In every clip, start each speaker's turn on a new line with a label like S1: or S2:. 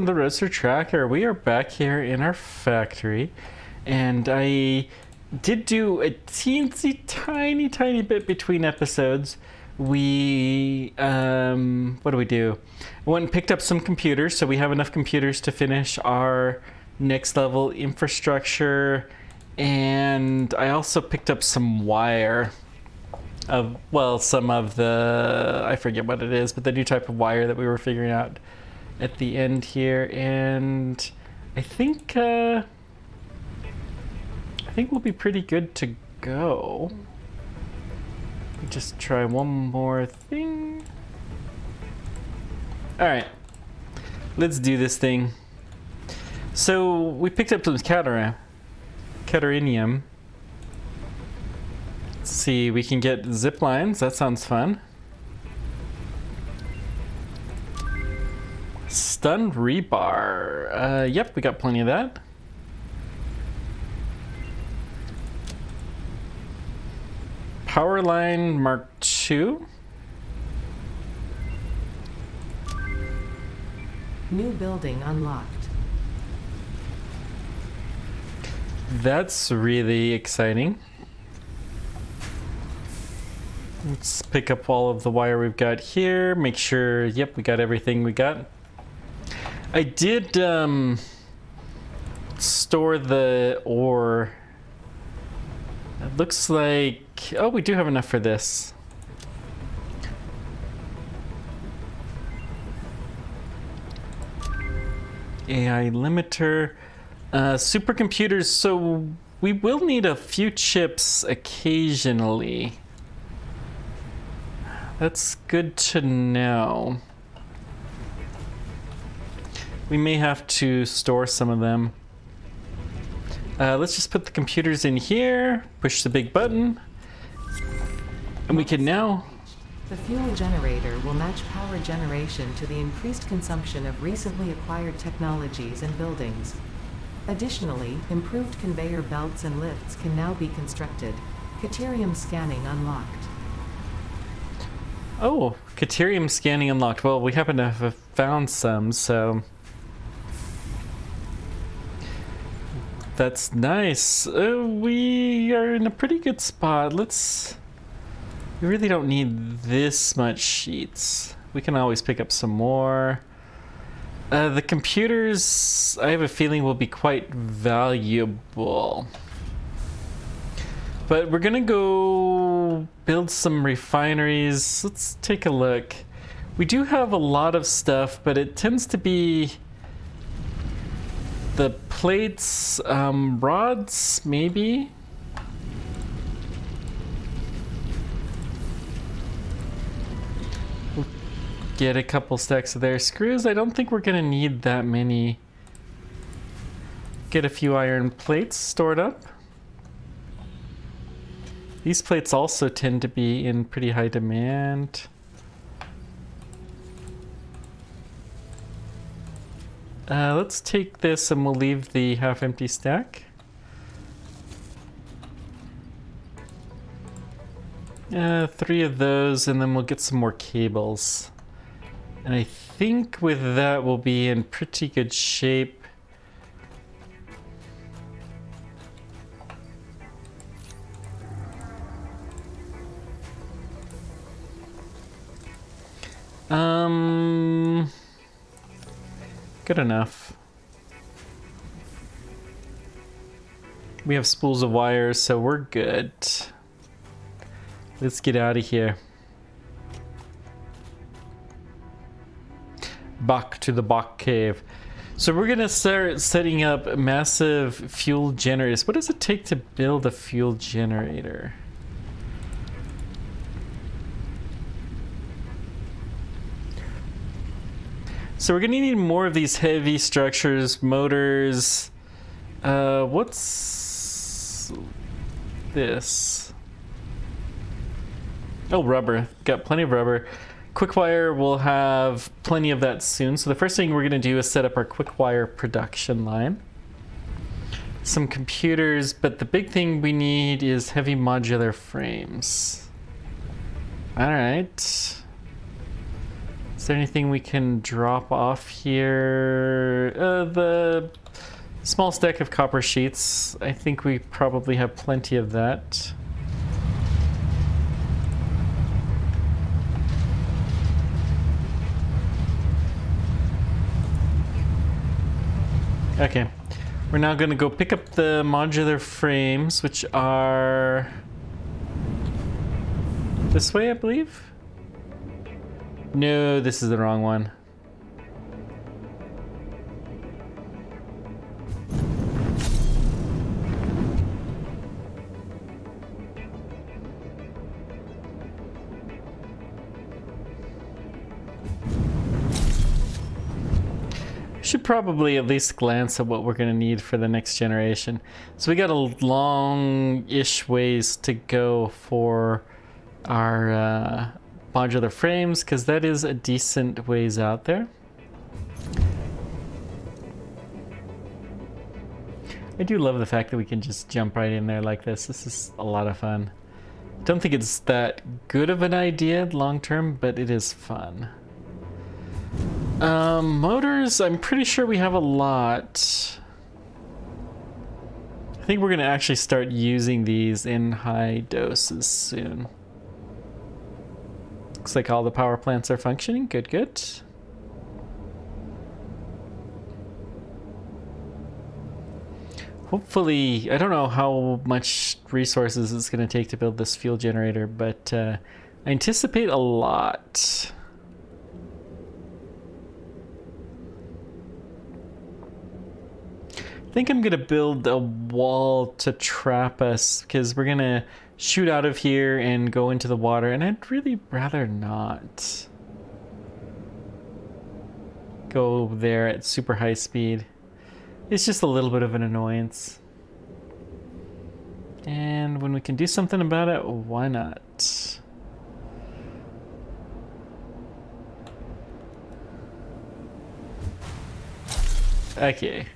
S1: the Roadster Tracker. We are back here in our factory, and I did do a teensy tiny bit between episodes. We what do we do? I went and picked up some computers, so we have enough computers to finish our next level infrastructure, and I also picked up some wire of, well, some of the, I forget what it is, but the new type of wire that we were figuring out at the end here, and I think we'll be pretty good to go. Just try one more thing. All right, let's do this thing. So we picked up some Catarinium. Let's see, we can get zip lines. That sounds fun. Stun rebar. Yep, we got plenty of that. Power line Mark II.
S2: New building unlocked.
S1: That's really exciting. Let's pick up all of the wire we've got here. Make sure, yep, we got everything we got. I did store the ore. It looks like, oh, we do have enough for this. AI limiter. Supercomputers, so we will need a few chips occasionally. That's good to know. We may have to store some of them. Let's just put the computers in here, push the big button, and we can now...
S2: The fuel generator will match power generation to the increased consumption of recently acquired technologies and buildings. Additionally, improved conveyor belts and lifts can now be constructed. Caterium scanning unlocked.
S1: Oh, Caterium scanning unlocked. Well, we happen to have found some, so... That's nice. We are in a pretty good spot. We really don't need this much sheets. We can always pick up some more. The computers, I have a feeling, will be quite valuable. But we're gonna go build some refineries. Let's take a look. We do have a lot of stuff, but it tends to be the plates, rods, maybe? We'll get a couple stacks of their screws. I don't think we're gonna need that many. Get a few iron plates stored up. These plates also tend to be in pretty high demand. Let's take this and we'll leave the half-empty stack. Three of those, and then we'll get some more cables. And I think with that we'll be in pretty good shape. Good enough. We have spools of wire, so we're good. Let's get out of here. Back to the Bach Cave. So we're gonna start setting up massive fuel generators. What does it take to build a fuel generator? So we're gonna need more of these heavy structures, motors. What's this? Oh, rubber. Got plenty of rubber. Quickwire, we'll have plenty of that soon. So the first thing we're gonna do is set up our quickwire production line. Some computers, but the big thing we need is heavy modular frames. All right. Is there anything we can drop off here? a small stack of copper sheets. I think we probably have plenty of that. Okay, we're now going to go pick up the modular frames, which are this way, I believe. No, this is the wrong one. Should probably at least glance at what we're going to need for the next generation. So we got a long-ish ways to go for our modular frames, because that is a decent ways out there. I do love the fact that we can just jump right in there like this. This is a lot of fun. Don't think it's that good of an idea long-term, but it is fun. Motors, I'm pretty sure we have a lot. I think we're going to actually start using these in high doses soon. Looks like all the power plants are functioning. Good, good. Hopefully, I don't know how much resources it's going to take to build this fuel generator, but I anticipate a lot. I think I'm gonna build a wall to trap us, because we're gonna shoot out of here and go into the water, and I'd really rather not go there at super high speed. It's just a little bit of an annoyance. And when we can do something about it, why not? Okay.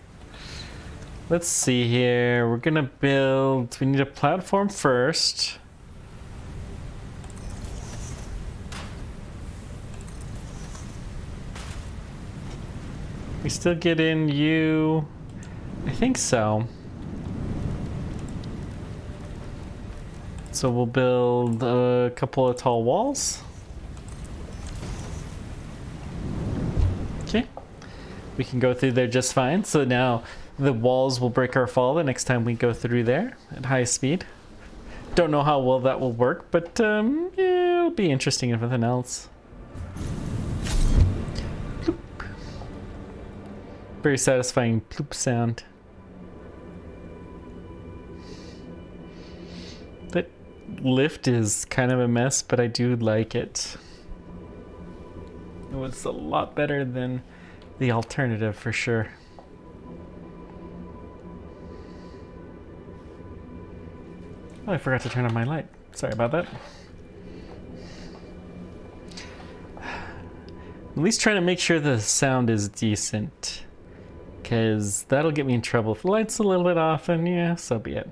S1: Let's see here. We're gonna build. We need a platform first. We still get in you. I think so. So we'll build a couple of tall walls. Okay. We can go through there just fine. So now the walls will break our fall the next time we go through there at high speed. Don't know how well that will work, but yeah, it'll be interesting if nothing else. Bloop. Very satisfying bloop sound. That lift is kind of a mess, but I do like it. It was a lot better than the alternative for sure. Oh, I forgot to turn on my light. Sorry about that. At least trying to make sure the sound is decent, because that'll get me in trouble. If the light's a little bit off, and yeah, so be it.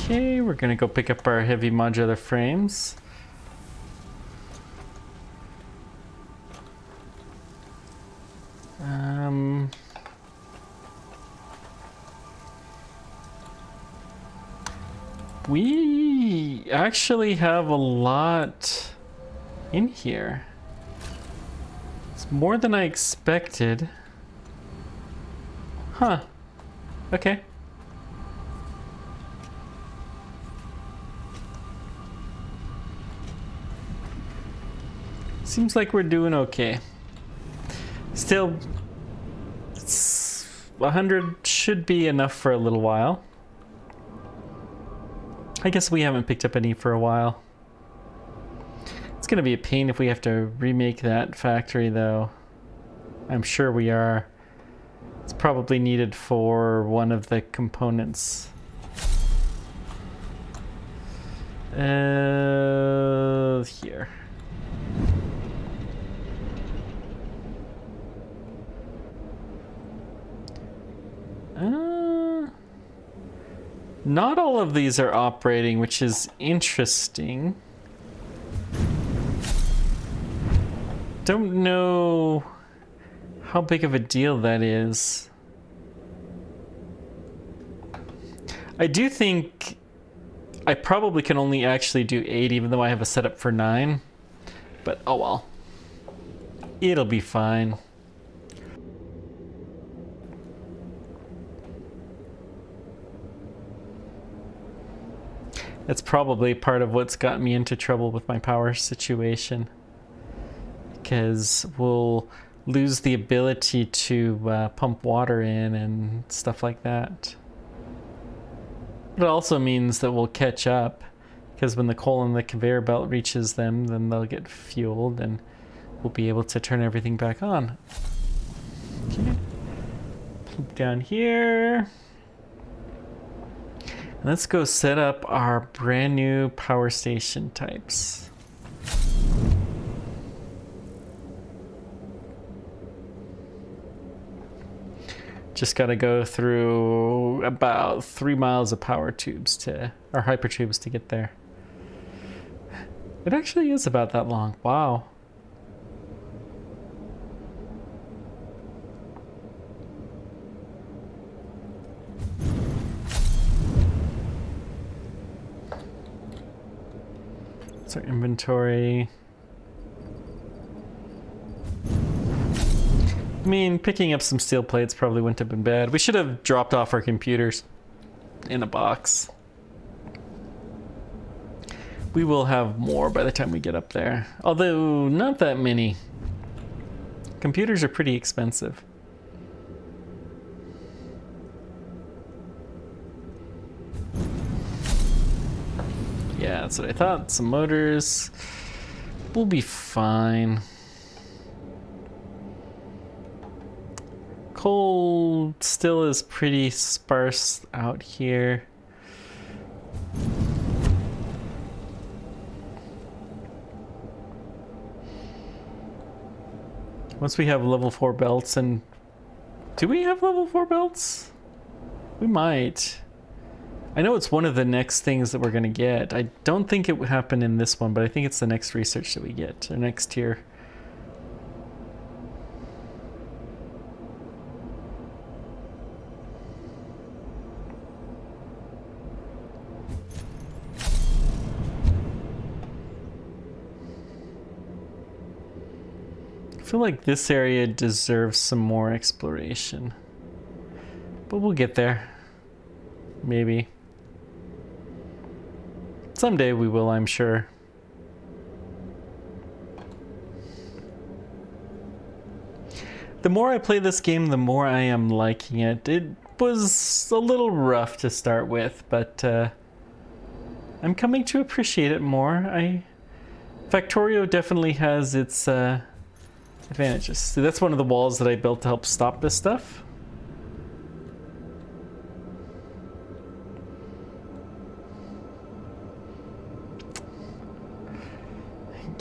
S1: Okay, we're gonna go pick up our heavy modular frames. We actually have a lot in here. It's more than I expected. Huh. Okay. Seems like we're doing okay. Still, 100 should be enough for a little while. I guess we haven't picked up any for a while. It's gonna be a pain if we have to remake that factory though. I'm sure we are. It's probably needed for one of the components. Here. Not all of these are operating, which is interesting. don't know how big of a deal that is. I do think I probably can only actually do 8, even though I have a setup for 9. But oh well. It'll be fine. That's probably part of what's got me into trouble with my power situation. Because we'll lose the ability to pump water in and stuff like that. It also means that we'll catch up, because when the coal in the conveyor belt reaches them, then they'll get fueled and we'll be able to turn everything back on. Okay. Plop down here. And let's go set up our brand new power station types. Just got to go through about 3 miles of power tubes or hyper tubes to get there. It actually is about that long. Wow. That's our inventory. I mean, picking up some steel plates probably wouldn't have been bad. We should have dropped off our computers in a box. We will have more by the time we get up there. Although, not that many. Computers are pretty expensive. Yeah, that's what I thought. Some motors. We'll be fine. Coal still is pretty sparse out here. Once we have level 4 belts, and do we have level 4 belts? We might. I know it's one of the next things that we're gonna get. I don't think it would happen in this one, but I think it's the next research that we get, or next tier. I feel like this area deserves some more exploration, but we'll get there. Maybe. Someday we will, I'm sure. The more I play this game, the more I am liking it. It was a little rough to start with, but I'm coming to appreciate it more. Factorio definitely has its advantages. So that's one of the walls that I built to help stop this stuff.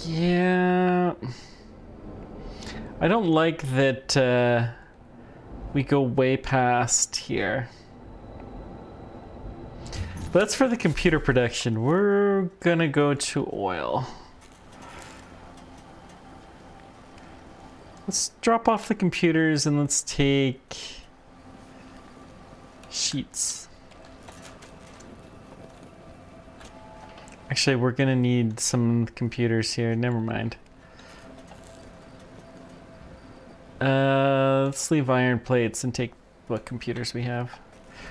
S1: Yeah. I don't like that we go way past here. But that's for the computer production. We're gonna go to oil. Let's drop off the computers and let's take sheets. Actually, we're gonna need some computers here. Never mind. Let's leave iron plates and take what computers we have.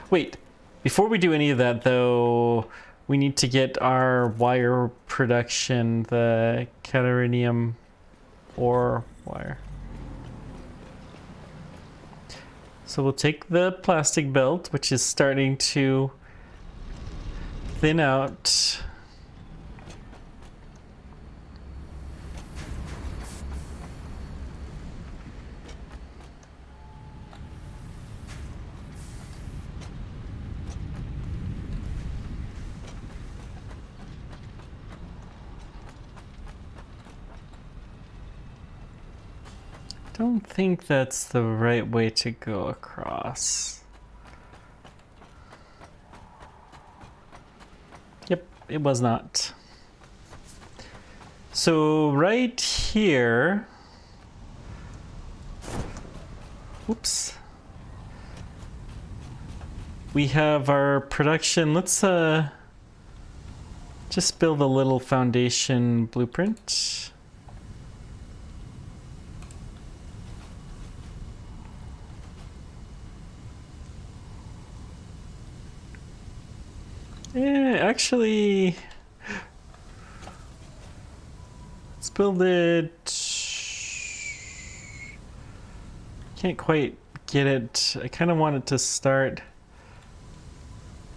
S1: Wait, before we do any of that though, we need to get our wire production, the cadmium ore wire. So we'll take the plastic belt, which is starting to thin out. Don't think that's the right way to go across. Yep, it was not. So right here, Oops. We have our production. Let's just build a little foundation blueprint. Yeah, actually, let's build it. Can't quite get it. I kind of want it to start.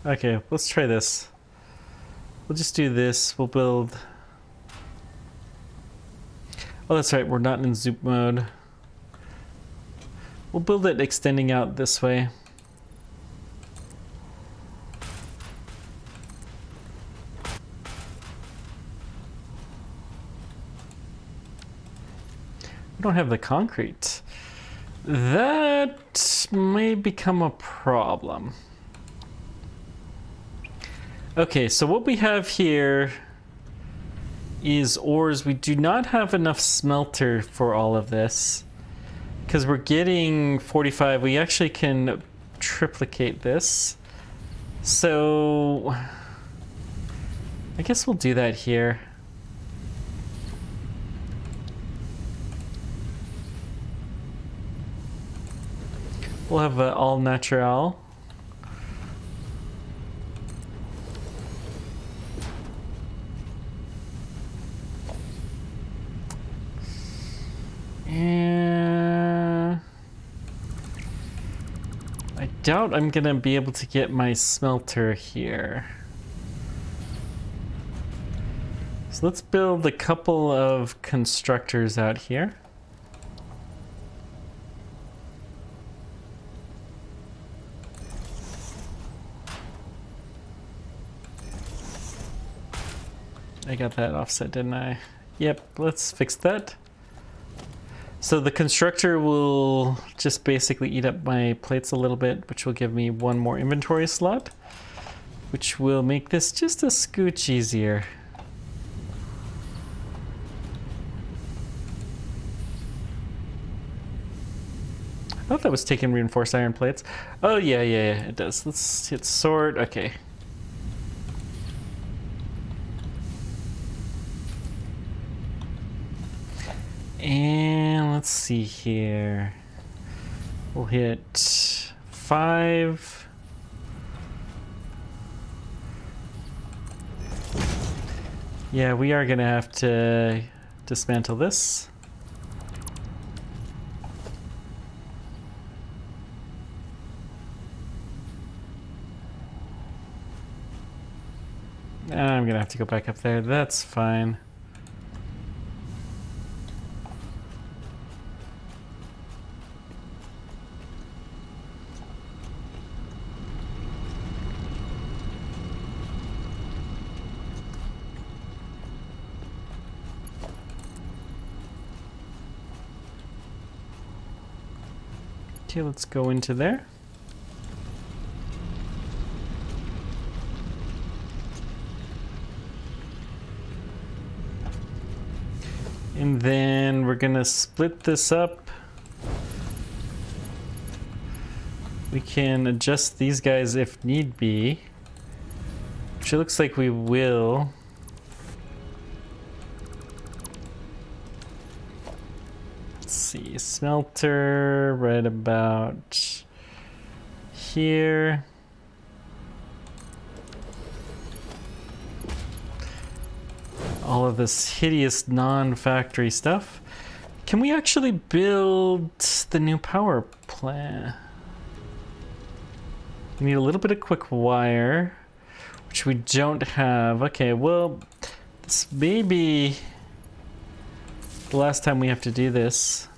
S1: Okay, let's try this. We'll just do this. We'll build. Oh, that's right. We're not in zoop mode. We'll build it extending out this way. We don't have the concrete. That may become a problem. Okay, so what we have here is ores. We do not have enough smelter for all of this because we're getting 45. We actually can triplicate this. So I guess we'll do that here. We'll have all natural. And I doubt I'm gonna be able to get my smelter here. So let's build a couple of constructors out here. I got that offset, didn't I? Yep, let's fix that. So the constructor will just basically eat up my plates a little bit, which will give me one more inventory slot, which will make this just a scooch easier. I thought that was taking reinforced iron plates. Oh yeah, it does. Let's hit sort. Okay. And let's see here. We'll hit 5. Yeah, we are gonna have to dismantle this. I'm gonna have to go back up there. That's fine. Okay, let's go into there. And then we're gonna split this up. We can adjust these guys if need be, which it looks like we will. Let's see, smelter right about here. All of this hideous non-factory stuff. Can we actually build the new power plant? We need a little bit of quick wire, which we don't have. Okay, well, this may be the last time we have to do this.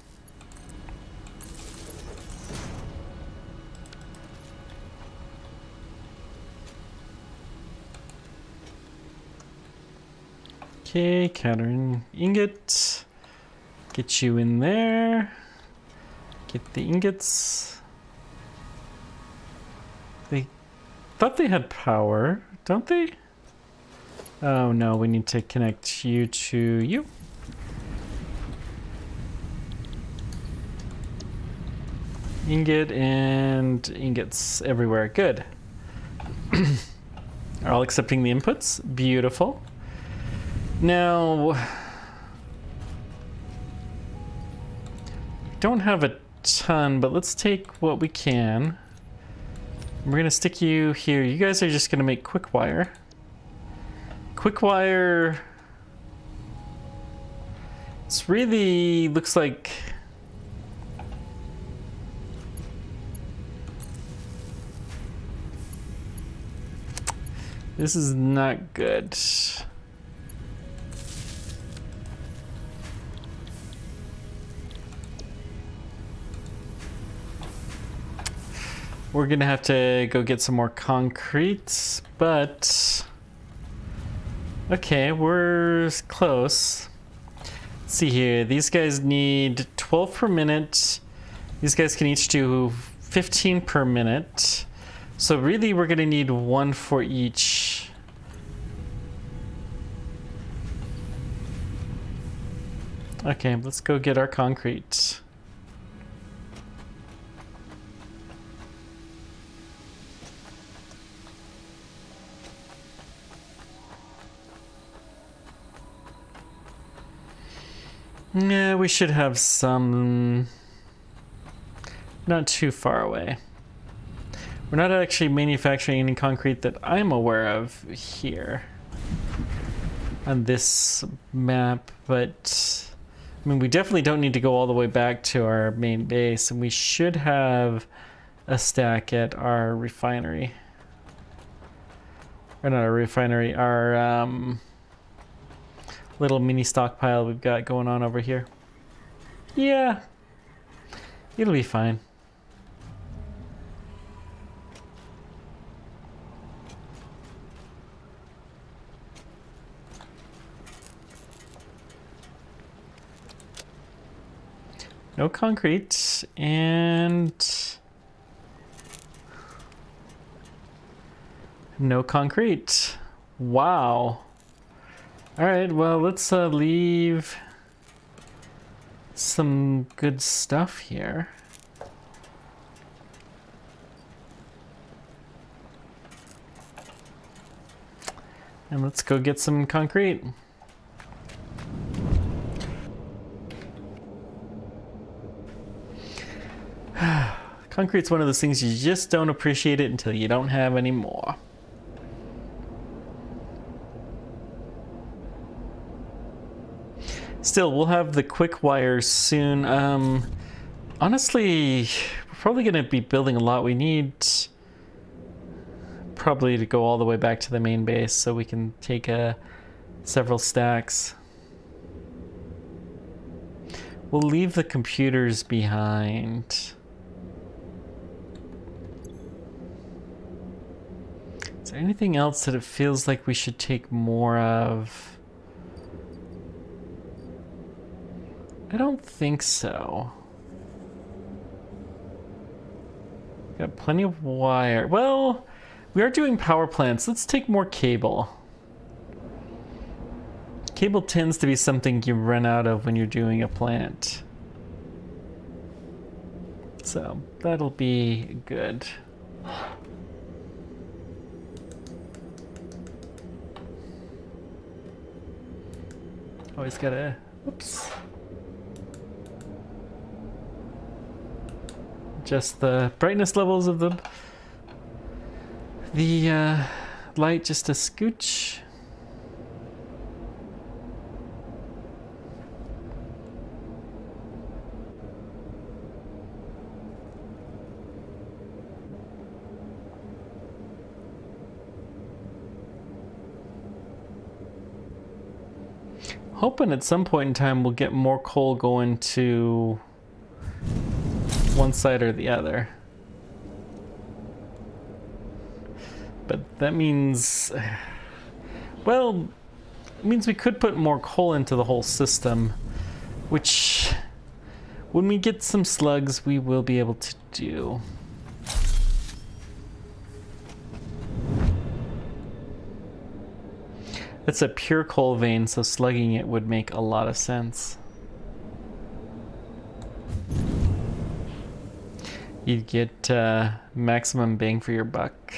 S1: Okay, countering ingot. Get you in there. Get the ingots. They thought they had power, don't they? Oh no, we need to connect you to you. Ingot and ingots everywhere. Good. Are all accepting the inputs? Beautiful. Now, don't have a ton, but let's take what we can. We're gonna stick you here. You guys are just gonna make quick wire. Quick wire. It's really looks like this is not good. We're gonna have to go get some more concrete, but okay, we're close. Let's see here. These guys need 12 per minute. These guys can each do 15 per minute. So really, we're gonna need one for each. Okay, let's go get our concrete. Yeah, we should have some not too far away. We're not actually manufacturing any concrete that I'm aware of here on this map, but I mean, we definitely don't need to go all the way back to our main base, and we should have a stack at our refinery. Or not our refinery, our little mini stockpile we've got going on over here. Yeah, it'll be fine. No concrete and no concrete. Wow. All right, well, let's leave some good stuff here. And let's go get some concrete. Concrete's one of those things you just don't appreciate it until you don't have any more. Still, we'll have the quick wires soon. Honestly, we're probably going to be building a lot. We need probably to go all the way back to the main base so we can take several stacks. We'll leave the computers behind. Is there anything else that it feels like we should take more of? I don't think so. Got plenty of wire. Well, we are doing power plants. Let's take more cable. Cable tends to be something you run out of when you're doing a plant. So that'll be good. Always gotta, oops. Adjust the brightness levels of the light just a scooch. Hoping at some point in time we'll get more coal going to one side or the other. But that means, well, it means we could put more coal into the whole system, which when we get some slugs we will be able to do. It's a pure coal vein, so slugging it would make a lot of sense. You get maximum bang for your buck.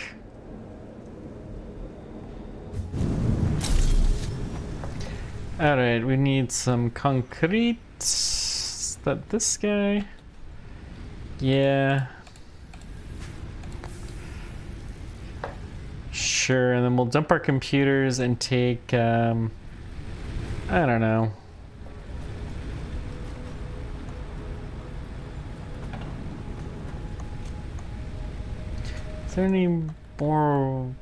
S1: Alright, we need some concrete. Is that this guy? Yeah. Sure, and then we'll dump our computers and take, I don't know. Is there any more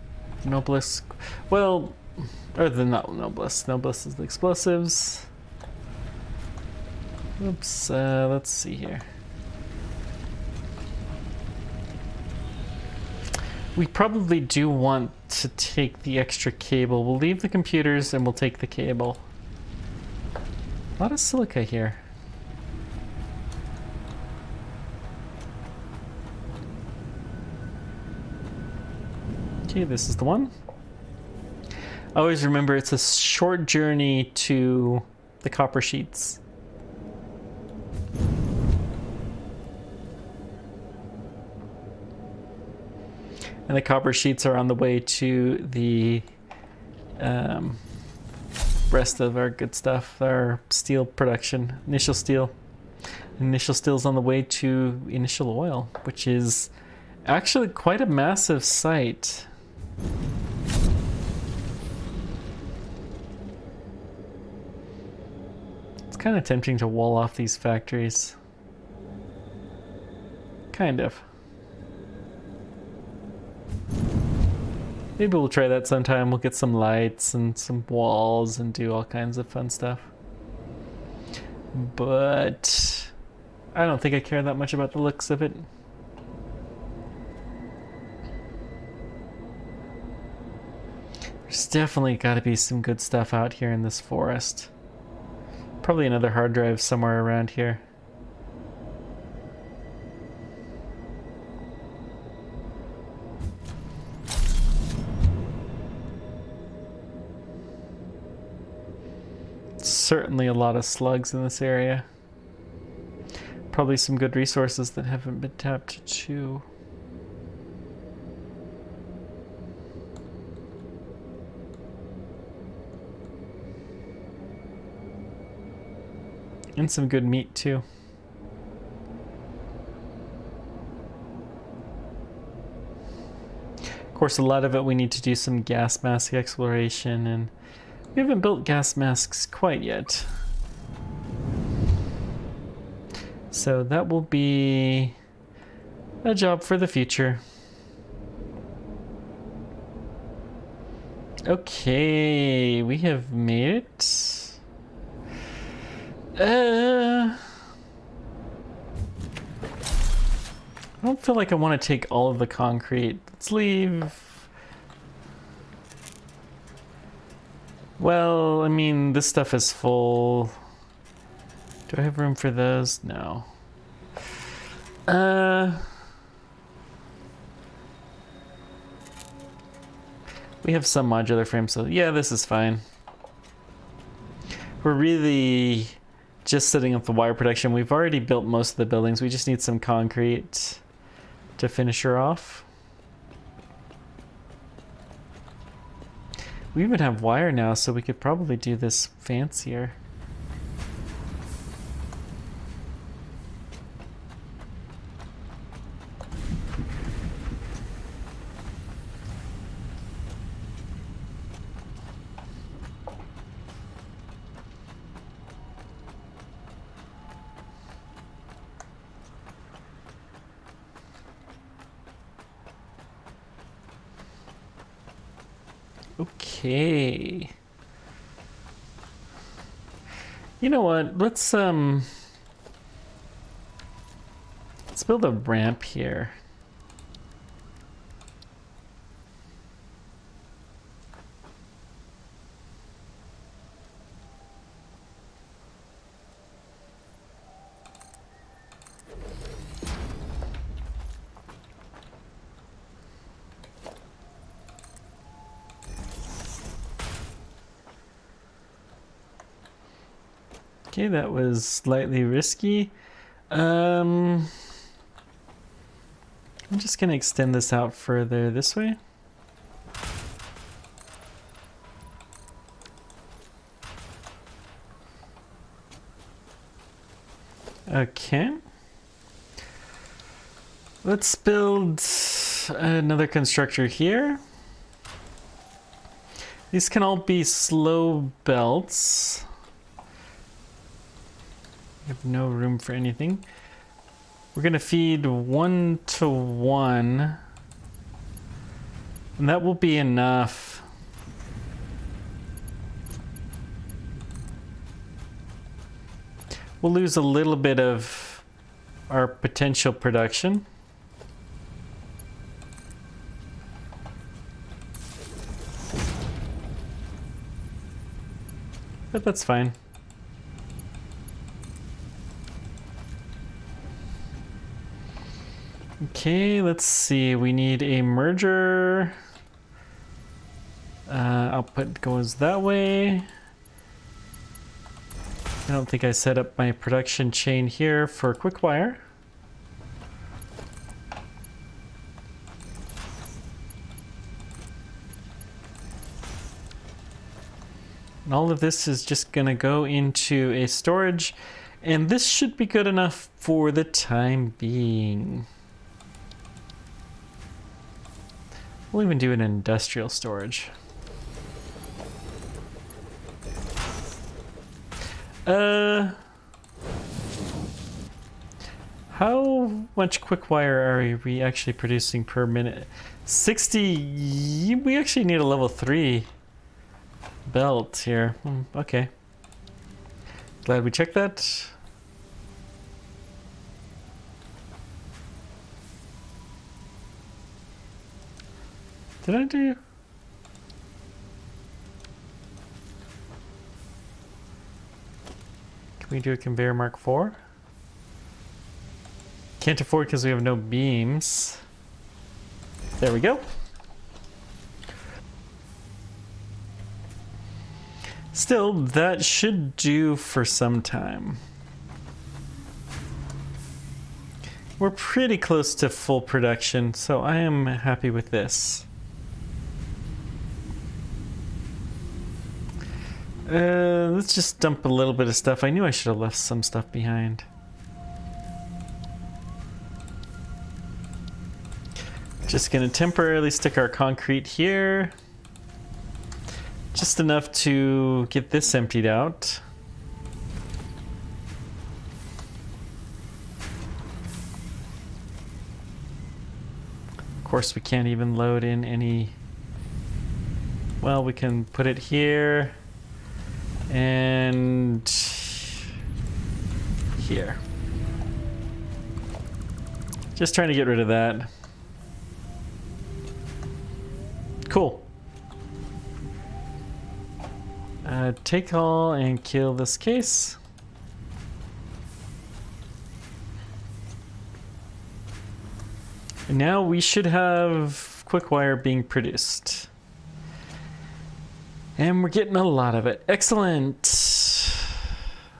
S1: Noblesse? Well, or the not Noblesse. Noblesse is the explosives. Oops, let's see here. We probably do want to take the extra cable. We'll leave the computers and we'll take the cable. A lot of silica here. Okay, this is the one. Always remember it's a short journey to the copper sheets. And the copper sheets are on the way to the rest of our good stuff, our steel production, initial steel. Initial steel's on the way to initial oil, which is actually quite a massive site. It's kind of tempting to wall off these factories. Kind of. Maybe we'll try that sometime. We'll get some lights and some walls and do all kinds of fun stuff. But I don't think I care that much about the looks of it. There's definitely got to be some good stuff out here in this forest. Probably another hard drive somewhere around here. Certainly a lot of slugs in this area. Probably some good resources that haven't been tapped too. And some good meat too. Of course, a lot of it we need to do some gas mask exploration, and we haven't built gas masks quite yet. So that will be a job for the future. Okay, we have made it. I don't feel like I want to take all of the concrete. Let's leave. Well, I mean, this stuff is full. Do I have room for those? No. We have some modular frames, so yeah, this is fine. We're really just setting up the wire protection. We've already built most of the buildings. We just need some concrete to finish her off. We even have wire now, so we could probably do this fancier. Okay. You know what? Let's build a ramp here. Okay, that was slightly risky. I I'm just gonna extend this out further this way. Okay. Let's build another constructor here. These can all be slow belts. We have no room for anything. We're gonna feed 1 to 1. And that will be enough. We'll lose a little bit of our potential production. But that's fine. Okay, let's see. We need a merger. Output goes that way. I don't think I set up my production chain here for quick wire. And all of this is just going to go into a storage, and this should be good enough for the time being. We'll even do an industrial storage. How much quick wire are we actually producing per minute? 60. We actually need a level 3 belt here. Okay. Glad we checked that. Did I do? Can we do a conveyor mark 4? Can't afford because we have no beams. There we go. Still, that should do for some time. We're pretty close to full production, so I am happy with this. Let's just dump a little bit of stuff. I knew I should have left some stuff behind. Just gonna temporarily stick our concrete here. Just enough to get this emptied out. Of course, we can't even load in any. Well, we can put it here and here. Just trying to get rid of that. Cool. Take all and kill this case. And now we should have quick wire being produced. And we're getting a lot of it. Excellent.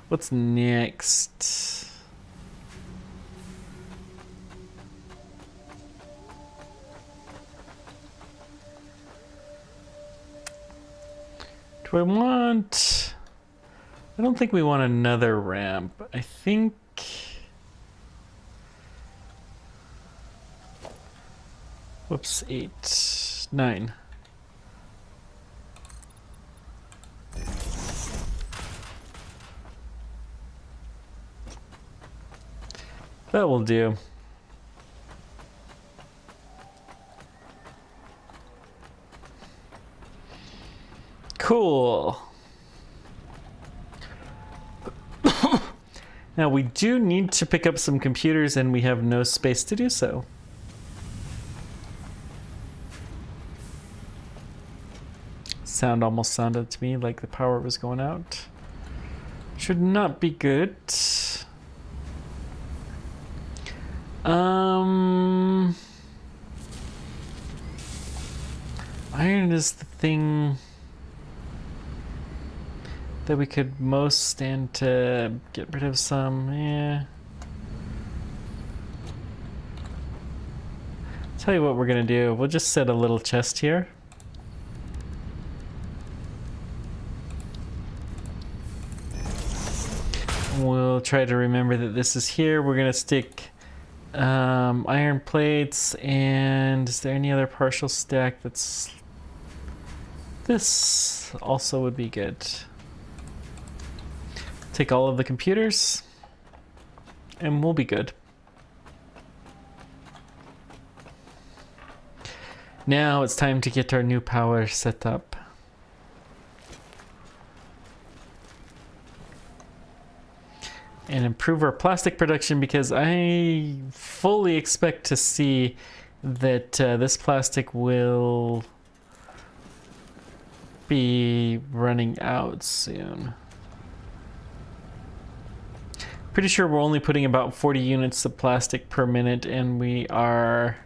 S1: What's next? Do I want... I don't think we want another ramp. I think... Whoops, 8, 9. That will do. Cool. Now we do need to pick up some computers and we have no space to do so. Sound almost sounded to me like the power was going out. Should not be good. Iron is the thing that we could most stand to get rid of some. Yeah. Tell you what we're gonna do. We'll just set a little chest here. We'll try to remember that this is here. We're gonna stick iron plates, and is there any other partial stack that's... This also would be good. Take all of the computers, and we'll be good. Now it's time to get our new power set up. And improve our plastic production, because I fully expect to see that this plastic will be running out soon. Pretty sure we're only putting about 40 units of plastic per minute, and we are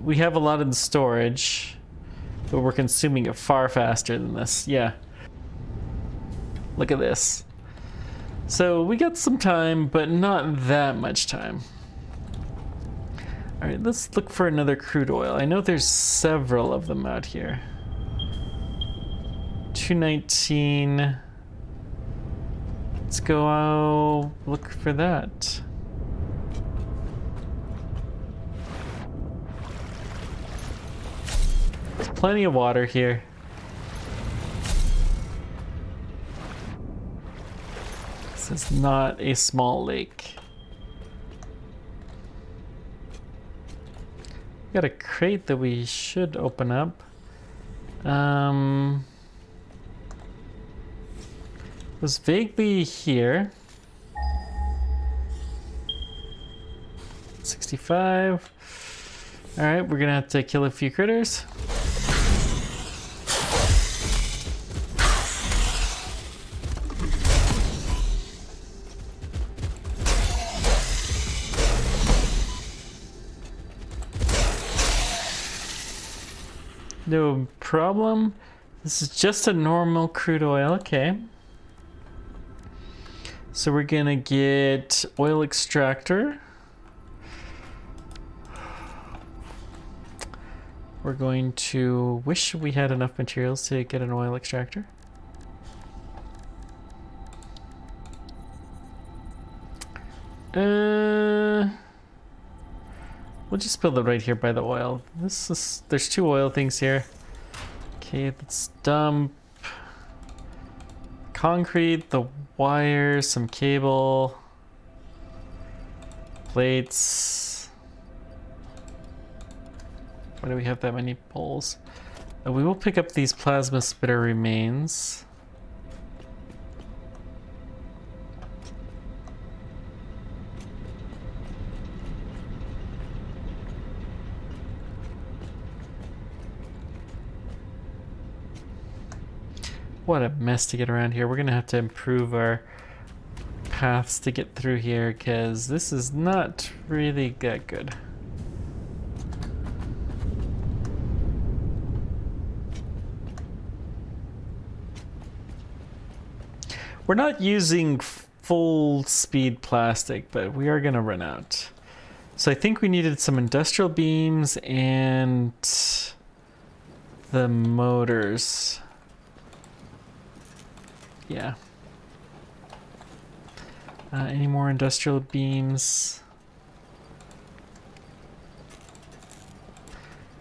S1: we have a lot in storage, but we're consuming it far faster than this. Yeah. Look at this. So we got some time, but not that much time. All right, let's look for another crude oil. I know there's several of them out here. 219. Let's go look for that. There's plenty of water here. This is not a small lake. Got a crate that we should open up. Was vaguely here. 65. All right, we're gonna have to kill a few critters. No problem. This is just a normal crude oil. Okay. So we're gonna get oil extractor. We're going to wish we had enough materials to get an oil extractor. We'll just build it right here by the oil. There's two oil things here. Okay, let's dump concrete, the wires, some cable, plates. Why do we have that many poles? We will pick up these plasma spitter remains. What a mess to get around here. We're gonna have to improve our paths to get through here, because this is not really that good. We're not using full speed plastic, but we are gonna run out. So I think we needed some industrial beams and the motors. Yeah. Any more industrial beams?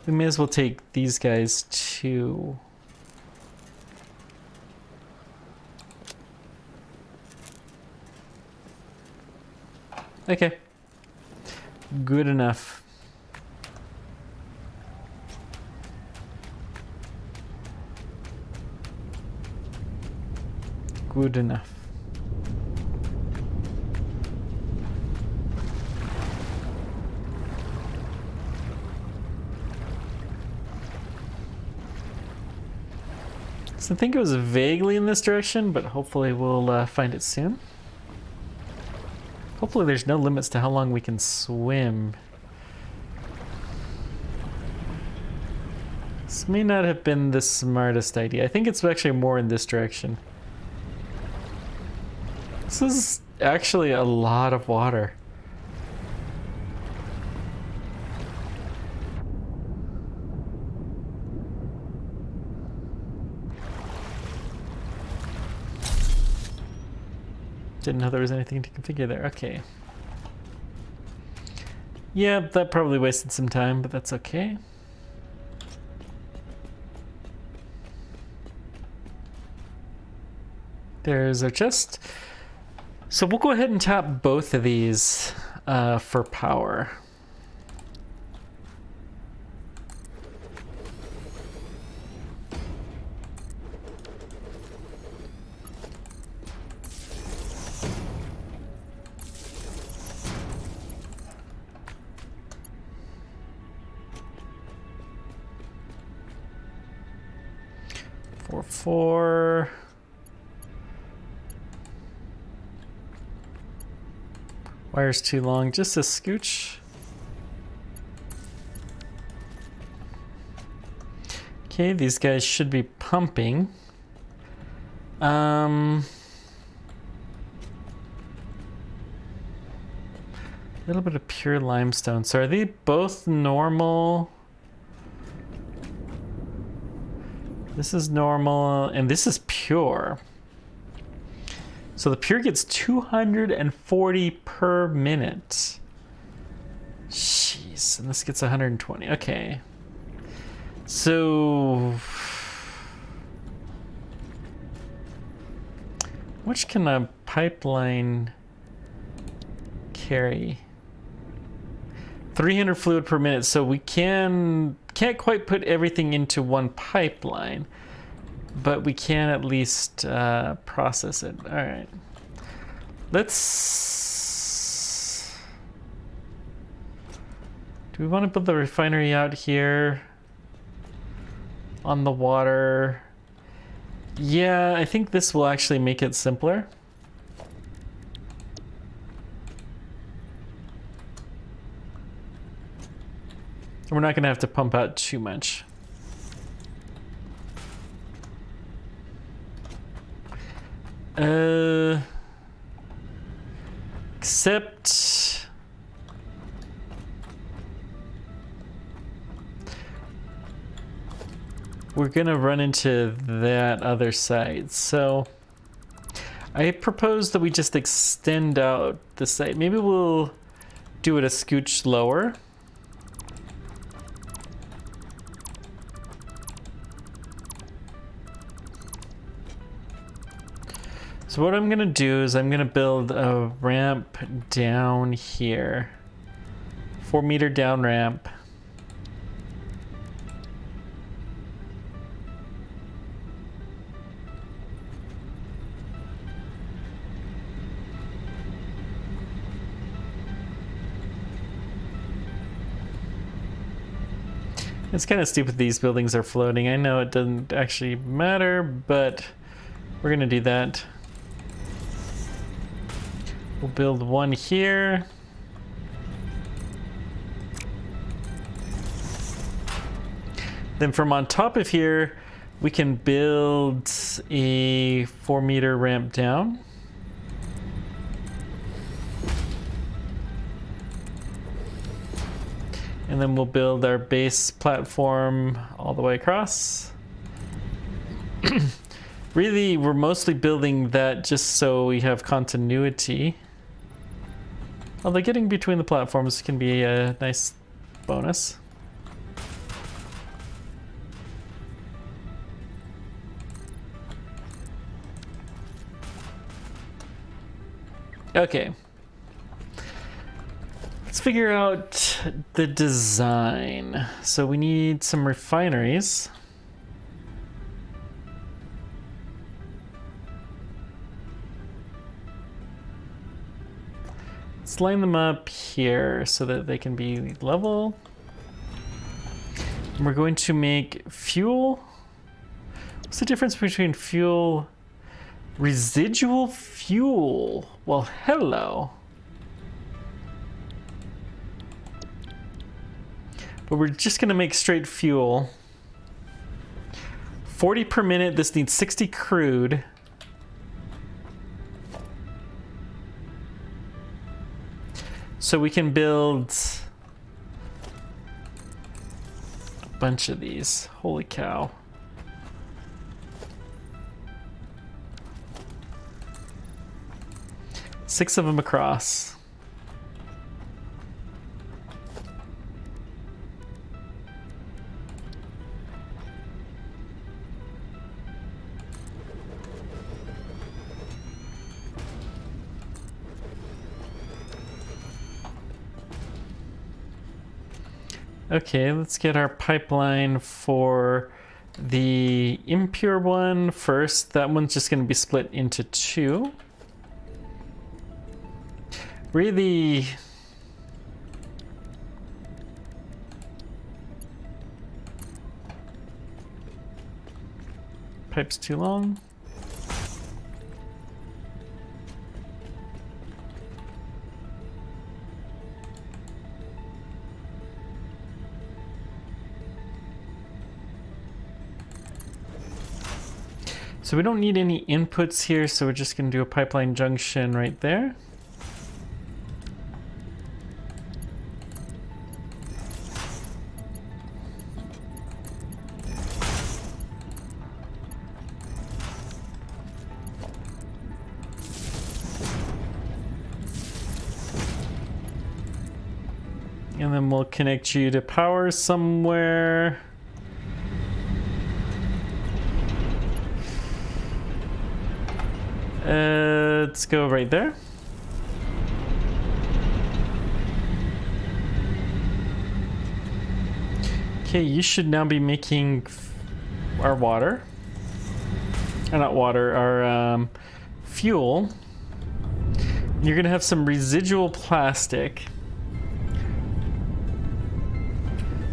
S1: We may as well take these guys too. Okay. Good enough. Good enough. So I think it was vaguely in this direction, but hopefully we'll find it soon. Hopefully there's no limits to how long we can swim. This may not have been the smartest idea. I think it's actually more in this direction. This is actually a lot of water. Didn't know there was anything to configure there. Okay. Yeah, that probably wasted some time, but that's okay. There's our chest. So we'll go ahead and tap both of these for power. Four. Wire's too long, just a scooch. Okay, these guys should be pumping. A little bit of pure limestone. So are they both normal? This is normal, and this is pure. So the pure gets 240 per minute. Jeez, and this gets 120. Okay. So which can a pipeline carry? 300 fluid per minute. So we can't quite put everything into one pipeline, but we can at least process it. All right. Let's... Do we want to build the refinery out here on the water? Yeah, I think this will actually make it simpler. We're not going to have to pump out too much. Except we're gonna run into that other side. So I propose that we just extend out the site. Maybe we'll do it a scooch lower. So what I'm gonna do is I'm gonna build a ramp down here. 4-meter down ramp. It's kind of stupid these buildings are floating. I know it doesn't actually matter, but we're gonna do that. We'll build one here. Then from on top of here, we can build a 4-meter ramp down. And then we'll build our base platform all the way across. Really, we're mostly building that just so we have continuity. Although getting between the platforms can be a nice bonus. Okay. Let's figure out the design. So we need some refineries. Let's line them up here so that they can be level. And we're going to make fuel. What's the difference between fuel? Residual fuel. Well, hello. But we're just gonna make straight fuel. 40 per minute, this needs 60 crude. So we can build a bunch of these. Holy cow. Six of them across. Okay, let's get our pipeline for the impure one first. That one's just going to be split into two. Really, pipe's too long. So we don't need any inputs here, so we're just going to do a pipeline junction right there. And then we'll connect you to power somewhere. Let's go right there. Okay, you should now be making our water. Or not water, our fuel. You're gonna have some residual plastic.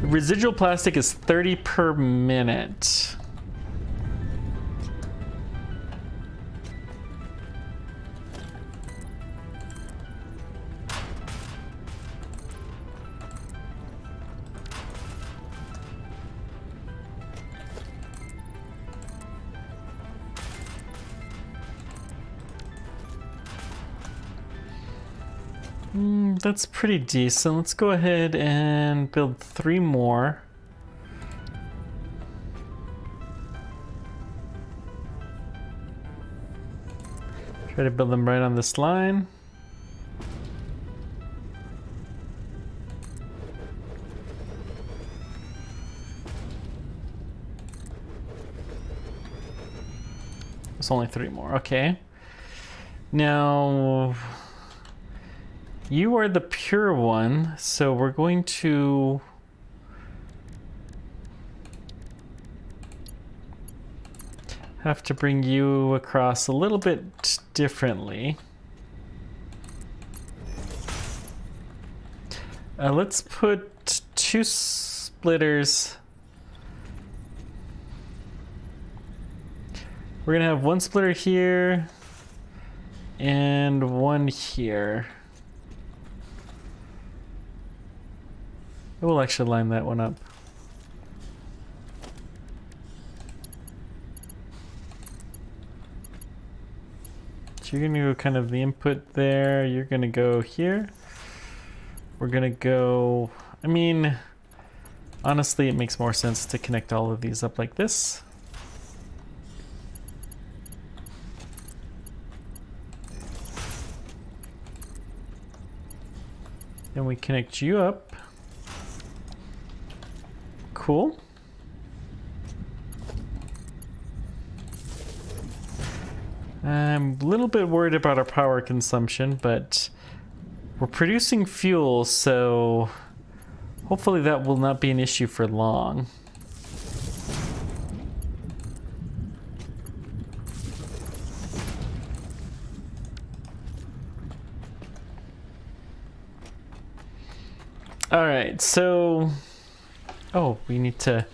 S1: The residual plastic is 30 per minute. That's pretty decent. Let's go ahead and build 3 more. Try to build them right on this line. There's only 3 more. Okay. Now, you are the pure one, so we're going to have to bring you across a little bit differently. Let's put 2 splitters. We're gonna have 1 splitter here and 1 here. We'll actually line that one up. So you're gonna go kind of the input there. You're gonna go here. We're gonna go, I mean, honestly, it makes more sense to connect all of these up like this. Then we connect you up. Cool. I'm a little bit worried about our power consumption, but we're producing fuel, so hopefully that will not be an issue for long. All right, so oh, we need to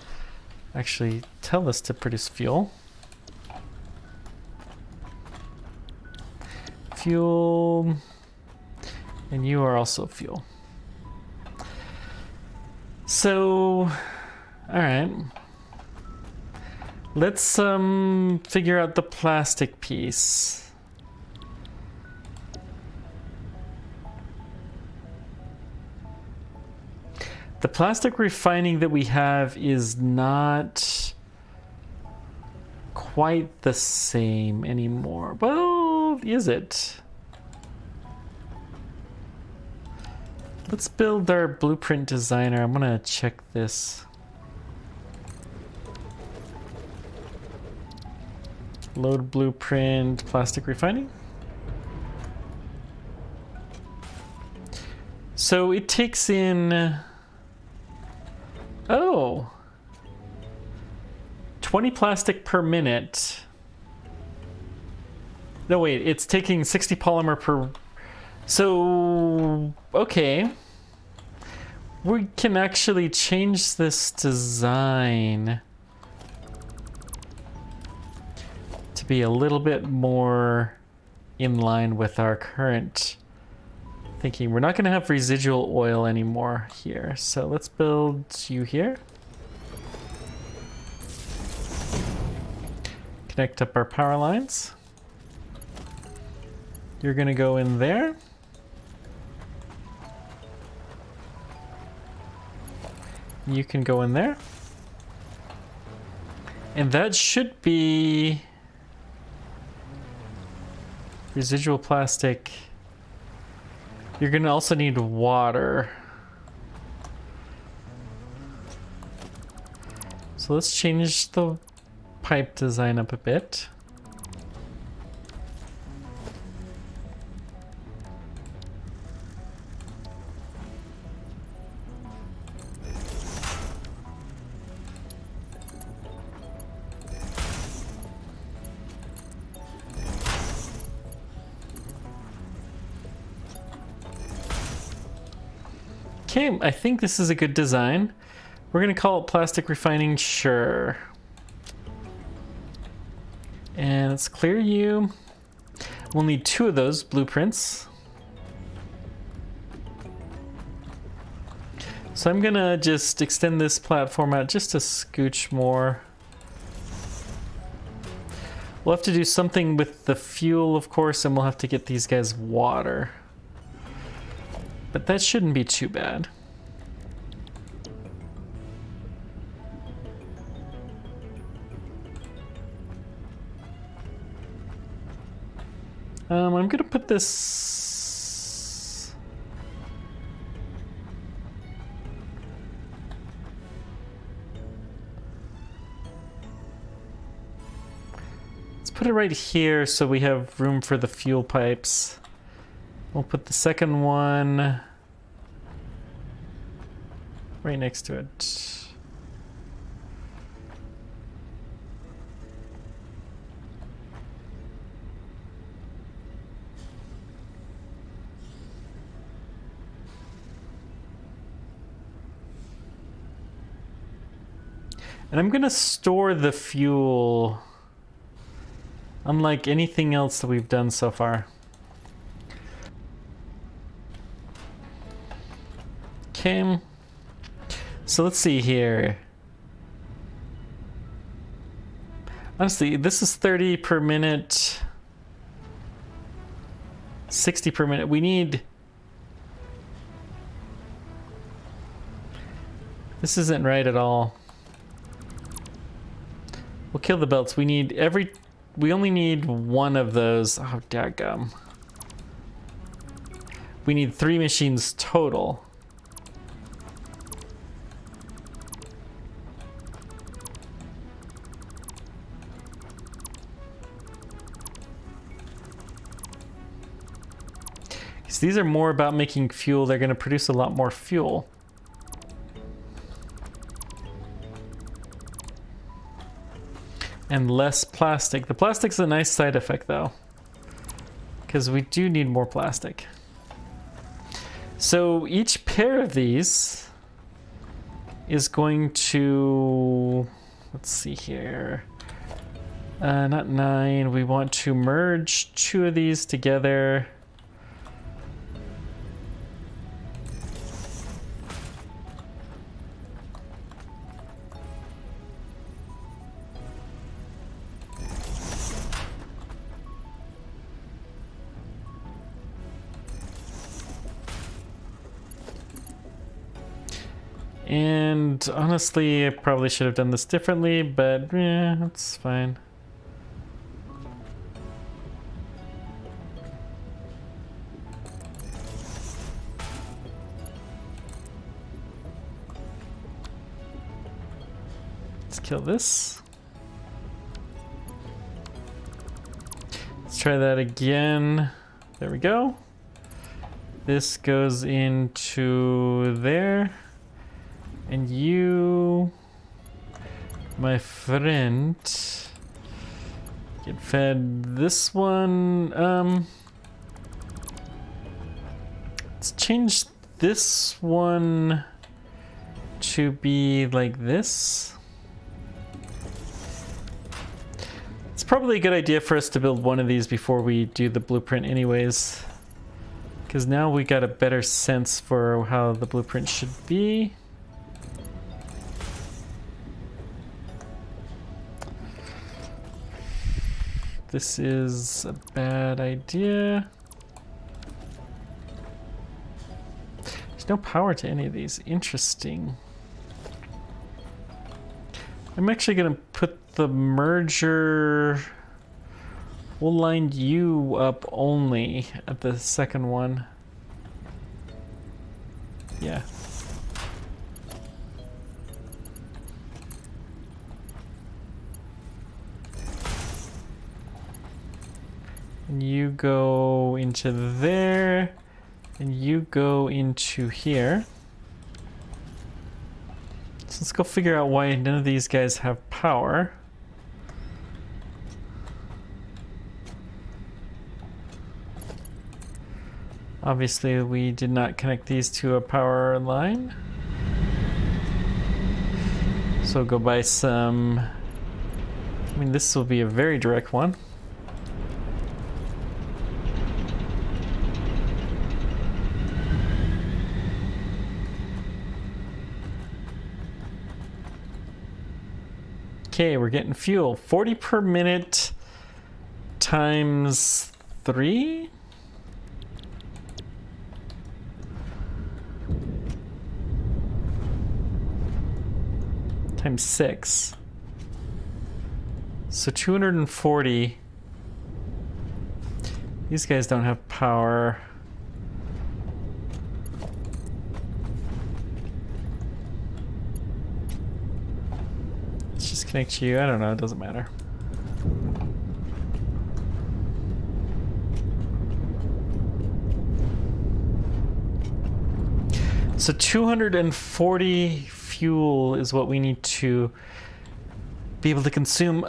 S1: actually tell this to produce fuel. Fuel, and you are also fuel. So, all right. Let's figure out the plastic piece. The plastic refining that we have is not quite the same anymore. Well, is it? Let's build our blueprint designer. I'm gonna check this. Load blueprint, plastic refining. So it takes in, oh, 20 plastic per minute. No, wait, it's taking 60 polymer per, so, okay. We can actually change this design to be a little bit more in line with our current thinking. We're not going to have residual oil anymore here. So let's build you here. Connect up our power lines. You're going to go in there. You can go in there. And that should be residual plastic. You're going to also need water. So let's change the pipe design up a bit. Okay, I think this is a good design. We're gonna call it plastic refining, sure. And let's clear you. We'll need 2 of those blueprints. So I'm gonna just extend this platform out just a scooch more. We'll have to do something with the fuel, of course, and we'll have to get these guys water. But that shouldn't be too bad. I'm gonna put this... Let's put it right here so we have room for the fuel pipes. We'll put the second one right next to it. And I'm gonna store the fuel, unlike anything else that we've done so far. Okay, so let's see here. Honestly, this is 30 per minute, 60 per minute. We need... This isn't right at all. We'll kill the belts. We need every... We only need 1 of those. Oh, dadgum. We need 3 machines total. Because these are more about making fuel. They're going to produce a lot more fuel. And less plastic. The plastic's a nice side effect though, because we do need more plastic. So each pair of these is going to, let's see here, not 9. We want to merge 2 of these together. And honestly, I probably should have done this differently, but yeah, that's fine. Let's kill this. Let's try that again. There we go. This goes into there. And you, my friend, get fed this one. Let's change this one to be like this. It's probably a good idea for us to build one of these before we do the blueprint anyways, because now we got a better sense for how the blueprint should be. This is a bad idea. There's no power to any of these. Interesting. I'm actually gonna put the merger. We'll line you up only at the second one. Yeah. And you go into there, and you go into here. So let's go figure out why none of these guys have power. Obviously, we did not connect these to a power line. So go buy some. I mean, this will be a very direct one. Okay, we're getting fuel. 40 per minute times 3? Times 6. So 240. These guys don't have power. Let's just connect you. I don't know, it doesn't matter. So 240 fuel is what we need to be able to consume.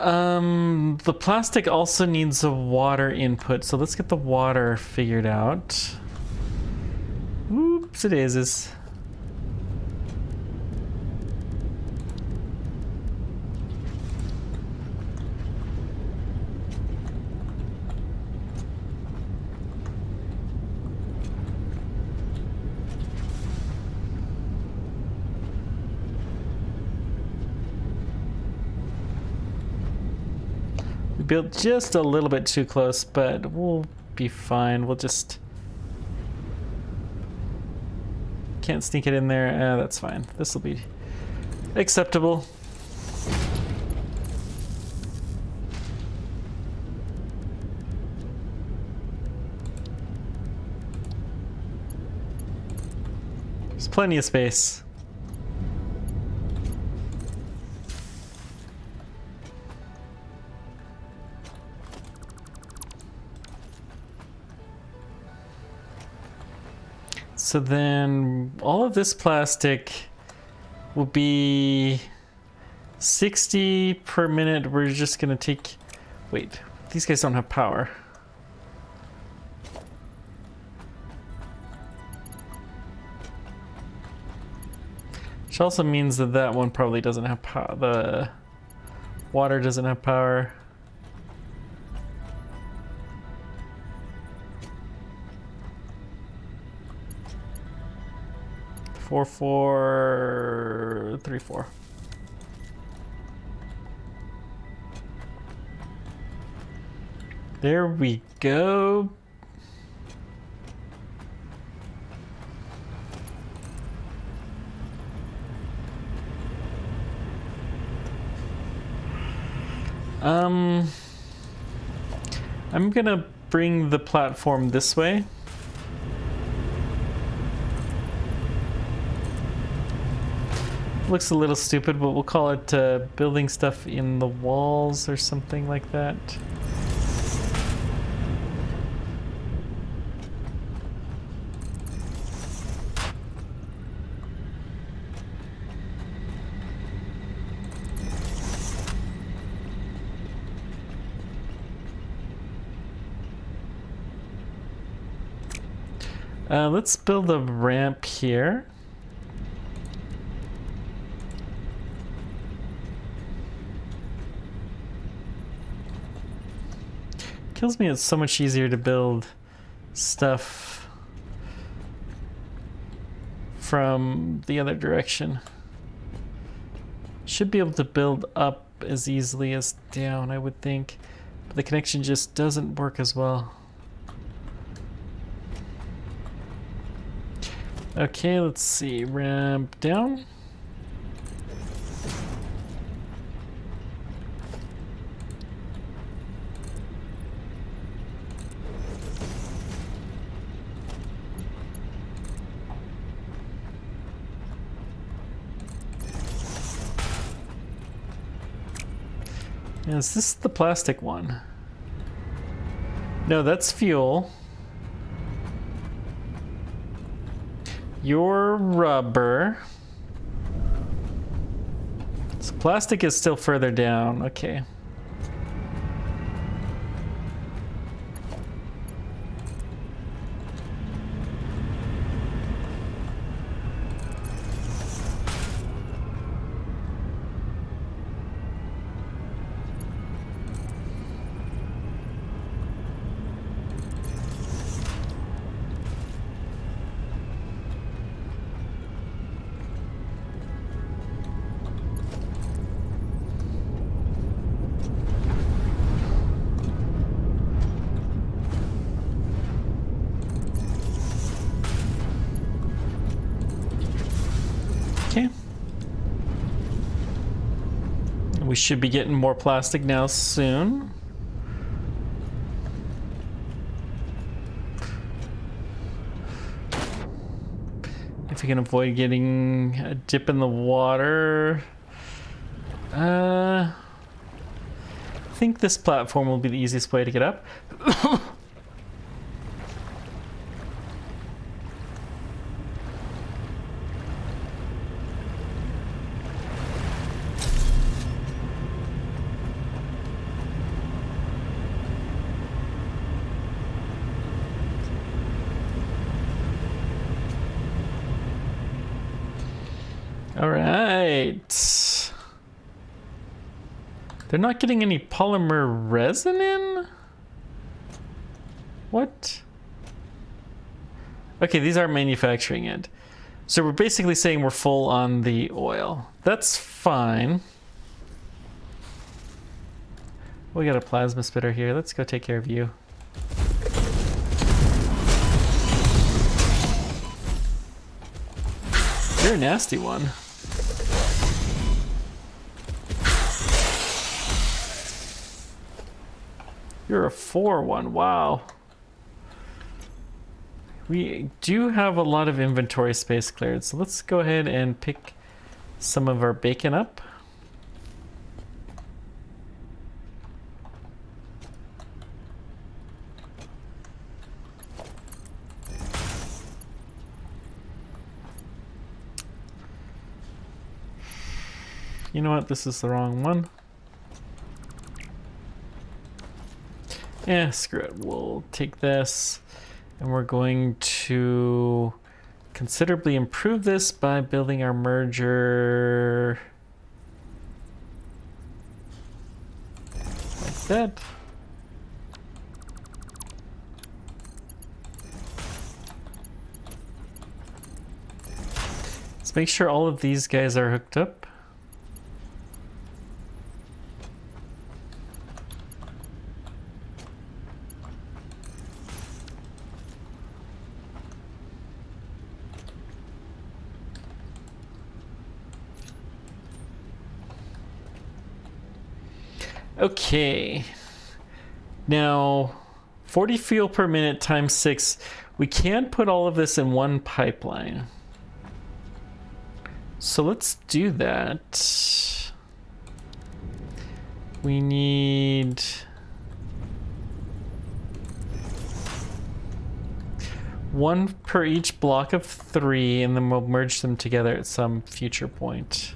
S1: The plastic also needs a water input, so let's get the water figured out. Oops, it is. Built just a little bit too close, but we'll be fine. We'll just... Can't sneak it in there. That's fine. This will be acceptable. There's plenty of space. So then all of this plastic will be 60 per minute. We're just gonna take, wait, these guys don't have power. Which also means that that one probably doesn't have power. The water doesn't have power. Four, 4, 3, 4. There we go. I'm gonna bring the platform this way. Looks a little stupid, but we'll call it building stuff in the walls or something like that. Let's build a ramp here. Kills me, it's so much easier to build stuff from the other direction. Should be able to build up as easily as down, I would think. But the connection just doesn't work as well. Okay, let's see. Ramp down. Is this the plastic one? No, that's fuel. Your rubber. So plastic is still further down. Okay. Okay. We should be getting more plastic now soon. If you can avoid getting a dip in the water. I think this platform will be the easiest way to get up. All right. They're not getting any polymer resin in? What? Okay, these are manufacturing it. So we're basically saying we're full on the oil. That's fine. We got a plasma spitter here. Let's go take care of you. You're a nasty one. You're a 4-1, wow. We do have a lot of inventory space cleared, so let's go ahead and pick some of our bacon up. You know what, this is the wrong one. Yeah, screw it. We'll take this and we're going to considerably improve this by building our merger like that. Let's make sure all of these guys are hooked up. Okay. Now, 40 fuel per minute times 6. We can put all of this in one pipeline. So let's do that. We need... one per each block of 3, and then we'll merge them together at some future point.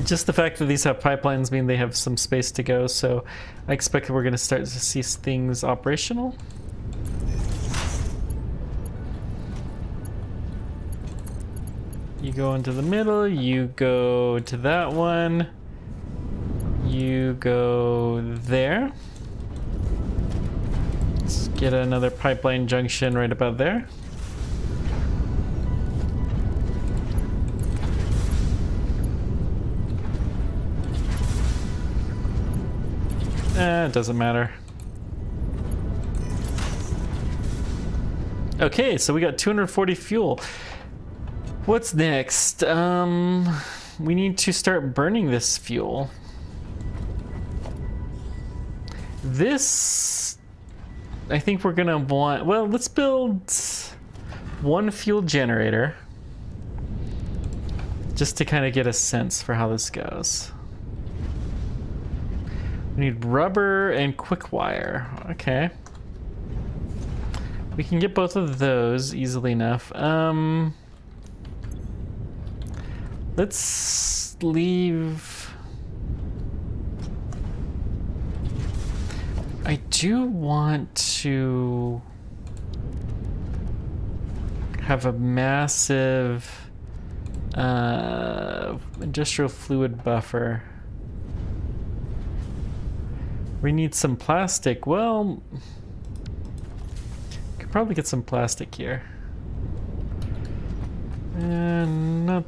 S1: Just the fact that these have pipelines mean they have some space to go, so I expect we're going to start to see things operational. You go into the middle, you go to that one, you go there. Let's get another pipeline junction right about there. It doesn't matter. Okay, so we got 240 fuel. What's next? We need to start burning this fuel. This, I think we're gonna want, well, let's build one fuel generator just to kind of get a sense for how this goes. We need rubber and quick wire. Okay. We can get both of those easily enough. Let's leave... I do want to have a massive industrial fluid buffer. We need some plastic. Well, could probably get some plastic here. And not...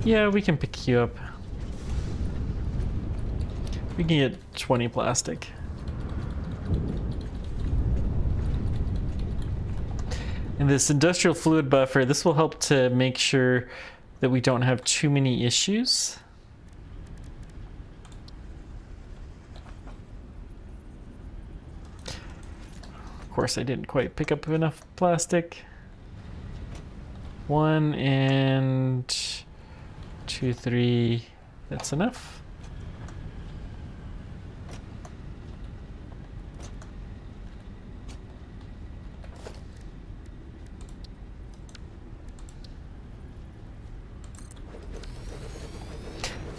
S1: Yeah, we can pick you up. We can get 20 plastic. And this industrial fluid buffer, this will help to make sure that we don't have too many issues. Of course, I didn't quite pick up enough plastic. 1 and 2, 3, that's enough.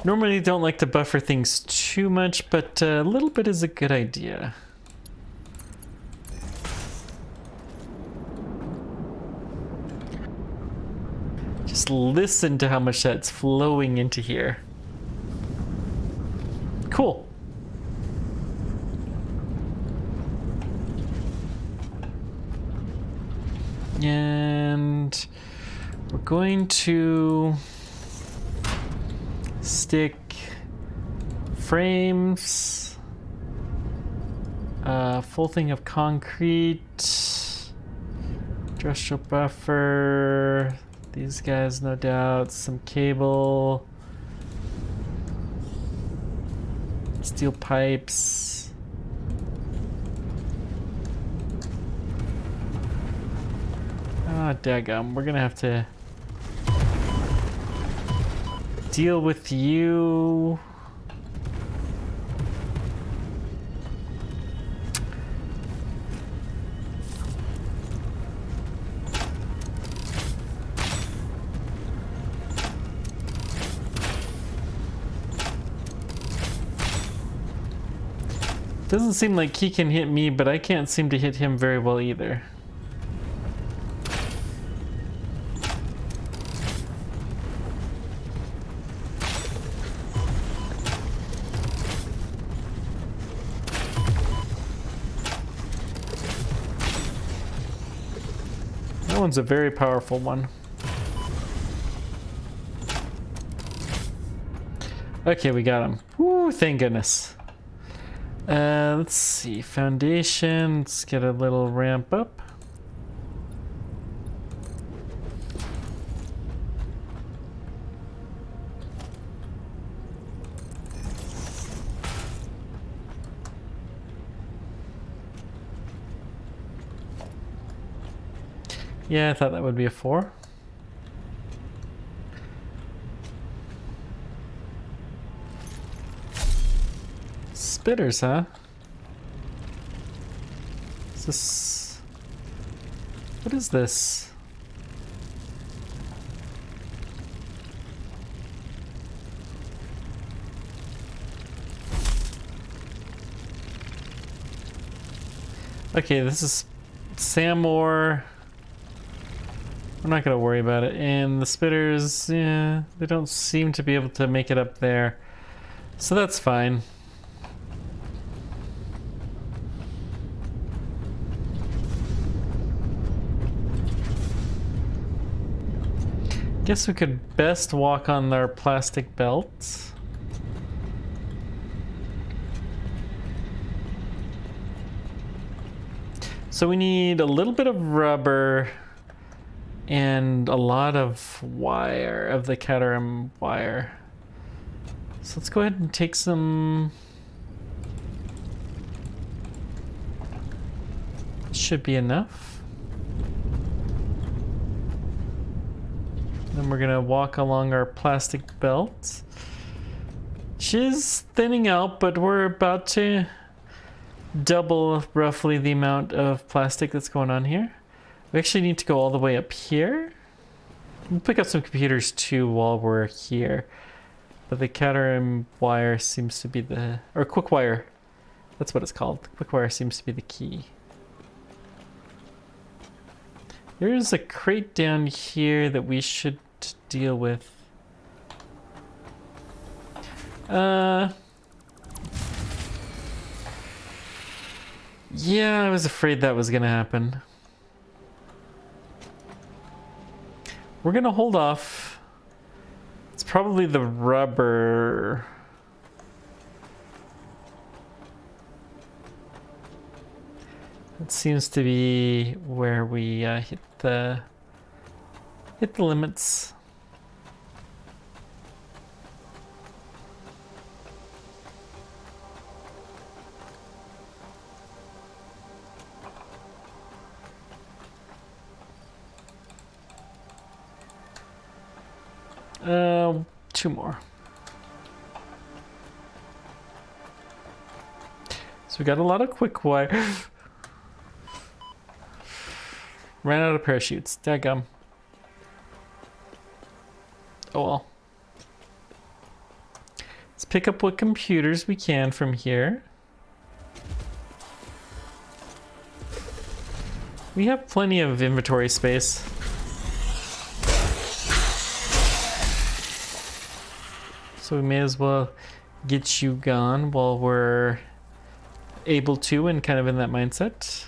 S1: Normally don't like to buffer things too much, but a little bit is a good idea. Just listen to how much that's flowing into here. Cool. And we're going to stick frames, full thing of concrete, industrial buffer, these guys no doubt, some cable, steel pipes. Ah, daggum, we're gonna have to deal with you. Doesn't seem like he can hit me, but I can't seem to hit him very well either. That one's a very powerful one. Okay, we got him. Woo, thank goodness. Let's see. Foundation. Let's get a little ramp up. Yeah, I thought that would be a 4. Spitters, huh? Is this... What is this? Okay, this is Samor. We're not gonna worry about it. And the spitters, yeah, they don't seem to be able to make it up there. So that's fine. Guess we could best walk on our plastic belts. So we need a little bit of rubber and a lot of wire, of the Caterham wire. So let's go ahead and take some... Should be enough. Then we're gonna walk along our plastic belt. Which is thinning out, but we're about to double roughly the amount of plastic that's going on here. We actually need to go all the way up here. We'll pick up some computers too while we're here. But the Caterham wire seems to be the... Or quick wire. That's what it's called. Quick wire seems to be the key. There's a crate down here that we should deal with. Yeah, I was afraid that was gonna happen. We're gonna hold off. It's probably the rubber. It seems to be where we hit the limits. Two more. So we got a lot of quick wire. Ran out of parachutes. Daggum. Oh well. Let's pick up what computers we can from here. We have plenty of inventory space. So we may as well get you gone while we're able to and kind of in that mindset.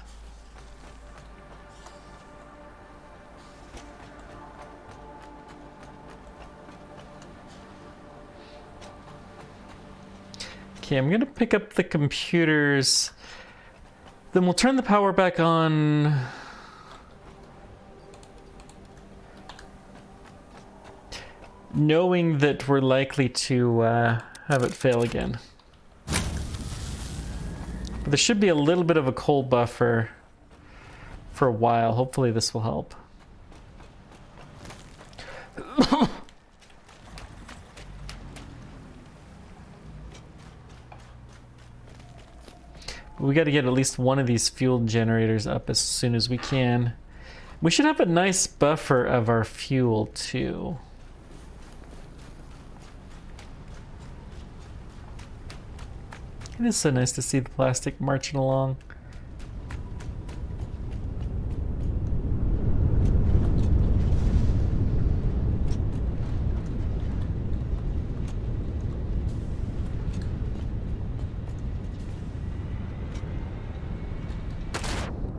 S1: Okay, I'm gonna pick up the computers. Then we'll turn the power back on. Knowing that we're likely to have it fail again. But there should be a little bit of a cold buffer for a while. Hopefully this will help. We got to get at least one of these fuel generators up as soon as we can. We should have a nice buffer of our fuel too. It is so nice to see the plastic marching along.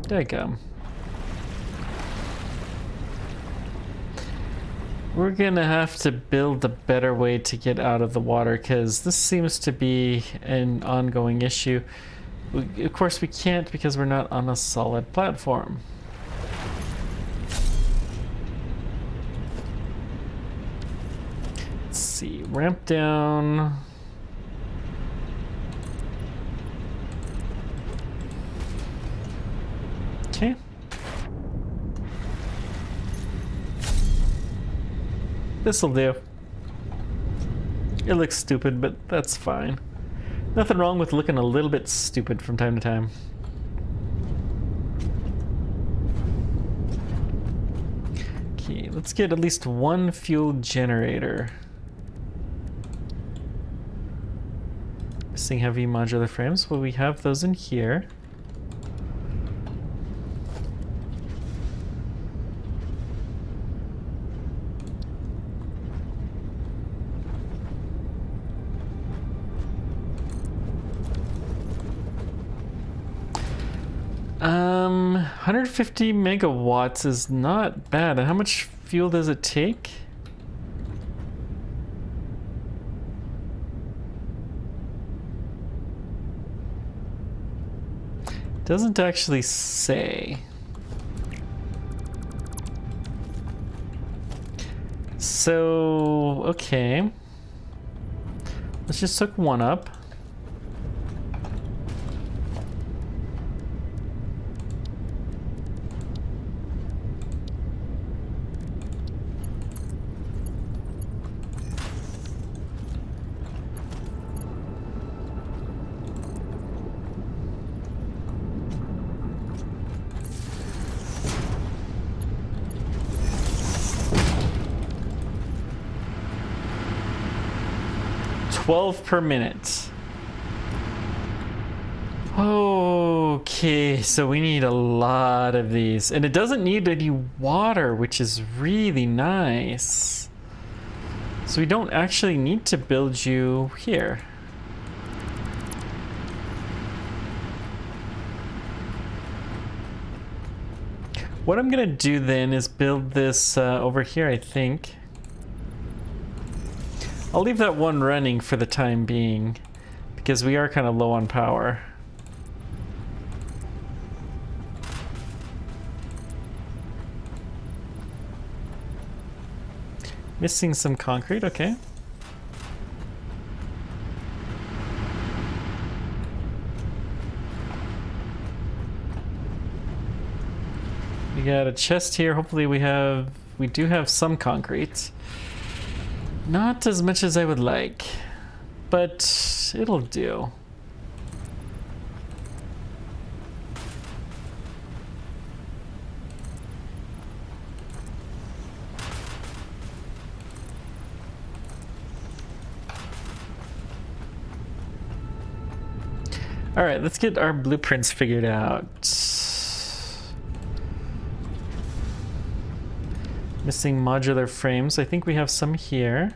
S1: There you go. We're gonna have to build a better way to get out of the water because this seems to be an ongoing issue. Of course, we can't because we're not on a solid platform. Let's see, ramp down. Okay. This'll do. It looks stupid, but that's fine. Nothing wrong with looking a little bit stupid from time to time. Okay, let's get at least one fuel generator. Missing heavy modular frames. Well, we have those in here. Um, 150 megawatts is not bad. And how much fuel does it take? Doesn't actually say. So, okay. Let's just hook one up. $12 per minute. Okay, so we need a lot of these. And it doesn't need any water, which is really nice. So we don't actually need to build you here. What I'm gonna do then is build this over here, I think. I'll leave that one running for the time being, because we are kind of low on power. Missing some concrete, okay. We got a chest here. Hopefully we do have some concrete. Not as much as I would like, but it'll do. All right, let's get our blueprints figured out. Missing modular frames. I think we have some here.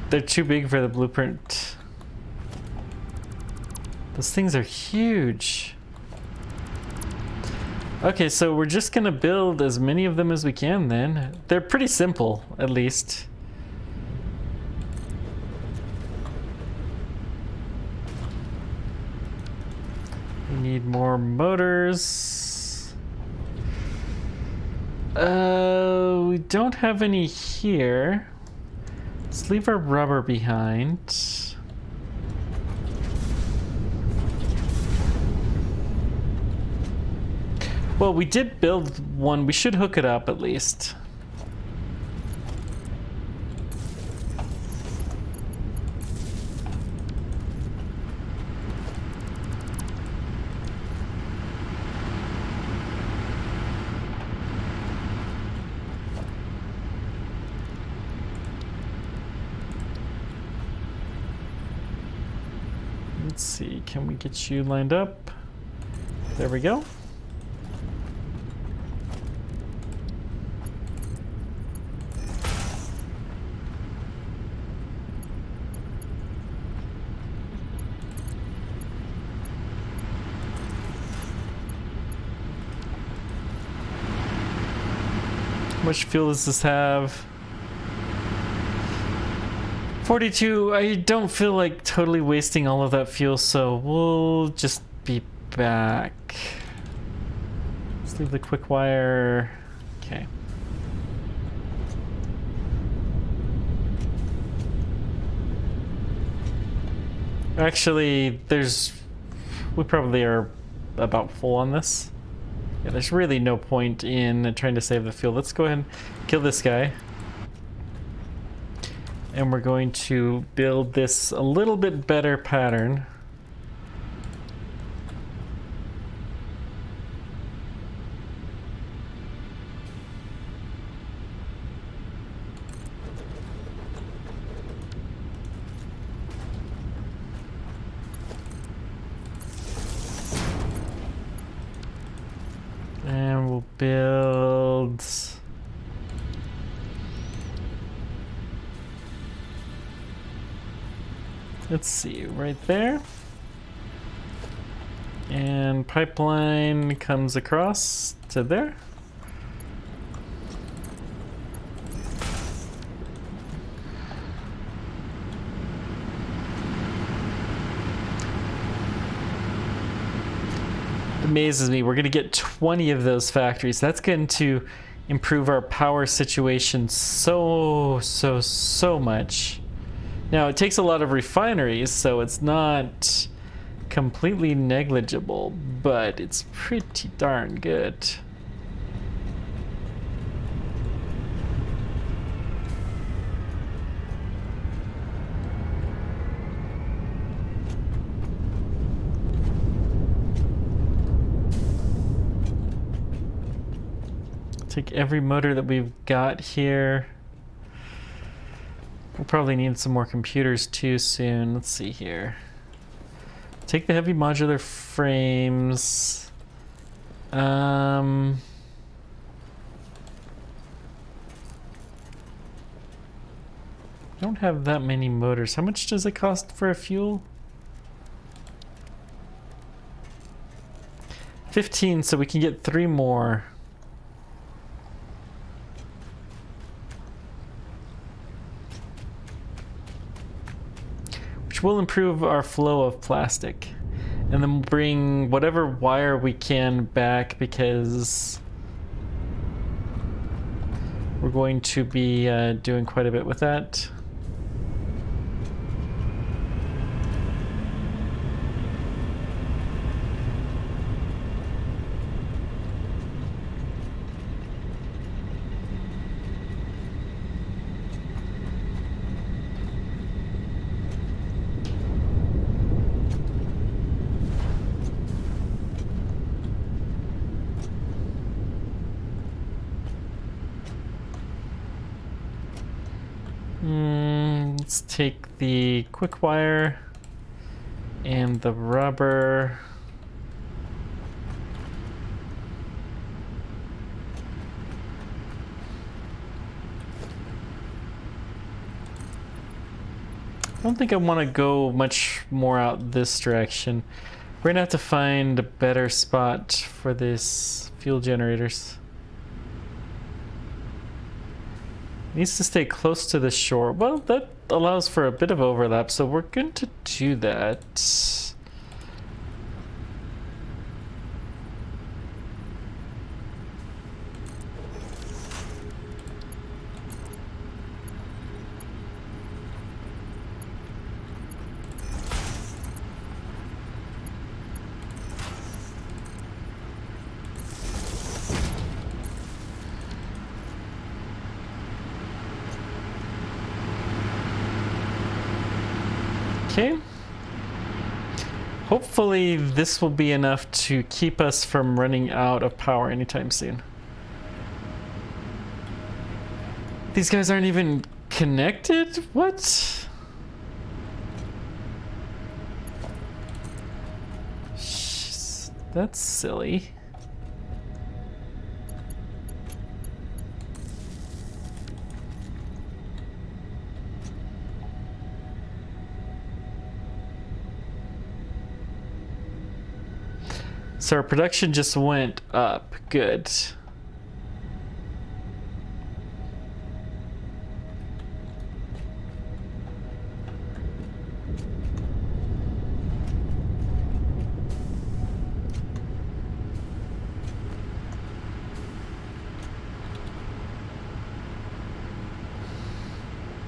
S1: They're too big for the blueprint. Those things are huge. Okay, so we're just gonna build as many of them as we can then. They're pretty simple, at least. We need more motors. We don't have any here. Let's leave our rubber behind. Well, we did build one. We should hook it up at least. see, can we get you lined up? There we go. How much fuel does this have? 42. I don't feel like totally wasting all of that fuel, so we'll just be back. Let's leave the quick wire. Okay. Actually, we probably are about full on this. Yeah, there's really no point in trying to save the fuel. Let's go ahead and kill this guy. And we're going to build this a little bit better pattern. And we'll build... Let's see, right there. And pipeline comes across to there. It amazes me, we're going to get 20 of those factories. That's going to improve our power situation so much. Now, it takes a lot of refineries, so it's not completely negligible, but it's pretty darn good. Take every motor that we've got here. We'll probably need some more computers too soon. Let's see here. Take the heavy modular frames. Don't have that many motors. How much does it cost for a fuel? 15, so we can get 3 more. We'll improve our flow of plastic, and then bring whatever wire we can back, because we're going to be doing quite a bit with that. Let's take the quick wire and the rubber. I don't think I want to go much more out this direction. We're gonna have to find a better spot for this fuel generators. Needs to stay close to the shore. Well, that allows for a bit of overlap, so we're going to do that. Okay. Hopefully this will be enough to keep us from running out of power anytime soon. These guys aren't even connected? What? That's silly. So our production just went up. Good.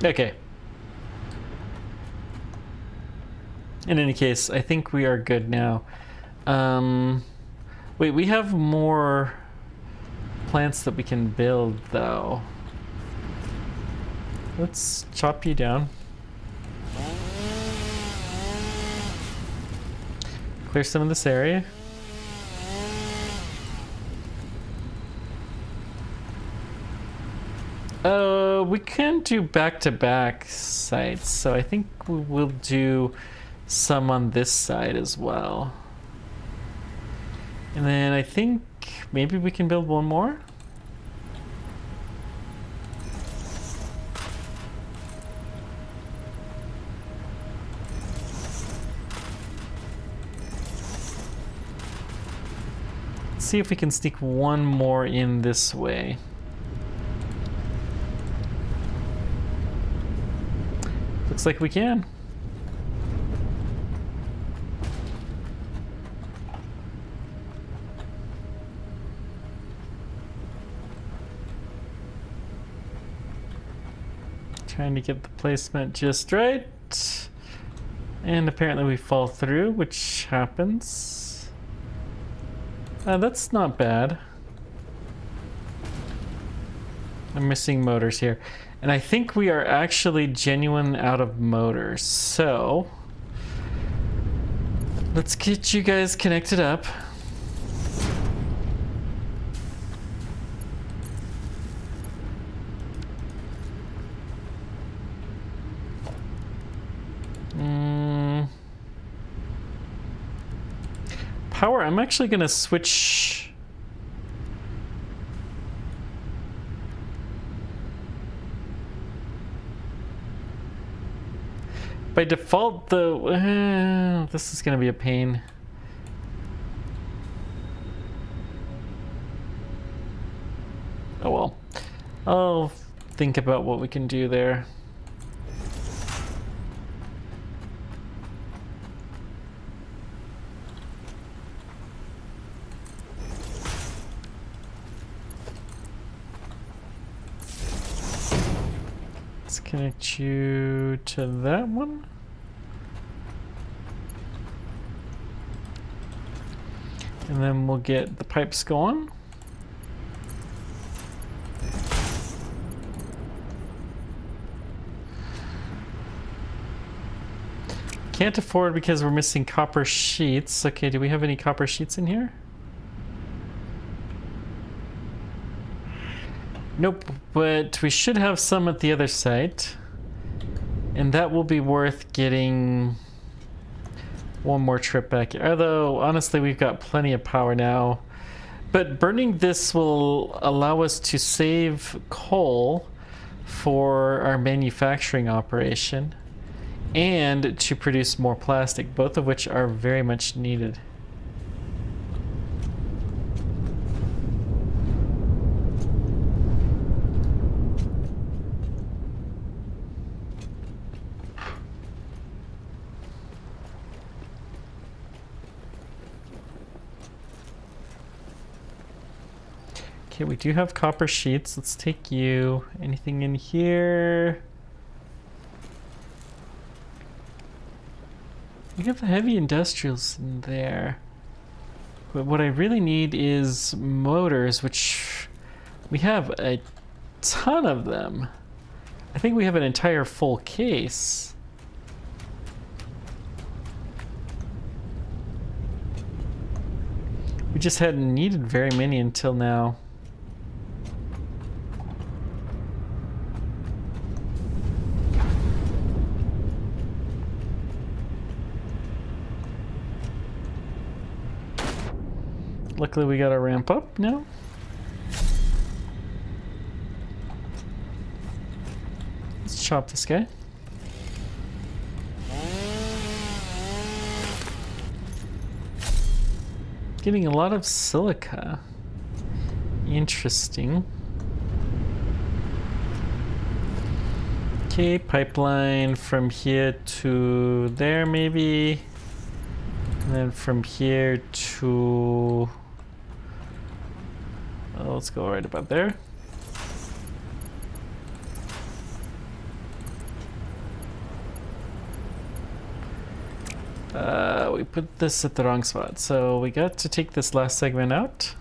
S1: Okay. In any case, I think we are good now. Wait, we have more plants that we can build, though. Let's chop you down. Clear some of this area. We can do back-to-back sites, so I think we will do some on this side as well. And then I think maybe we can build one more. Let's see if we can sneak one more in this way. Looks like we can. Trying to get the placement just right. And apparently we fall through, which happens. That's not bad. I'm missing motors here. And I think we are actually genuine out of motors. So let's get you guys connected up. Power, I'm actually gonna switch. By default, though, this is gonna be a pain. Oh well. I'll think about what we can do there. Let's connect you to that one. And then we'll get the pipes going. Can't afford because we're missing copper sheets. Okay, do we have any copper sheets in here? Nope, but we should have some at the other site. And that will be worth getting one more trip back here. Although, honestly, we've got plenty of power now. But burning this will allow us to save coal for our manufacturing operation and to produce more plastic, both of which are very much needed. Okay, we do have copper sheets. Let's take you. Anything in here? We have the heavy industrials in there. But what I really need is motors, which we have a ton of them. I think we have an entire full case. We just hadn't needed very many until now. Luckily we got a ramp up now. Let's chop this guy. Getting a lot of silica. Interesting. Okay, pipeline from here to there maybe. And then from here to... oh, let's go right about there. We put this at the wrong spot, so we got to take this last segment out.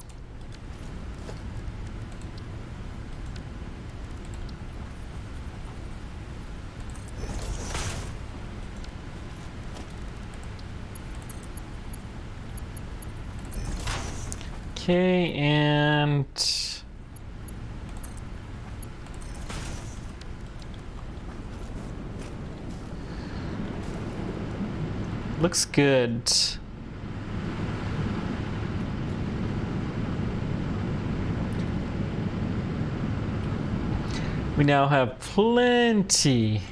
S1: Okay, and looks good. We now have plenty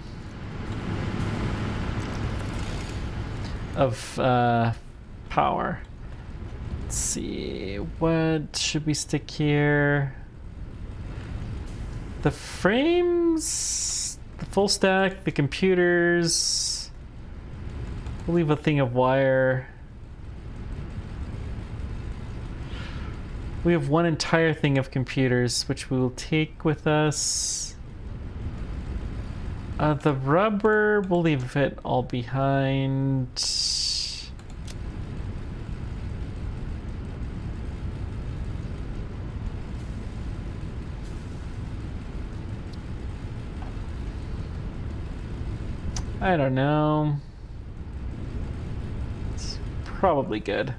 S1: of power. Let's see, what should we stick here? The frames, the full stack, the computers. We'll leave a thing of wire. We have one entire thing of computers, which we will take with us. The rubber, we'll leave it all behind. I don't know. It's probably good.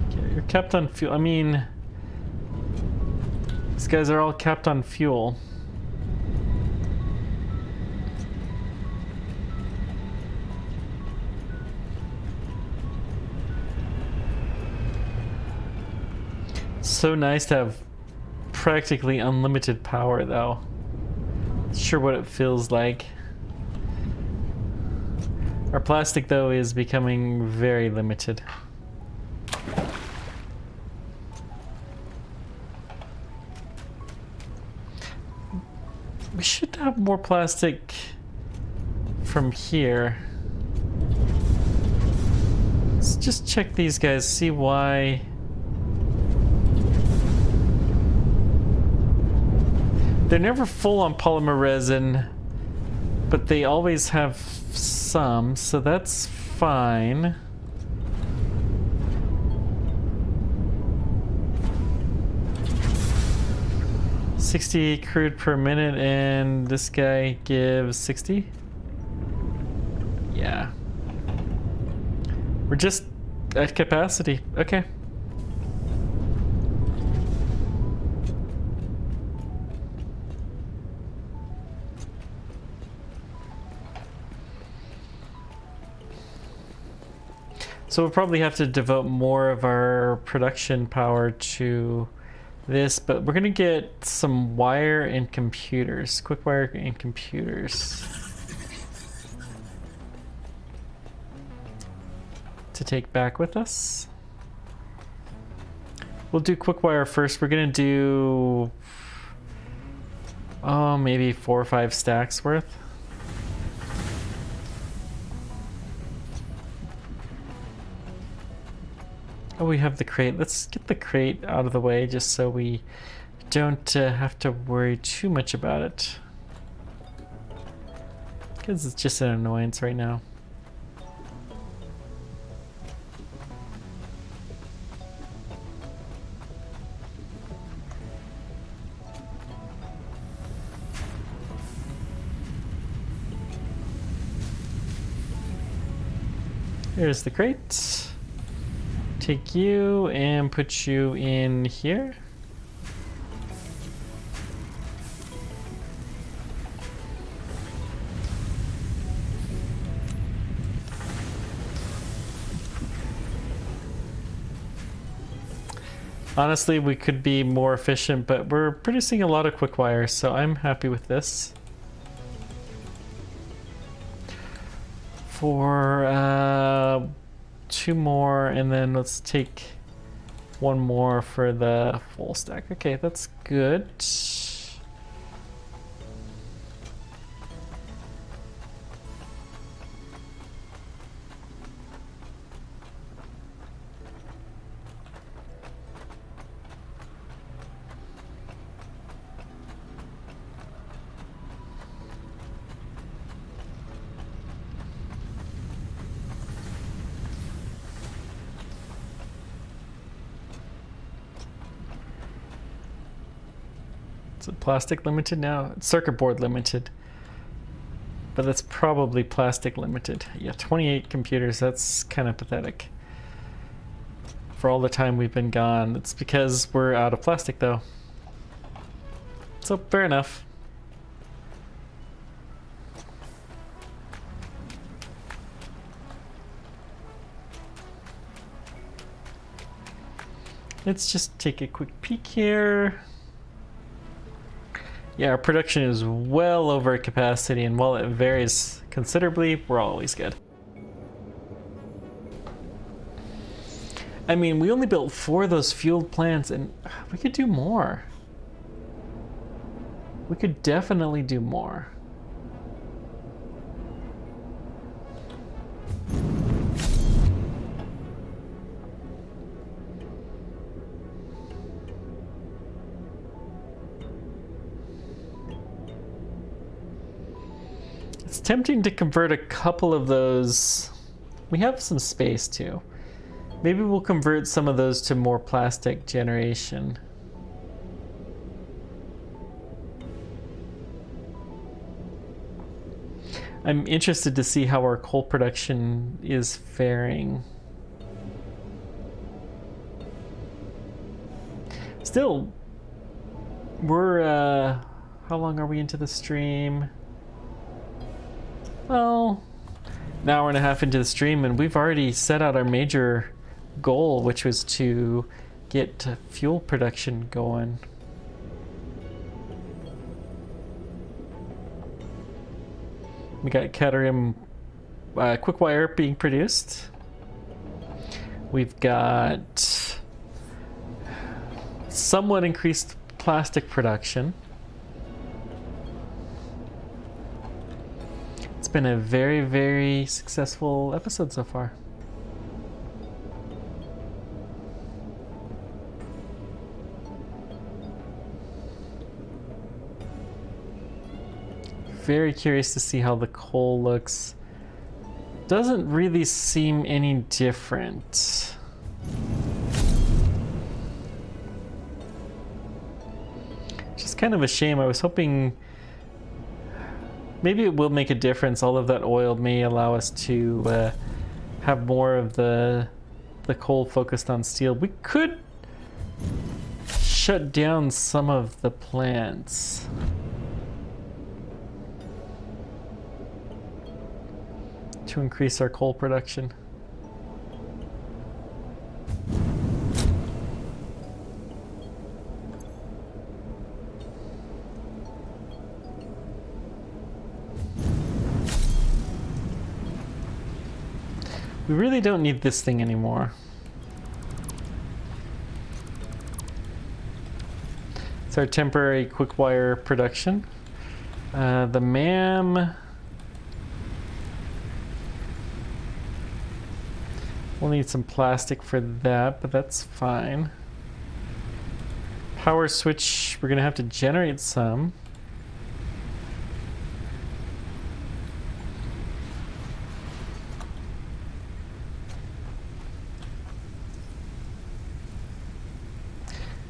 S1: Okay, you're capped on fuel. I mean, these guys are all capped on fuel. So nice to have practically unlimited power, though. Not sure what it feels like. Our plastic, though, is becoming very limited. We should have more plastic from here. Let's just check these guys, see why. They're never full on polymer resin, but they always have some, so that's fine. $60 crude per minute, and this guy gives 60? Yeah. We're just at capacity. Okay. So we'll probably have to devote more of our production power to this, but we're gonna get some wire and computers, quick wire and computers to take back with us. We'll do quick wire first. We're gonna do, oh, maybe 4 or 5 stacks worth. Oh, we have the crate. Let's get the crate out of the way just so we don't have to worry too much about it. Because it's just an annoyance right now. Here's the crate. Take you and put you in here. Honestly, we could be more efficient, but we're producing a lot of quick wires, so I'm happy with this. For 2 more, and then let's take 1 more for the full stack. Okay, that's good. Is it plastic limited now? It's circuit board limited. But that's probably plastic limited. Yeah, 28 computers, that's kind of pathetic. For all the time we've been gone. It's because we're out of plastic though. So fair enough. Let's just take a quick peek here. Yeah, our production is well over capacity, and while it varies considerably, we're always good. I mean, we only built 4 of those fueled plants, and we could do more. We could definitely do more. It's tempting to convert a couple of those. We have some space too. Maybe we'll convert some of those to more plastic generation. I'm interested to see how our coal production is faring. Still, we're, how long are we into the stream? Well, an hour and a half into the stream, and we've already set out our major goal, which was to get fuel production going. We got cadmium quick wire being produced. We've got somewhat increased plastic production. It's been a very, very successful episode so far. Very curious to see how the coal looks. Doesn't really seem any different. Which is kind of a shame. I was hoping maybe it will make a difference. All of that oil may allow us to have more of the coal focused on steel. We could shut down some of the plants. To increase our coal production. We really don't need this thing anymore. It's our temporary quick wire production. The MAM. We'll need some plastic for that, but that's fine. Power switch, we're gonna have to generate some.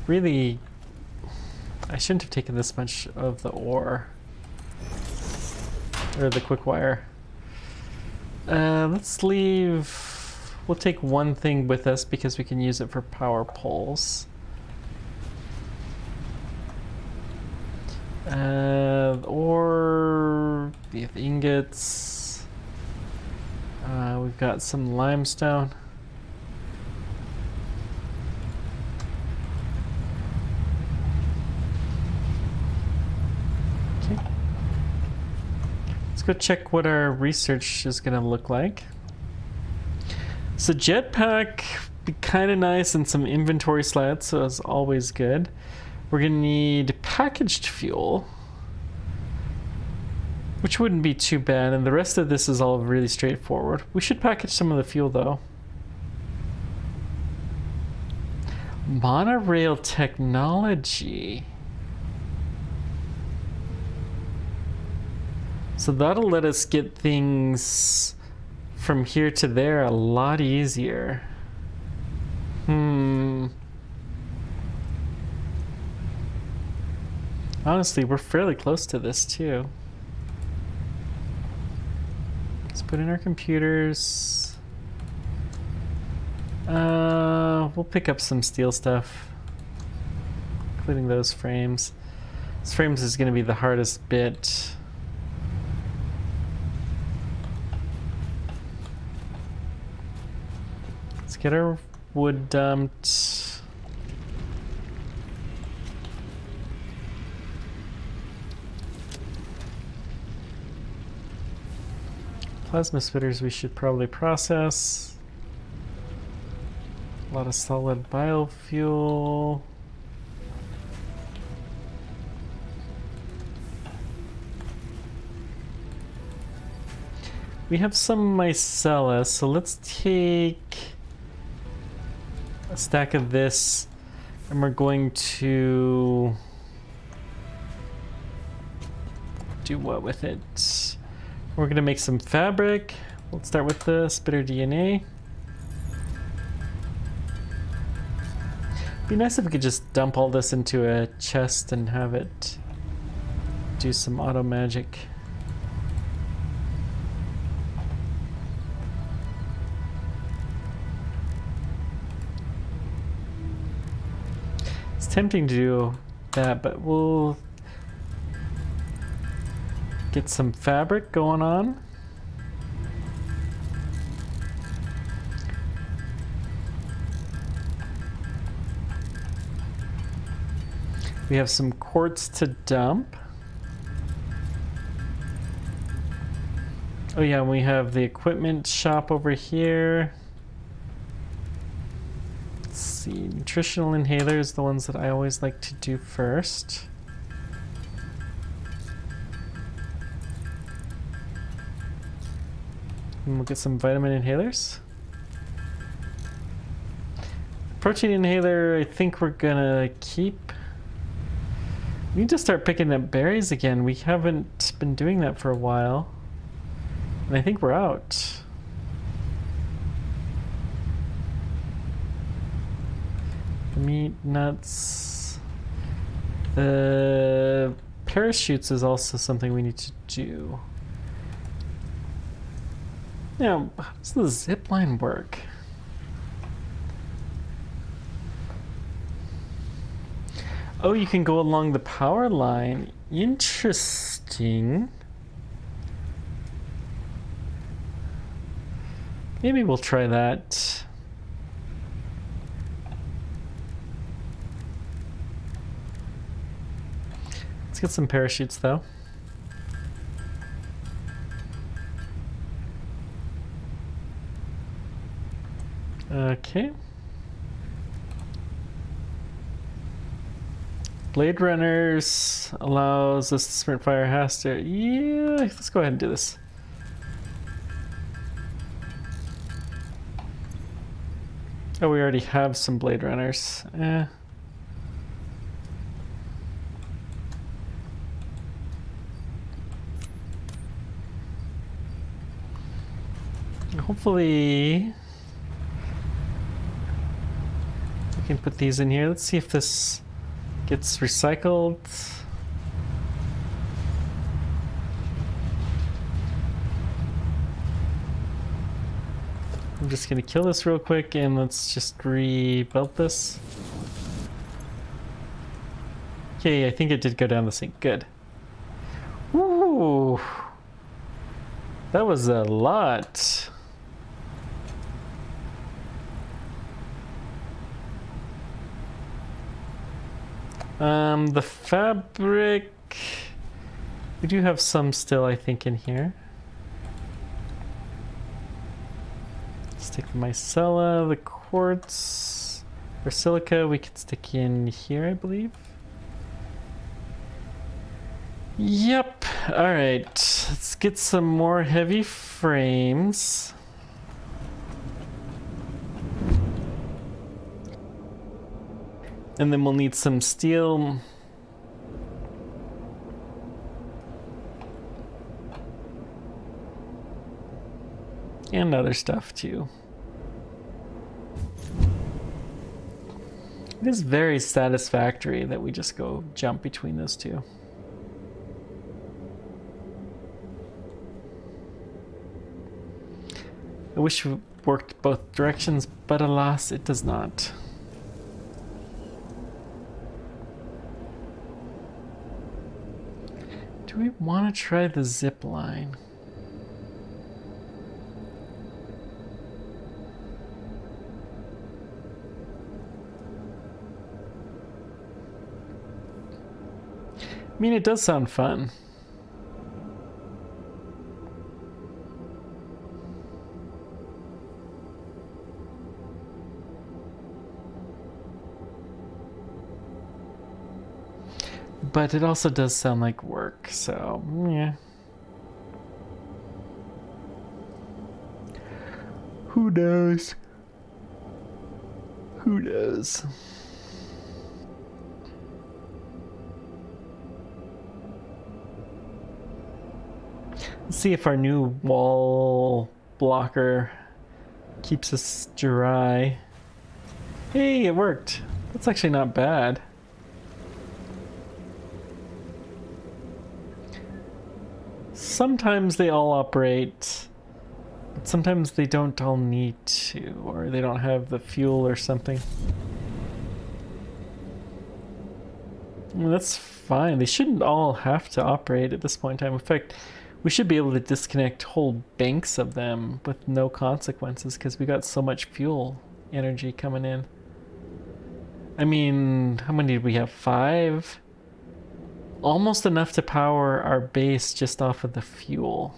S1: Really, I shouldn't have taken this much of the ore. Or the quick wire. Let's leave. We'll take one thing with us because we can use it for power poles. Or the ingots. We've got some limestone. go check what our research is gonna look like. So jetpack be kind of nice, and some inventory slats, so it's always good. We're gonna need packaged fuel, which wouldn't be too bad, and the rest of this is all really straightforward. We should package some of the fuel though. Monorail technology. So that'll let us get things from here to there a lot easier. Honestly, we're fairly close to this too. Let's put in our computers. We'll pick up some steel stuff, including those frames. These frames is going to be the hardest bit. Let's get our wood dumped. Plasma spitters we should probably process. A lot of solid biofuel. We have some micellar, so let's take a stack of this, and we're going to do what with it? We're gonna make some fabric. Let's start with the spitter DNA. Be nice if we could just dump all this into a chest and have it do some auto magic. It's tempting to do that, but we'll get some fabric going on. We have some quartz to dump. Oh yeah, we have the equipment shop over here. Let's see, nutritional inhalers, the ones that I always like to do first. And we'll get some vitamin inhalers. Protein inhaler, I think we're gonna keep. We need to start picking up berries again. We haven't been doing that for a while. And I think we're out. Meat, nuts. The parachutes is also something we need to do. Now, how does the zip line work? Oh, you can go along the power line. Interesting. Maybe we'll try that. Let's get some parachutes though. Okay. Blade Runners allows us to sprint fire faster. Yeah, let's go ahead and do this. Oh, we already have some Blade Runners. Hopefully we can put these in here. Let's see if this gets recycled. I'm just gonna kill this real quick and let's just rebuild this. Okay, I think it did go down the sink. Good. Ooh, that was a lot. The fabric, We do have some still, I think, in here. Let's take the micellar, the quartz, or silica we could stick in here, I believe. Yep. All right. Let's get some more heavy frames. And then we'll need some steel. And other stuff too. It is very satisfactory that we just go jump between those two. I wish it worked both directions, but alas, it does not. Do we want to try the zip line? I mean, it does sound fun. But it also does sound like work, so yeah. Who knows? Who knows? Let's see if our new wall blocker keeps us dry. Hey, it worked. That's actually not bad. Sometimes they all operate, but sometimes they don't all need to, or they don't have the fuel or something. Well, that's fine. They shouldn't all have to operate at this point in time. In fact, we should be able to disconnect whole banks of them with no consequences because we got so much fuel energy coming in. I mean, how many did we have? 5? Almost enough to power our base just off of the fuel.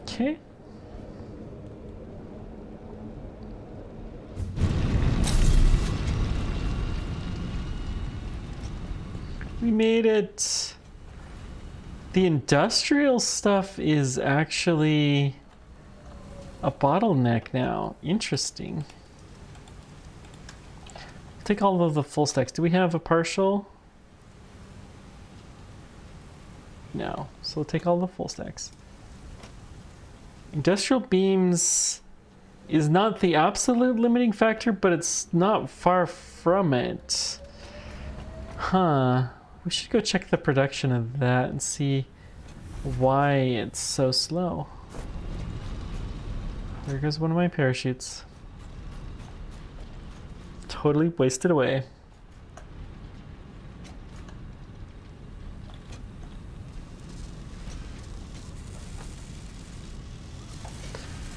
S1: Okay. We made it. The industrial stuff is actually a bottleneck now. Interesting. Take all of the full stacks. Do we have a partial? No. So we'll take all the full stacks. Industrial beams is not the absolute limiting factor, but it's not far from it. Huh. We should go check the production of that and see why it's so slow. There goes one of my parachutes. Totally wasted away.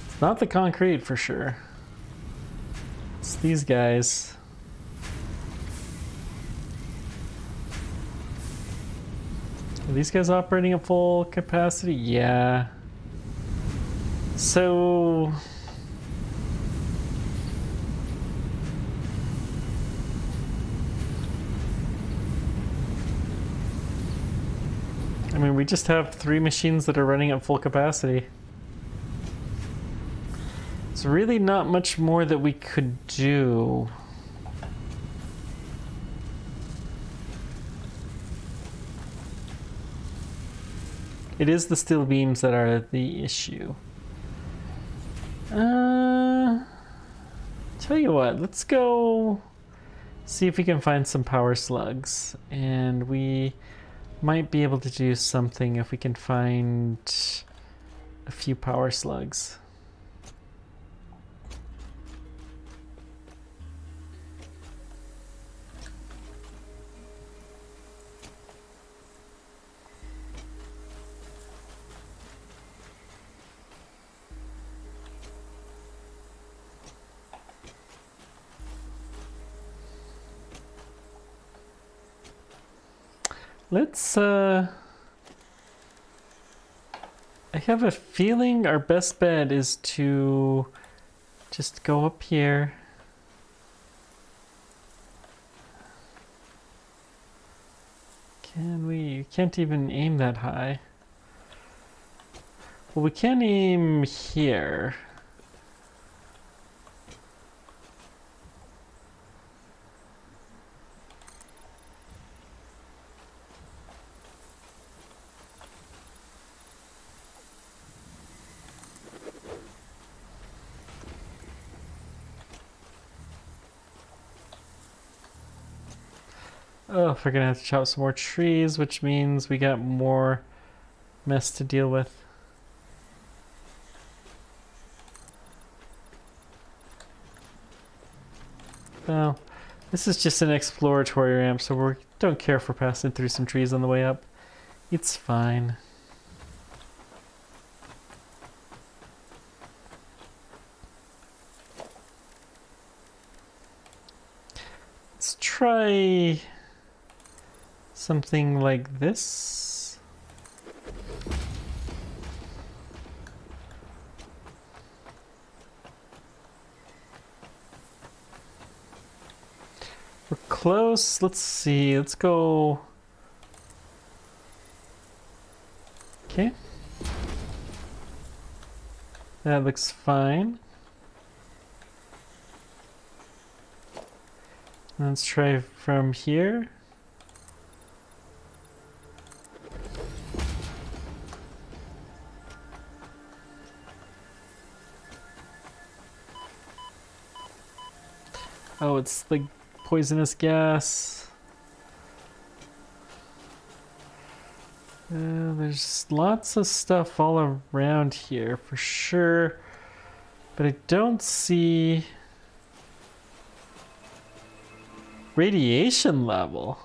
S1: It's not the concrete for sure. It's these guys. Are these guys operating at full capacity? Yeah. So... I mean, we just have 3 machines that are running at full capacity. It's really not much more that we could do. It is the steel beams that are the issue. Tell you what, let's go see if we can find some power slugs. And we might be able to do something if we can find a few power slugs. Let's, I have a feeling our best bet is to just go up here. Can we? You can't even aim that high. Well, we can aim here. Oh, we're gonna have to chop some more trees, which means we got more mess to deal with. Well, this is just an exploratory ramp, so we don't care if we're passing through some trees on the way up. It's fine. Let's try something like this. We're close. Let's see. Let's go. Okay. That looks fine. Let's try from here. Oh, it's the poisonous gas. There's lots of stuff all around here for sure, but I don't see radiation level.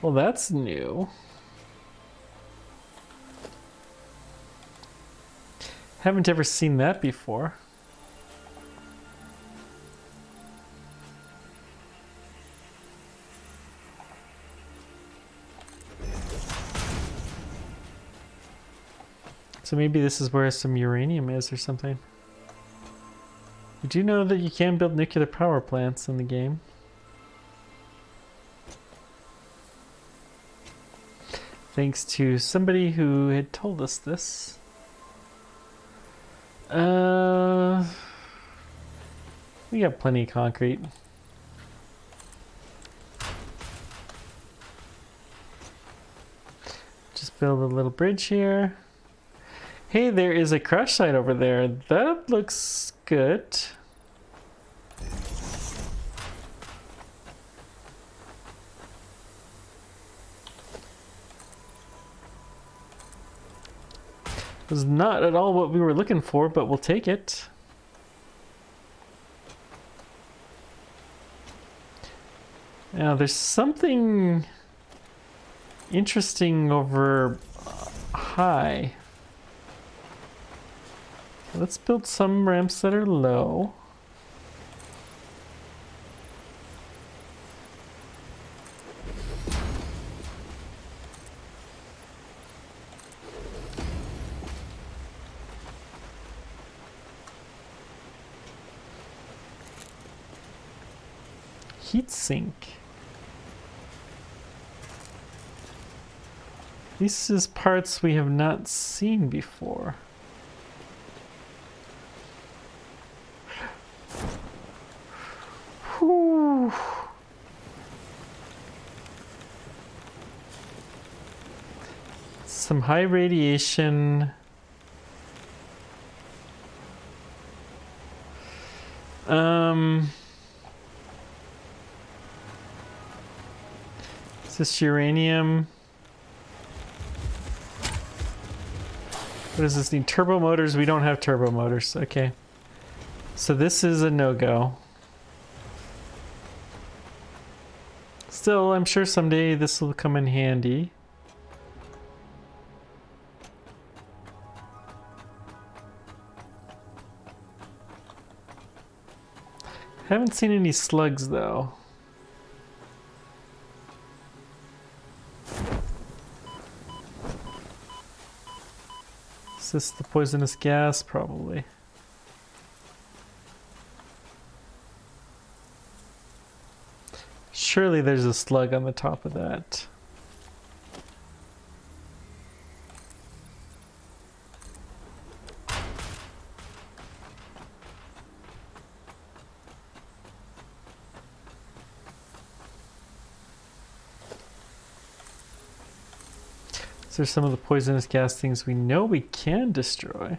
S1: Well, that's new. Haven't ever seen that before. So maybe this is where some uranium is or something. You do know that you can build nuclear power plants in the game. Thanks to somebody who had told us this. We got plenty of concrete. Just build a little bridge here. Hey, there is a crash site over there. That looks good. Was not at all what we were looking for, but we'll take it. Now, there's something interesting over high. Let's build some ramps that are low. Heat sink. This is parts we have not seen before. Whew. Some high radiation. Is this uranium? What does this need? Turbo motors? We don't have turbo motors. Okay. So this is a no-go. Still, I'm sure someday this will come in handy. Haven't seen any slugs though. Is this the poisonous gas? Probably. Surely there's a slug on the top of that. These are some of the poisonous gas things we know we can destroy.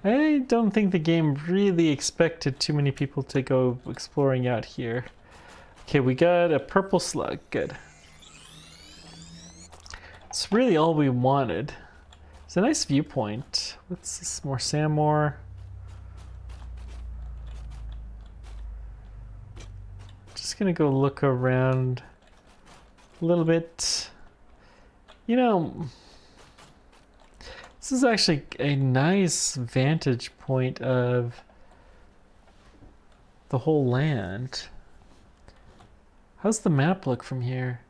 S1: I don't think the game really expected too many people to go exploring out here. Okay, we got a purple slug. Good. It's really all we wanted. It's a nice viewpoint. What's this? More Samor. Just gonna go look around a little bit. You know, this is actually a nice vantage point of the whole land. How's the map look from here?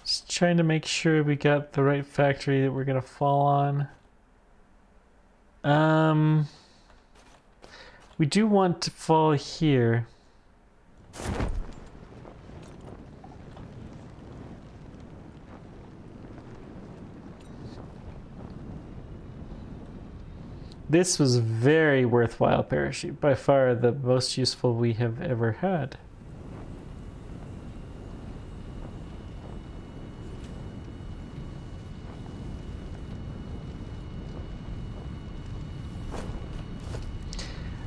S1: Just trying to make sure we got the right factory that we're gonna fall on. We do want to fall here. This was very worthwhile parachute, by far the most useful we have ever had.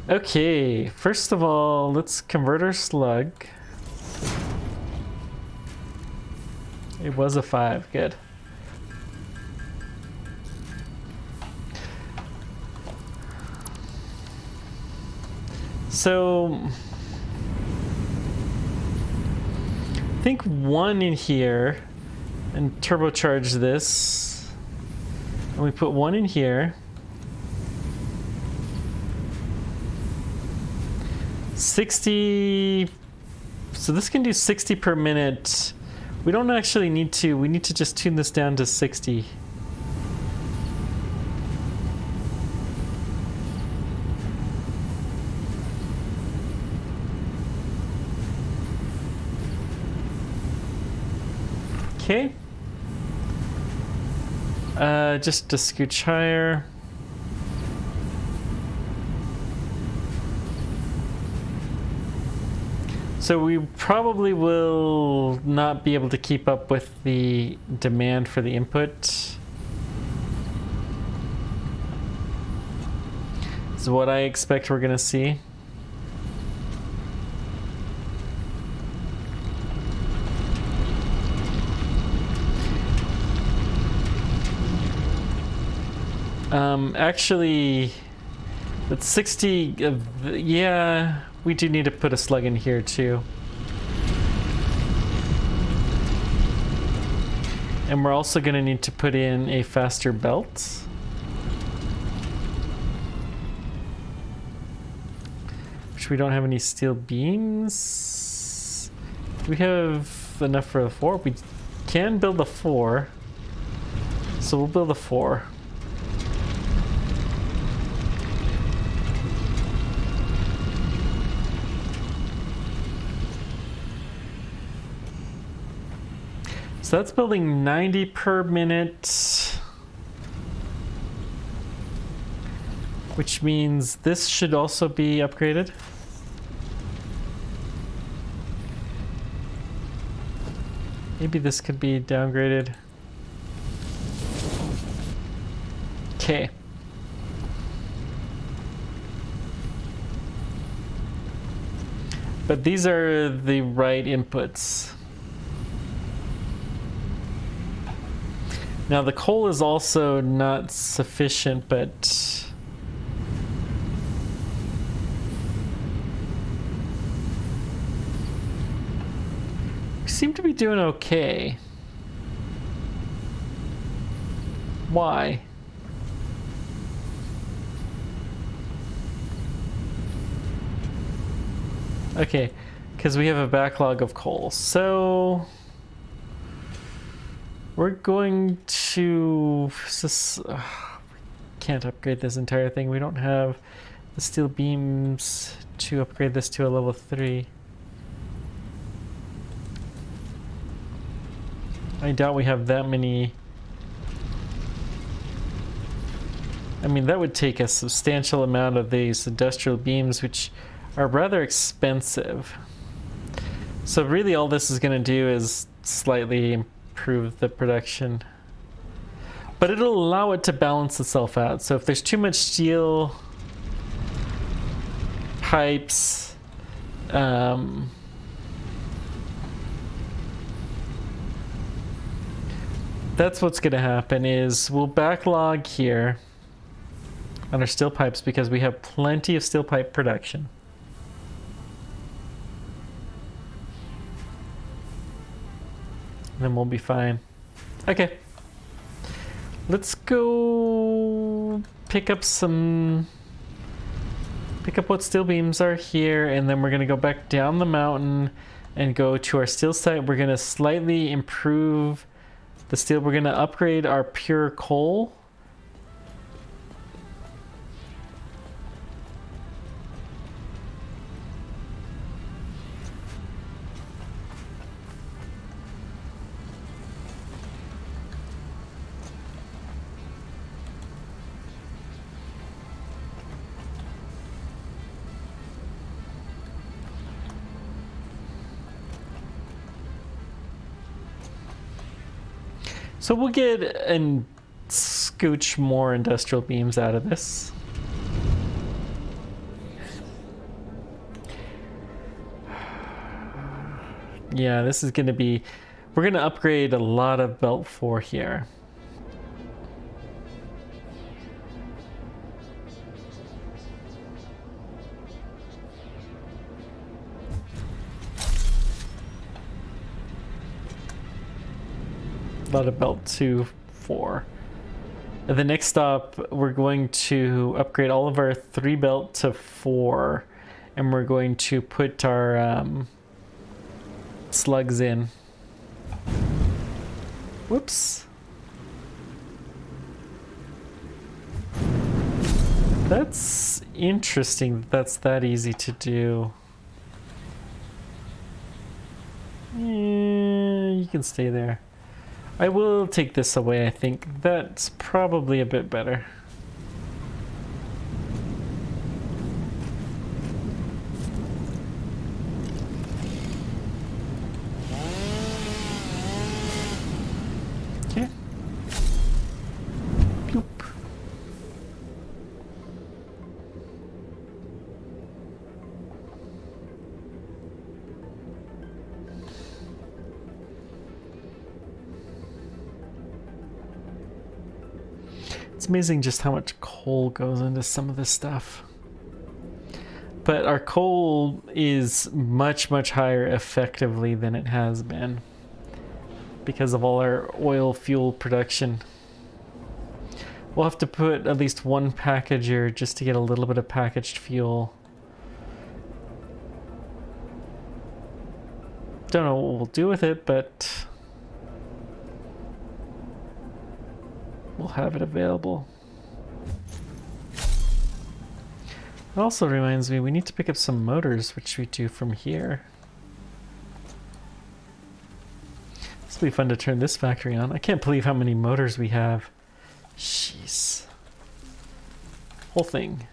S1: Okay, first of all, let's convert our slug. It was a 5, good. So, I think 1 in here and turbocharge this. And we put 1 in here. 60, so this can do 60 per minute. We don't actually need to, we need to just tune this down to 60. Okay. Just to scooch higher. So we probably will not be able to keep up with the demand for the input. This is what I expect we're gonna see. Actually, that's 60, yeah, we do need to put a slug in here too. And we're also going to need to put in a faster belt. Which we don't have any steel beams. Do we have enough for a 4? We can build a 4. So we'll build a 4. So that's building 90 per minute, which means this should also be upgraded. Maybe this could be downgraded. Okay. But these are the right inputs. Now the coal is also not sufficient, but we seem to be doing okay. Why? Okay, because we have a backlog of coal. So we're going to... can't upgrade this entire thing. We don't have the steel beams to upgrade this to a level 3. I doubt we have that many. I mean, that would take a substantial amount of these industrial beams, which are rather expensive. So really all this is going to do is slightly improve the production. But it'll allow it to balance itself out. So if there's too much steel pipes, that's what's going to happen is we'll backlog here on our steel pipes because we have plenty of steel pipe production. And then we'll be fine. Okay. Let's go pick up what steel beams are here, and then we're going to go back down the mountain and go to our steel site. We're going to slightly improve the steel. We're going to upgrade our pure coal. So we'll get and scooch more industrial beams out of this. Yeah, this is going to be... We're going to upgrade a lot of belt 4 here. A lot of belt 2, 4. At the next stop, we're going to upgrade all of our 3 belt to 4, and we're going to put our slugs in. Whoops. That's interesting. That's that easy to do. You can stay there. I will take this away, I think. That's probably a bit better. Okay. Bloop. It's amazing just how much coal goes into some of this stuff. But our coal is much, much higher effectively than it has been because of all our oil fuel production. We'll have to put at least one packager just to get a little bit of packaged fuel. Don't know what we'll do with it, but we'll have it available. It also reminds me we need to pick up some motors, which we do from here. This will be fun to turn this factory on. I can't believe how many motors we have. Jeez. Whole thing.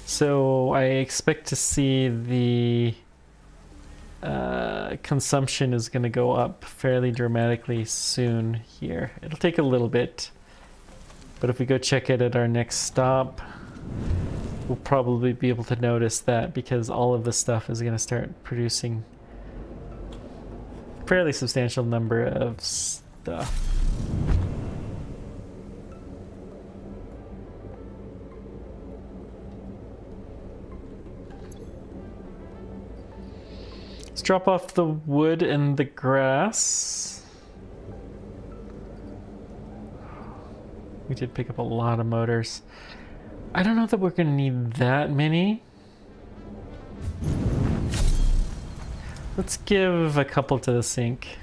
S1: So I expect to see the consumption is going to go up fairly dramatically soon here. It'll take a little bit, but if we go check it at our next stop, we'll probably be able to notice that because all of this stuff is going to start producing a fairly substantial number of stuff. Let's drop off the wood and the grass. We did pick up a lot of motors. I don't know that we're going to need that many. Let's give a couple to the sink.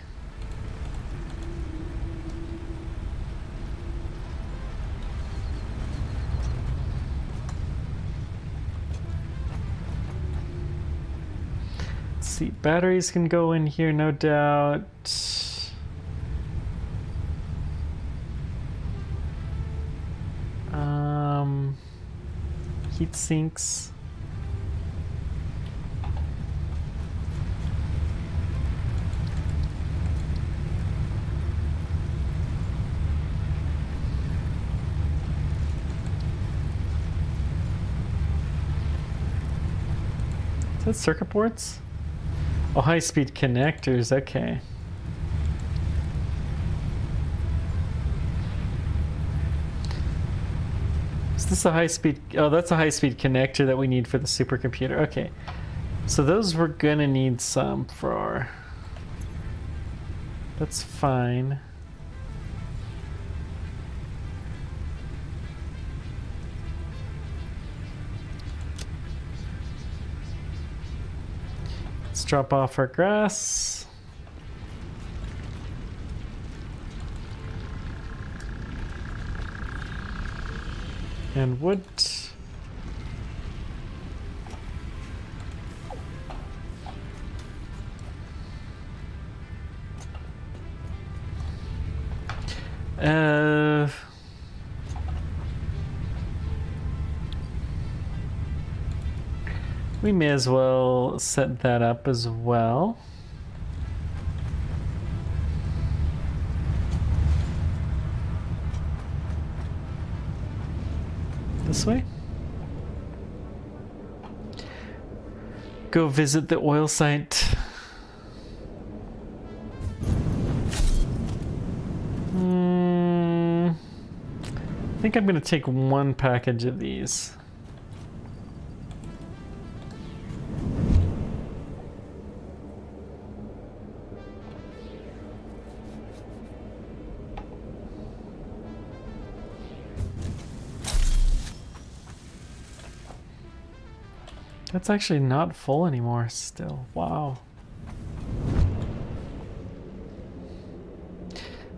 S1: Let's see, batteries can go in here, no doubt. Heat sinks. Is that circuit boards? Oh, high-speed connectors, okay. Is this a high-speed? Oh, that's a high-speed connector that we need for the supercomputer. Okay. So those we're gonna need some for our... That's fine. Let's drop off our grass. And wood. We may as well set that up as well. This way. Go visit the oil site. I think I'm going to take one package of these. That's actually not full anymore still. Wow.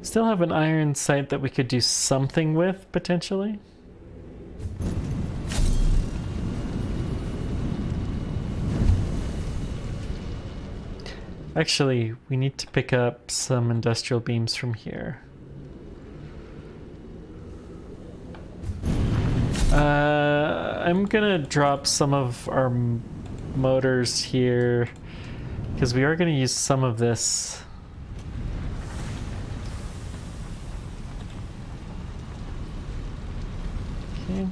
S1: Still have an iron sight that we could do something with, potentially. Actually, we need to pick up some industrial beams from here. I'm gonna drop some of our motors here because we are gonna use some of this. Okay.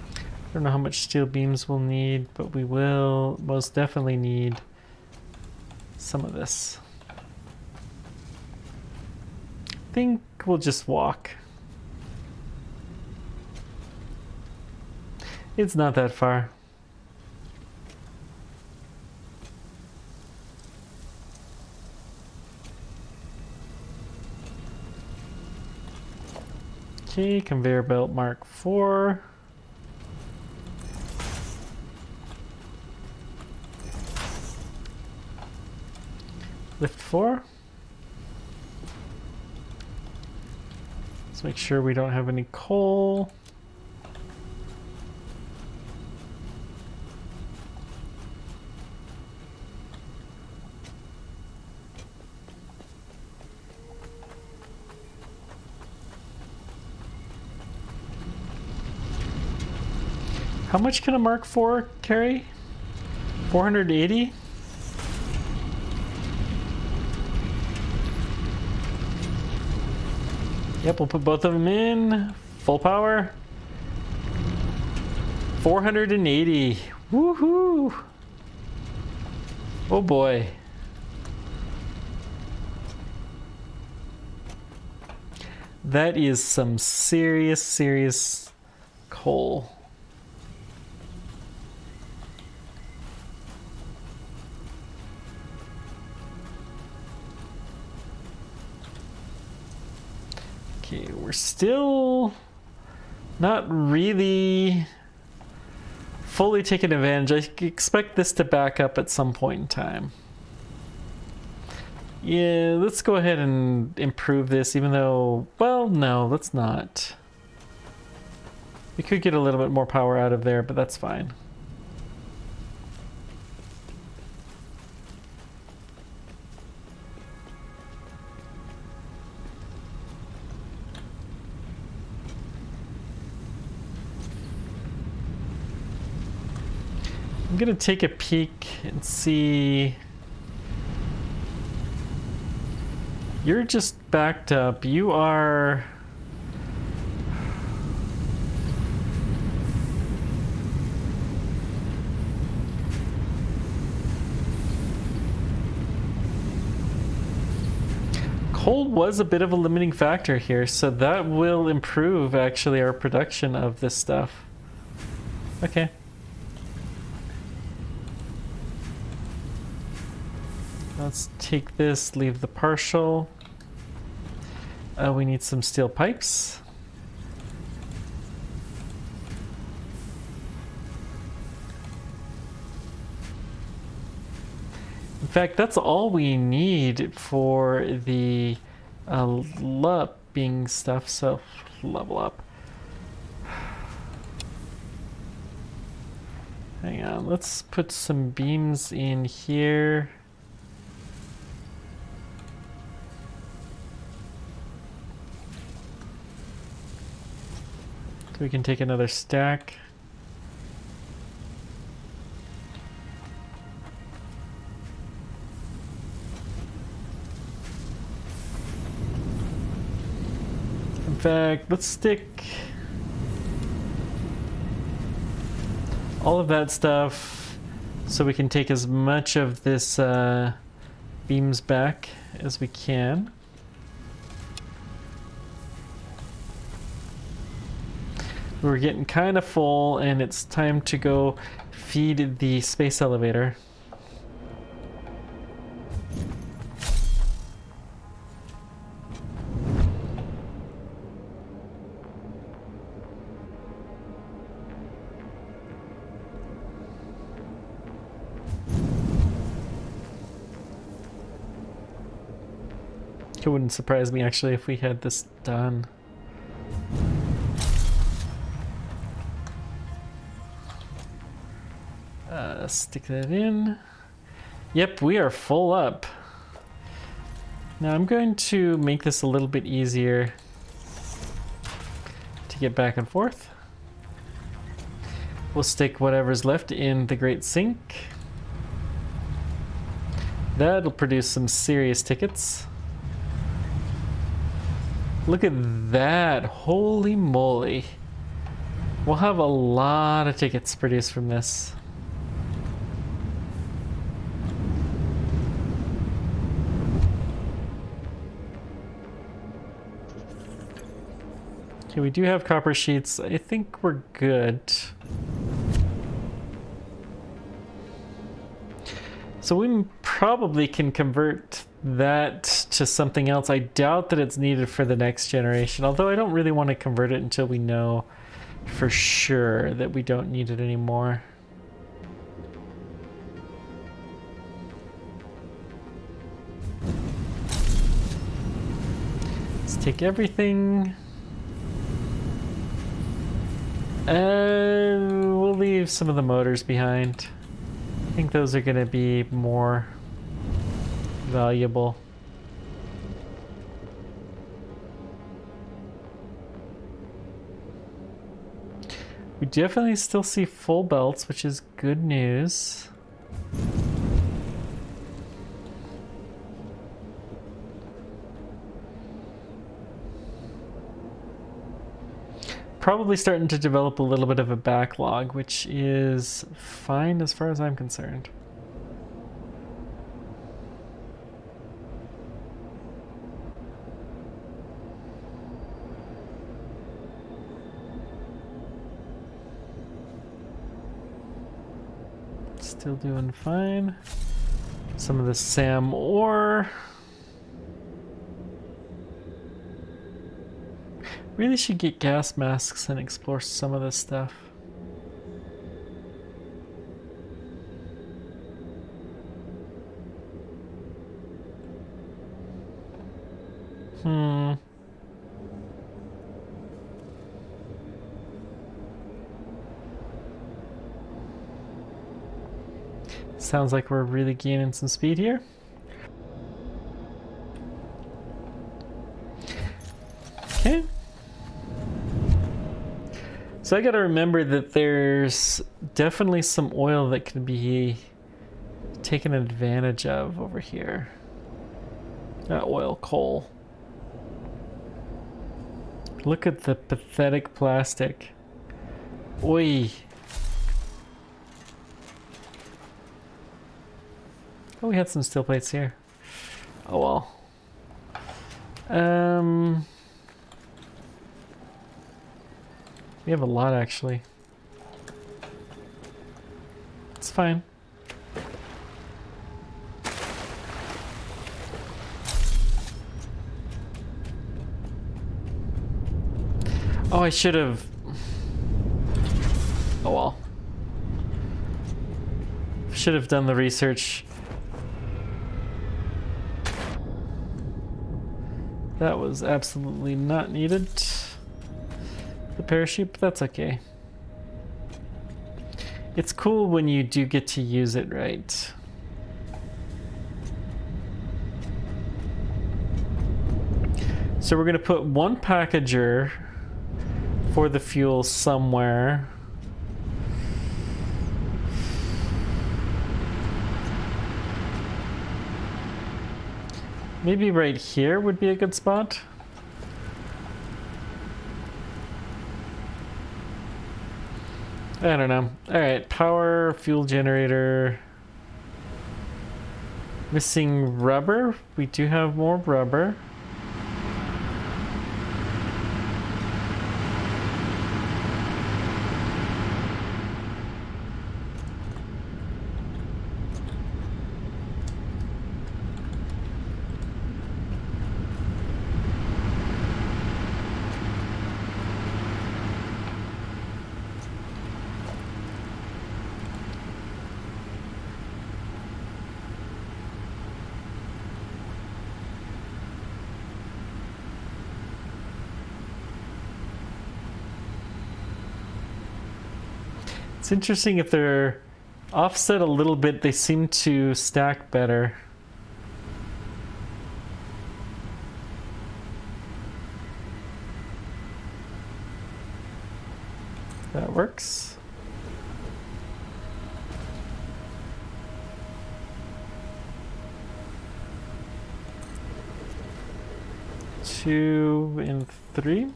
S1: I don't know how much steel beams we'll need, but we will most definitely need some of this. I think we'll just walk. It's not that far. Okay, conveyor belt Mark IV. Lift 4. Let's make sure we don't have any coal. How much can a Mark IV carry? 480? Yep, we'll put both of them in. Full power. 480. Woohoo! Oh boy. That is some serious, serious coal. Okay, we're still not really fully taking advantage. I expect this to back up at some point in time. Yeah, let's go ahead and improve this, even though, well, no, let's not. We could get a little bit more power out of there, but that's fine. I'm gonna take a peek and see. You're just backed up. You are... Coal was a bit of a limiting factor here, so that will improve actually our production of this stuff. Okay. Let's take this, leave the partial. We need some steel pipes. In fact, that's all we need for the being stuff, so level up. Hang on, let's put some beams in here. So we can take another stack. In fact, let's stick all of that stuff so we can take as much of this beams back as we can. We're getting kind of full, and it's time to go feed the space elevator. It wouldn't surprise me actually if we had this done. Stick that in. Yep, we are full up. Now I'm going to make this a little bit easier to get back and forth. We'll stick whatever's left in the Great Sink. That'll produce some serious tickets. Look at that, holy moly. We'll have a lot of tickets produced from this. Okay, we do have copper sheets. I think we're good. So we probably can convert that to something else. I doubt that it's needed for the next generation, although I don't really want to convert it until we know for sure that we don't need it anymore. Let's take everything. We'll leave some of the motors behind. I think those are going to be more valuable. We definitely still see full belts, which is good news. probably starting to develop a little bit of a backlog, which is fine as far as I'm concerned. Still doing fine. Some of the SAM ore. Really should get gas masks and explore some of this stuff. Sounds like we're really gaining some speed here. Okay. So I gotta remember that there's definitely some oil that can be taken advantage of over here. Not oil, coal. Look at the pathetic plastic. Oi. Oh, we had some steel plates here. Oh well. We have a lot actually. It's fine. Oh, I should have. Oh well. Should have done the research. That was absolutely not needed. The parachute, but that's okay. It's cool when you do get to use it right. So we're gonna put one packager for the fuel somewhere. Maybe right here would be a good spot. I don't know. Alright, power, fuel generator. Missing rubber. We do have more rubber. It's interesting if they're offset a little bit, they seem to stack better. That works. Two and three.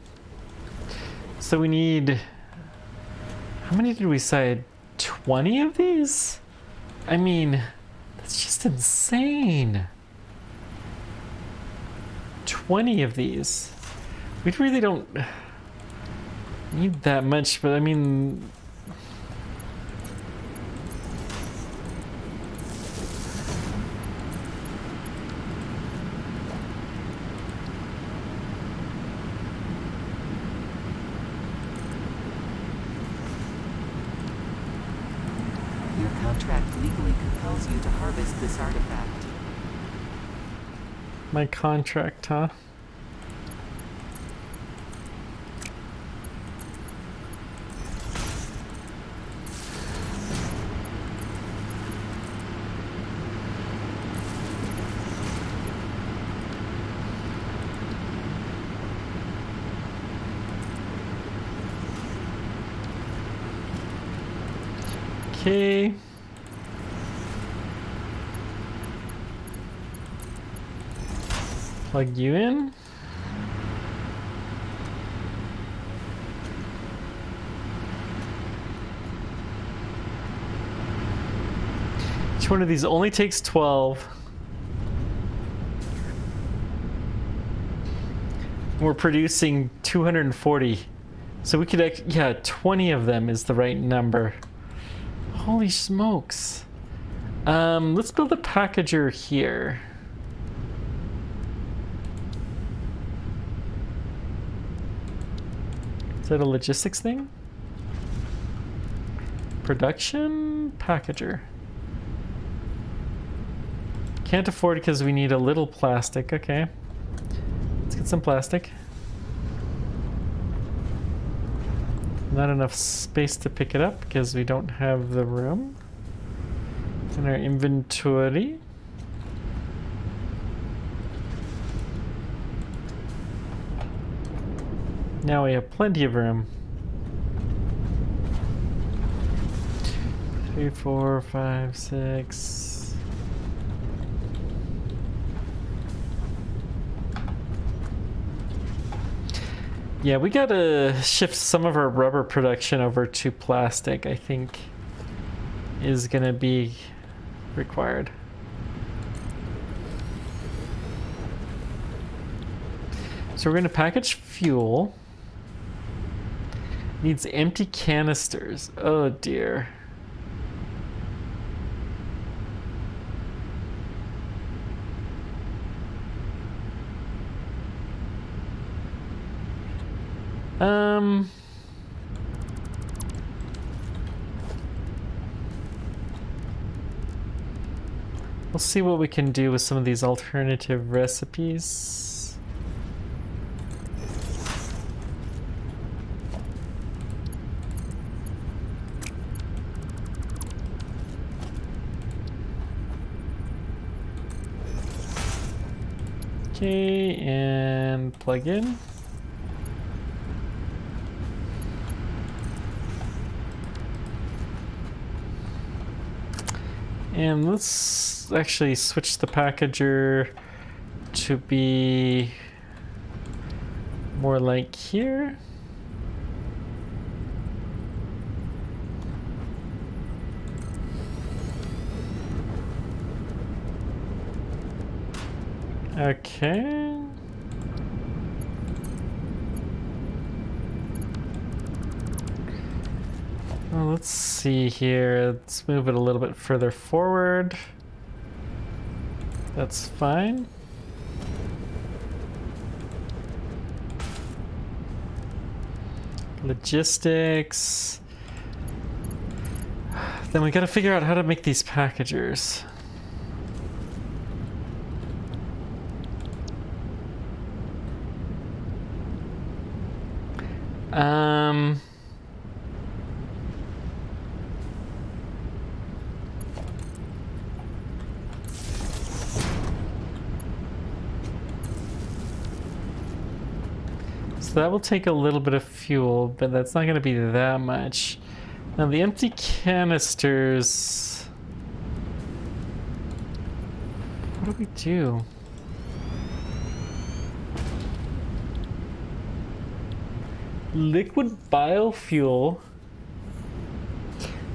S1: So we need. How many did we say? 20 of these? I mean, that's just insane. 20 of these. We really don't need that much, but I mean...
S2: Your contract legally compels you to harvest this artifact.
S1: My contract, huh? Okay. Plug you in. Each one of these only takes 12. We're producing 240. So we could, yeah, 20 of them is the right number. Holy smokes. Let's build a packager here. Is that a logistics thing? Production packager. Can't afford it because we need a little plastic. Okay. Let's get some plastic. Not enough space to pick it up because we don't have the room in our inventory. Now we have plenty of room. 3, 4, 5, 6. Yeah, we gotta shift some of our rubber production over to plastic, I think, is gonna be required. So we're gonna package fuel. Needs empty canisters. Oh dear. We'll see what we can do with some of these alternative recipes. Okay, and plug in. And let's actually switch the packager to be more like here. Okay. Well, let's see here. Let's move it a little bit further forward. That's fine. Logistics. Then we gotta figure out how to make these packagers. So that will take a little bit of fuel, but that's not going to be that much. Now the empty canisters. What do we do? Liquid biofuel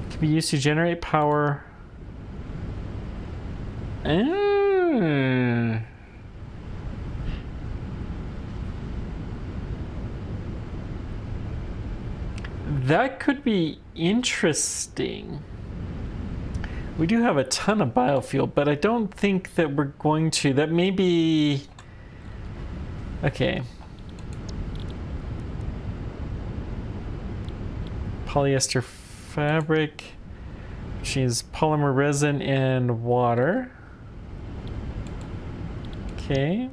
S1: can be used to generate power. That could be interesting. We do have a ton of biofuel, but I don't think that we're going to. That may be... Okay. Polyester fabric, which is polymer resin and water. Okay.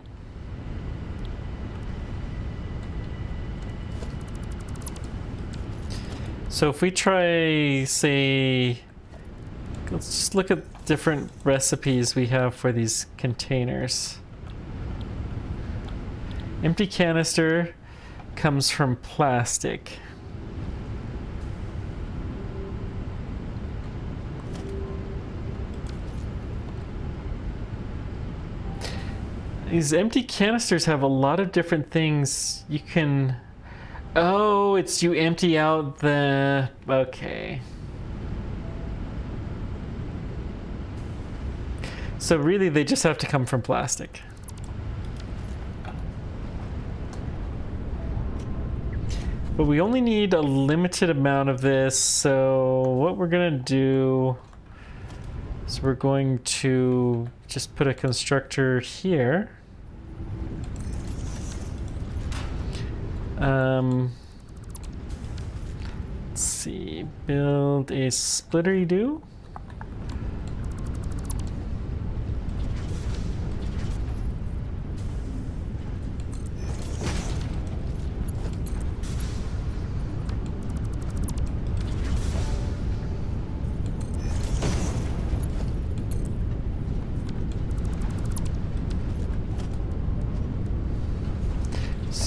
S1: So if we try, say, let's just look at different recipes we have for these containers. Empty canister comes from plastic. These empty canisters have a lot of different things you can... Oh, it's you empty out the... Okay. So really, they just have to come from plastic. But we only need a limited amount of this, so what we're gonna do is we're going to just put a constructor here. Let's see, build a splittery do.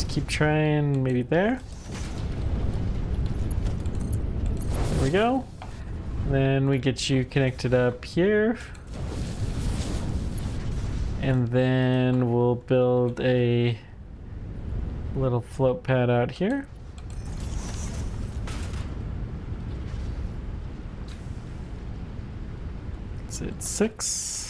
S1: Keep trying, maybe there. There we go. Then we get you connected up here. And then we'll build a little float pad out here. So it's 6.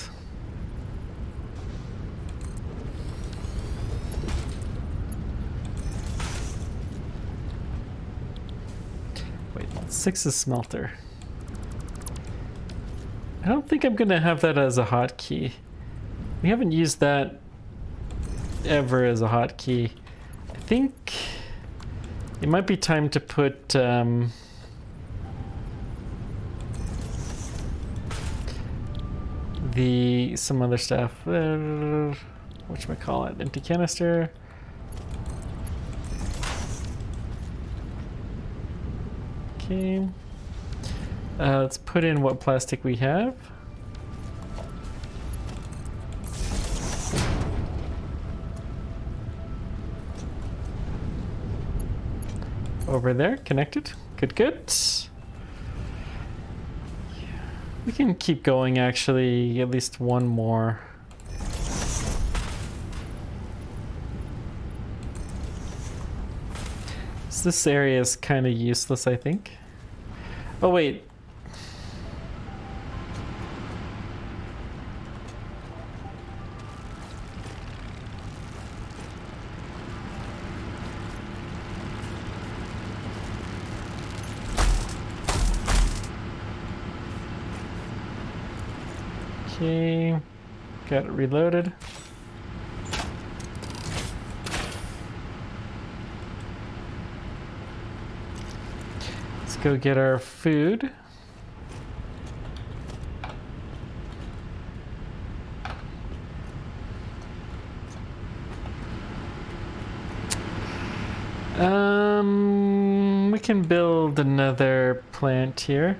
S1: Wait, 6 is smelter. I don't think I'm gonna have that as a hotkey. We haven't used that ever as a hotkey. I think it might be time to put some other stuff. Whatchamacallit? Empty canister. Okay. Let's put in what plastic we have. Over there, connected. Good, good. We can keep going, actually, at least one more. So this area is kind of useless, I think. Oh, wait. Okay, got it reloaded. Let's go get our food. We can build another plant here.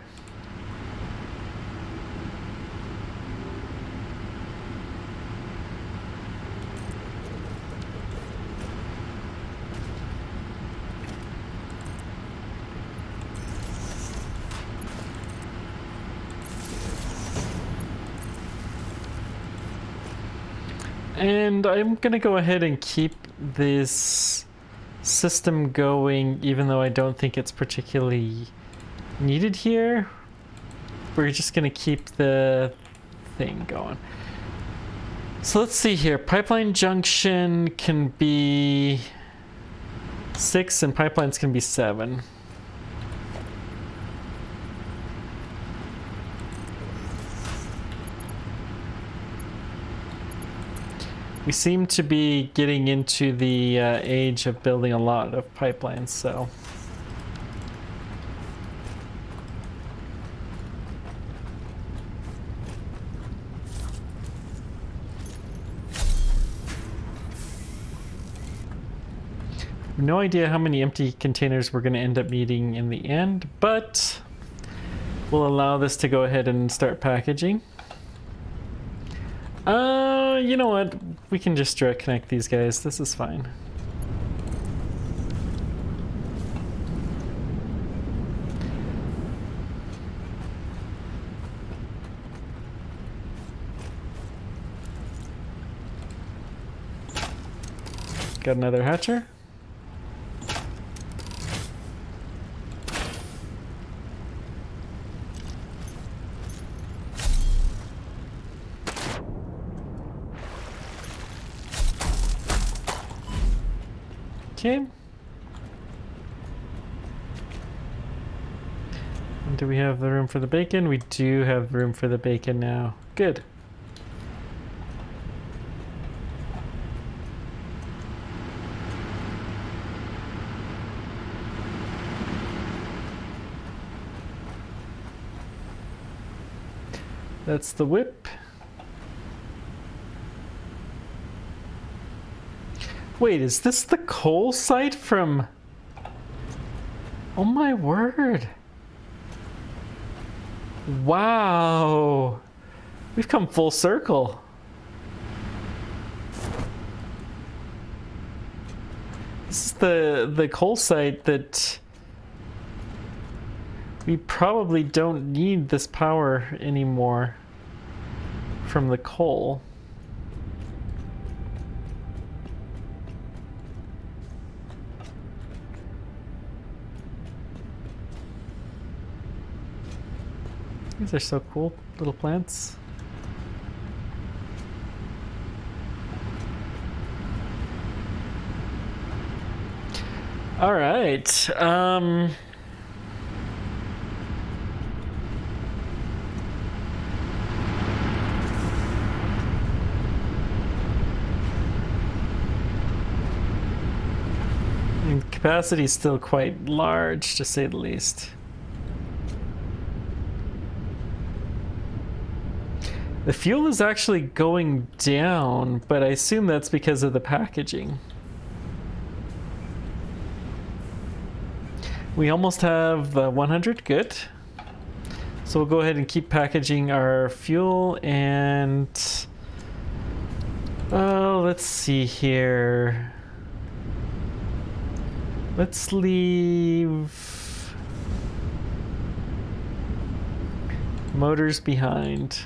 S1: And I'm gonna go ahead and keep this system going, even though I don't think it's particularly needed here. We're just gonna keep the thing going. So let's see here. Pipeline junction can be 6 and pipelines can be 7. We seem to be getting into the age of building a lot of pipelines, so. No idea how many empty containers we're going to end up needing in the end, but we'll allow this to go ahead and start packaging. You know what? We can just direct connect these guys. This is fine. Got another hatcher. Okay. And do we have the room for the bacon? We do have room for the bacon now. Good. That's the whip. Wait, is this the coal site from... Oh my word. Wow. We've come full circle. This is the coal site that we probably don't need this power anymore from the coal. These are so cool, little plants. All right. And capacity is still quite large, to say the least. The fuel is actually going down, but I assume that's because of the packaging. We almost have 100, good. So we'll go ahead and keep packaging our fuel and... let's see here. Let's leave motors behind.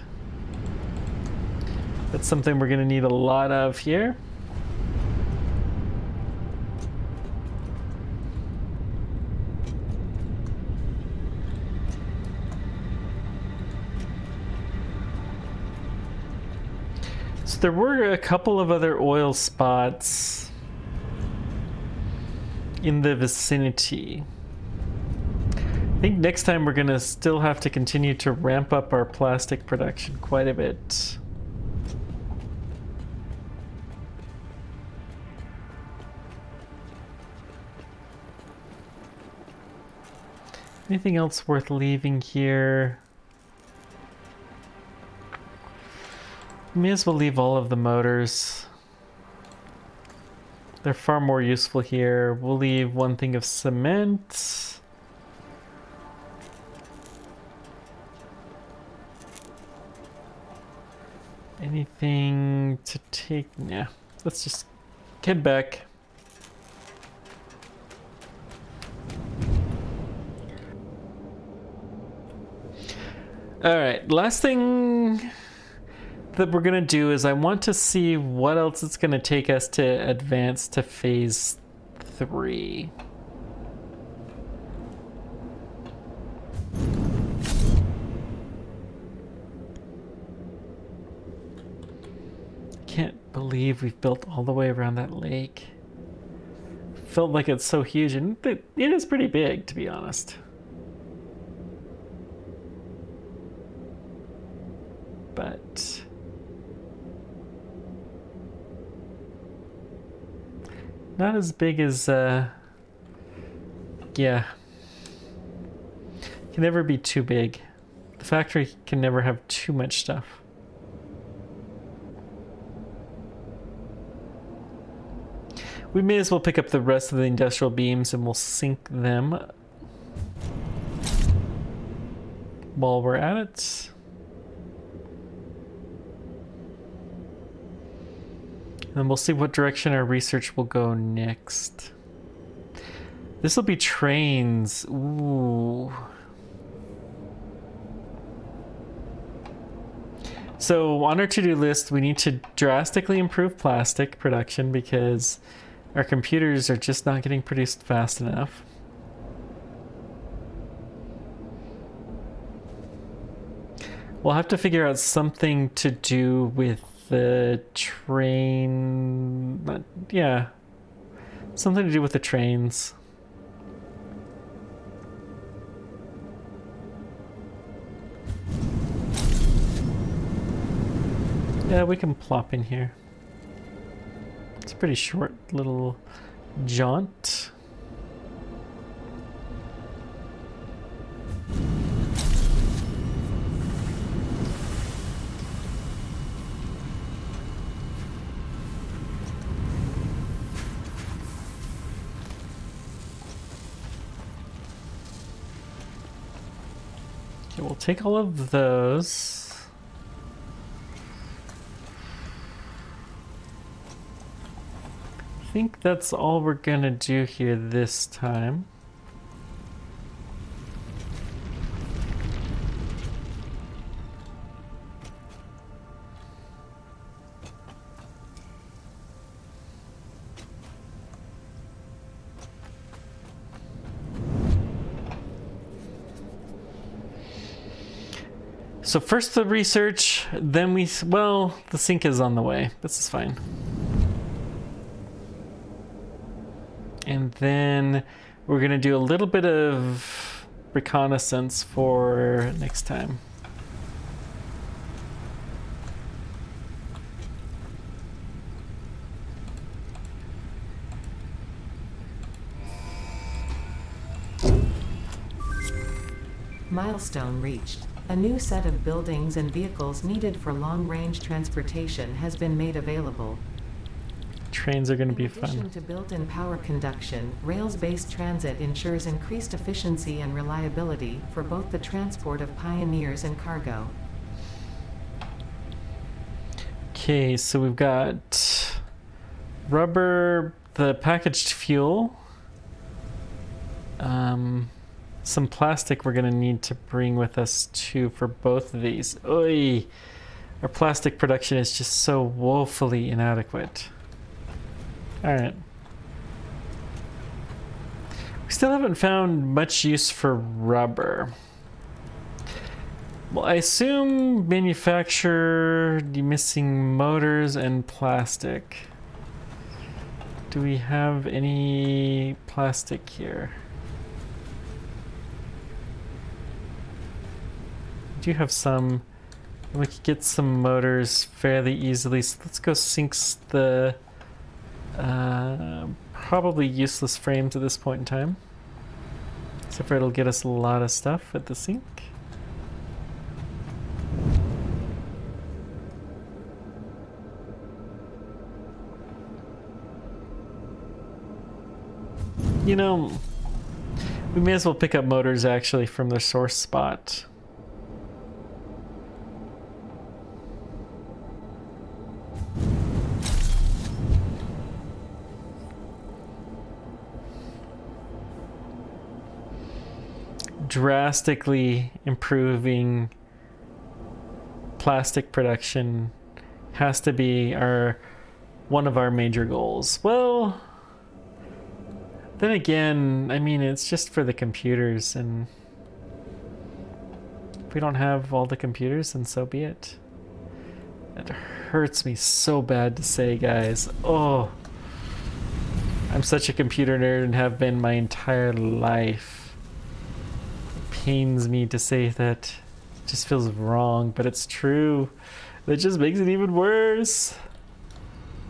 S1: That's something we're going to need a lot of here. So there were a couple of other oil spots in the vicinity. I think next time we're going to still have to continue to ramp up our plastic production quite a bit. Anything else worth leaving here? May as well leave all of the motors. They're far more useful here. We'll leave one thing of cement. Anything to take? Nah, let's just head back. All right, last thing that we're gonna do is I want to see what else it's gonna take us to advance to phase 3. Can't believe we've built all the way around that lake. Felt like it's so huge, and it is pretty big, to be honest. But not as big as yeah, can never be too big. The factory can never have too much stuff. We may as well pick up the rest of the industrial beams and we'll sink them while we're at it. And we'll see what direction our research will go next. This will be trains. Ooh. So on our to-do list, we need to drastically improve plastic production because our computers are just not getting produced fast enough. We'll have to figure out something to do with the train, yeah, Something to do with the trains. Yeah, we can plop in here. It's a pretty short little jaunt. Okay, we'll take all of those. I think that's all we're gonna do here this time. So first the research, then well, the sink is on the way. This is fine. And then we're gonna do a little bit of reconnaissance for next time.
S2: Milestone reached. A new set of buildings and vehicles needed for long-range transportation has been made available.
S1: Trains are going to be
S2: In addition
S1: fun.
S2: to built-in power conduction, rails-based transit ensures increased efficiency and reliability for both the transport of pioneers and cargo.
S1: Okay, so we've got rubber, the packaged fuel, some plastic we're going to need to bring with us too for both of these. Oy! Our plastic production is just so woefully inadequate. Alright. We still haven't found much use for rubber. Well, I assume manufacture the missing motors and plastic. Do we have any plastic here? We do have some. We could get some motors fairly easily. So let's go sink the probably useless frames at this point in time. Except for it'll get us a lot of stuff at the sink. You know, we may as well pick up motors actually from their source spot. Drastically improving plastic production has to be one of our major goals. Well, then again, I mean, it's just for the computers, and if we don't have all the computers, then so be it. It hurts me so bad to say, guys. Oh, I'm such a computer nerd and have been my entire life. Pains me to say that. It just feels wrong, but it's true. That just makes it even worse.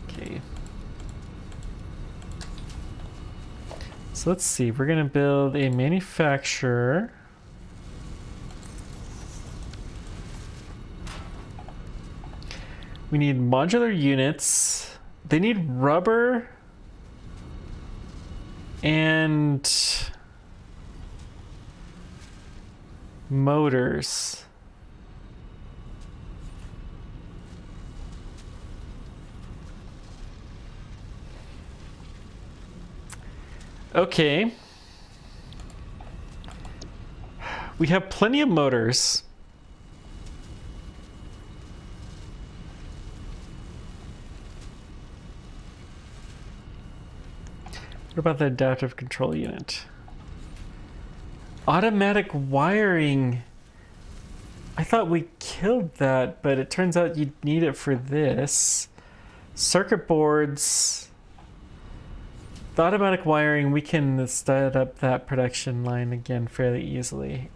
S1: Okay. So let's see. We're gonna build a manufacturer. We need modular units. They need rubber and motors. Okay. We have plenty of motors. What about the adaptive control unit? Automatic wiring. I thought we killed that, but it turns out you need it for this. Circuit boards. with automatic wiring, we can start up that production line again fairly easily.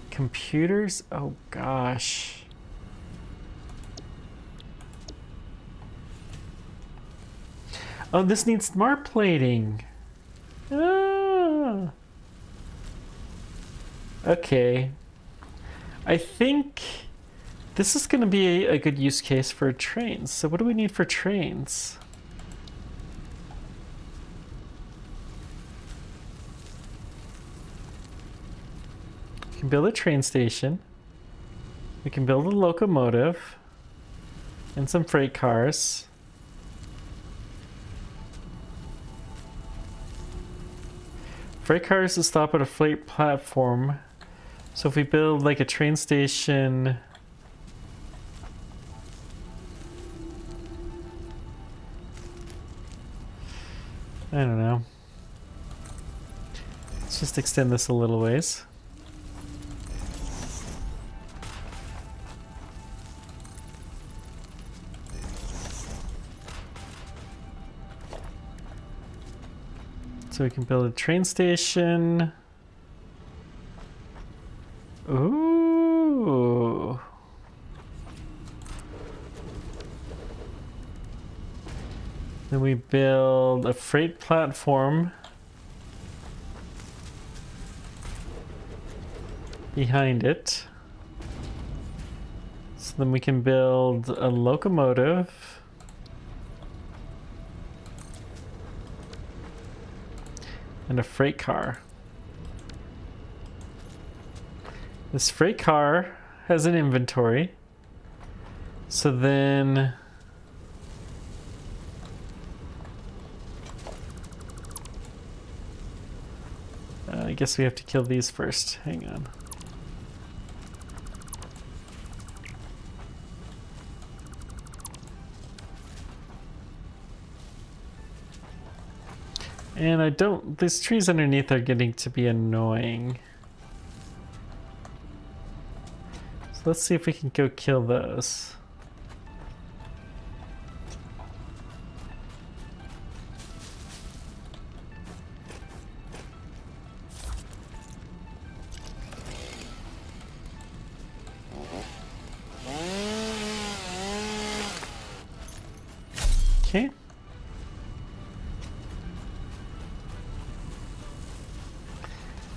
S1: Computers? Oh gosh. Oh, this needs smart plating. Ah. Okay. I think this is going to be a good use case for trains. So what do we need for trains? We can build a train station. We can build a locomotive and some freight cars. Freight cars to stop at a freight platform. So if we build like a train station, I don't know. Let's just extend this a little ways. So we can build a train station. Ooh. Then we build a freight platform behind it. So then we can build a locomotive. And a freight car. This freight car has an inventory. So then I guess we have to kill these first. Hang on. And I don't, these trees underneath are getting to be annoying. So let's see if we can go kill those. Okay.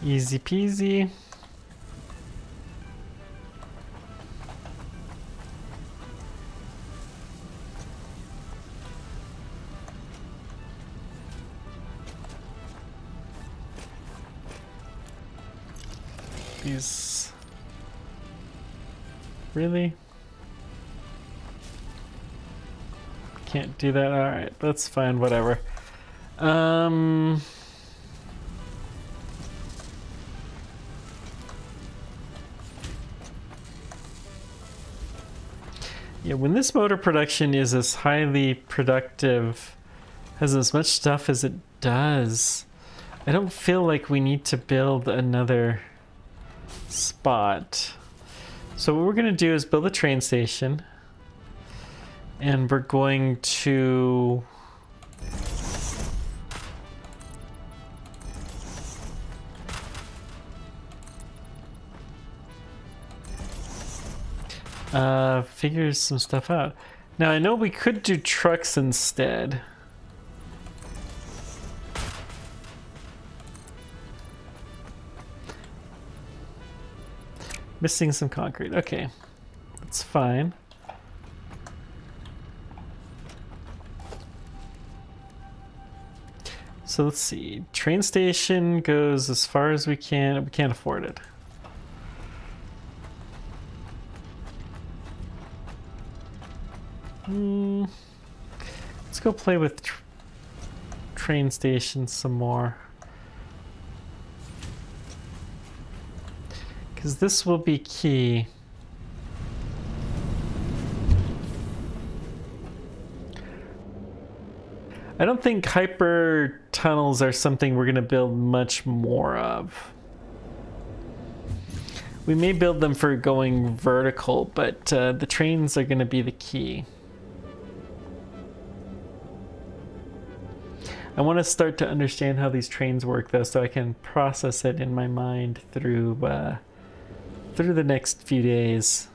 S1: Easy peasy. These really can't do that. All right, that's fine. Whatever. Yeah, when this motor production is as highly productive, has as much stuff as it does, I don't feel like we need to build another spot. So what we're going to do is build a train station, and we're going to figure some stuff out. Now I know we could do trucks instead. Missing some concrete. Okay, that's fine. So let's see. Train station goes as far as we can. We can't afford it. Let's go play with train stations some more. Because this will be key. I don't think hyper tunnels are something we're going to build much more of. We may build them for going vertical, but the trains are going to be the key. I want to start to understand how these trains work, though, so I can process it in my mind through the next few days.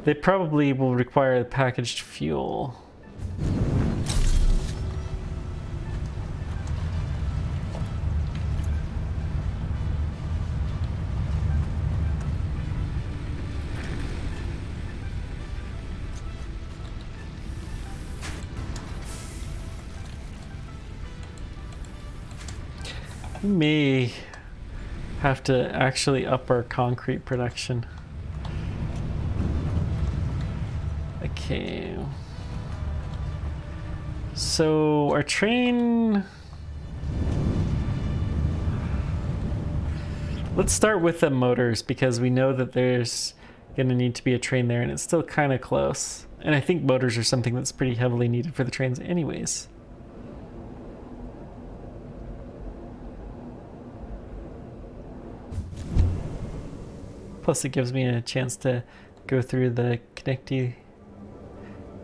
S1: They probably will require packaged fuel. We may have to actually up our concrete production. Okay. So our train... Let's start with the motors, because we know that there's going to need to be a train there, and it's still kind of close. And I think motors are something that's pretty heavily needed for the trains anyways. Plus it gives me a chance to go through the connecty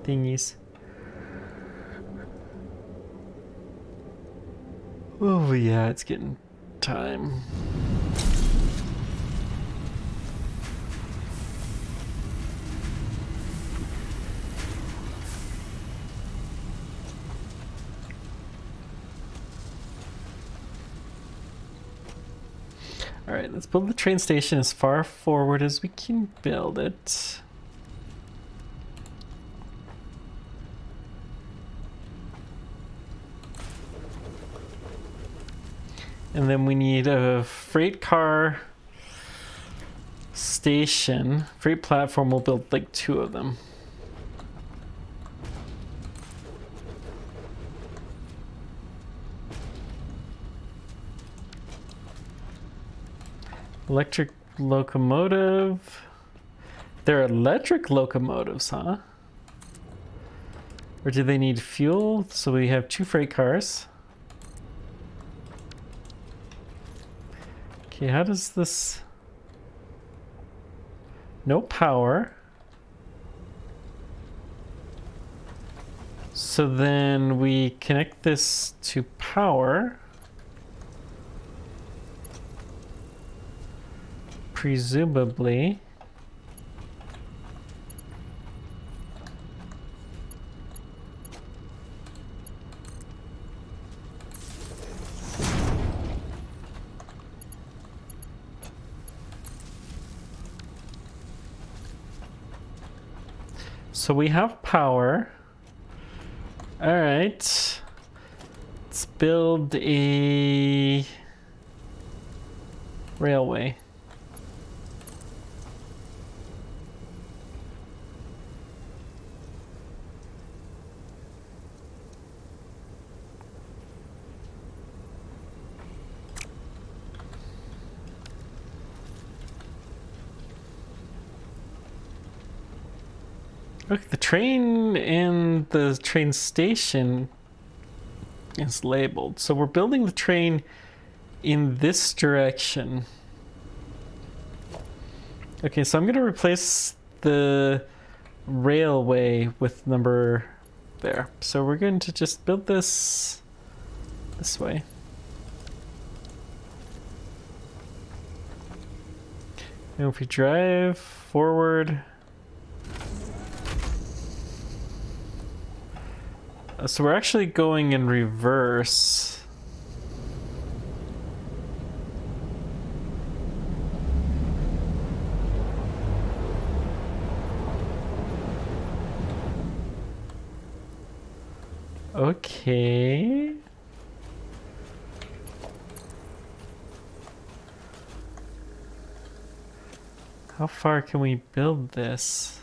S1: thingies. Oh yeah, it's getting time. Alright, let's build the train station as far forward as we can build it. And then we need a freight car station. Freight platform, we'll build like 2 of them. Electric locomotive. They're electric locomotives, huh? Or do they need fuel? So we have 2 freight cars. Okay, how does this... No power. So then we connect this to power. Presumably. So we have power. All right. Let's build a railway. Look, the train and the train station is labeled. So we're building the train in this direction. Okay, so I'm going to replace the railway with number there. So we're going to just build this way. And if we drive forward... So we're actually going in reverse. Okay. How far can we build this?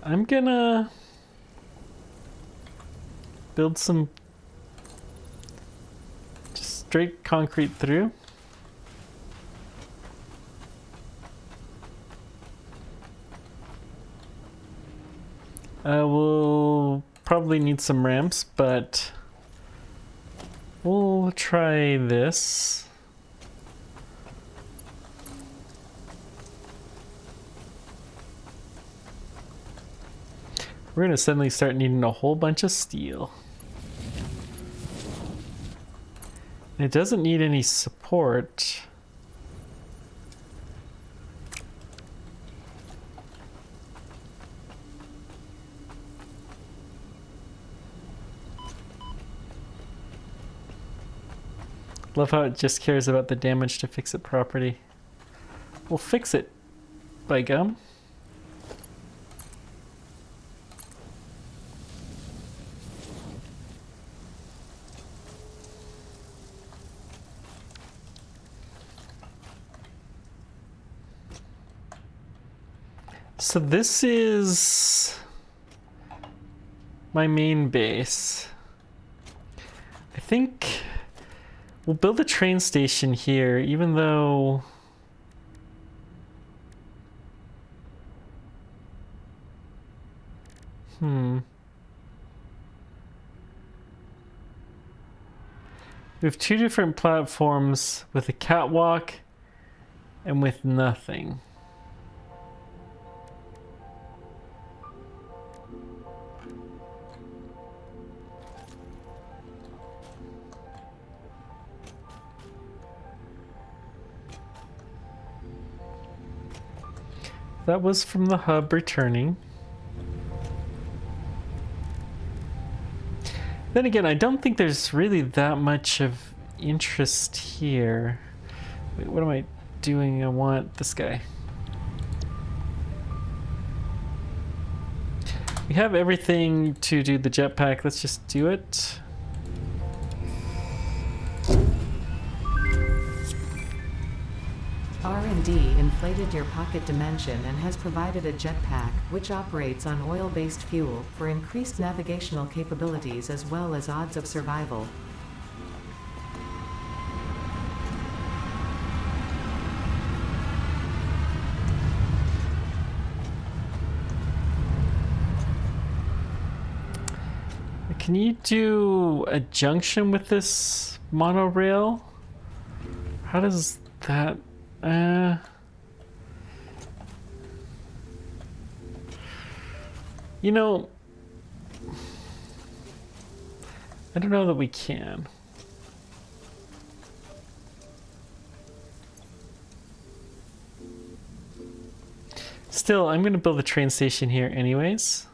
S1: I'm gonna build some just straight concrete through. We'll probably need some ramps, but We'll try this. We're gonna suddenly start needing a whole bunch of steel. And it doesn't need any support. Love how it just cares about the damage to fix it property. We'll fix it, by gum. So this is my main base. I think we'll build a train station here, even though we have two different platforms with a catwalk and with nothing. That was from the hub returning. Then again, I don't think there's really that much of interest here. Wait, what am I doing? I want this guy. We have everything to do the jetpack. Let's just do it.
S2: R&D inflated your pocket dimension and has provided a jetpack, which operates on oil-based fuel, for increased navigational capabilities as well as odds of survival.
S1: Can you do a junction with this monorail? How does that... You know, I don't know that we can. Still, I'm going to build a train station here anyways.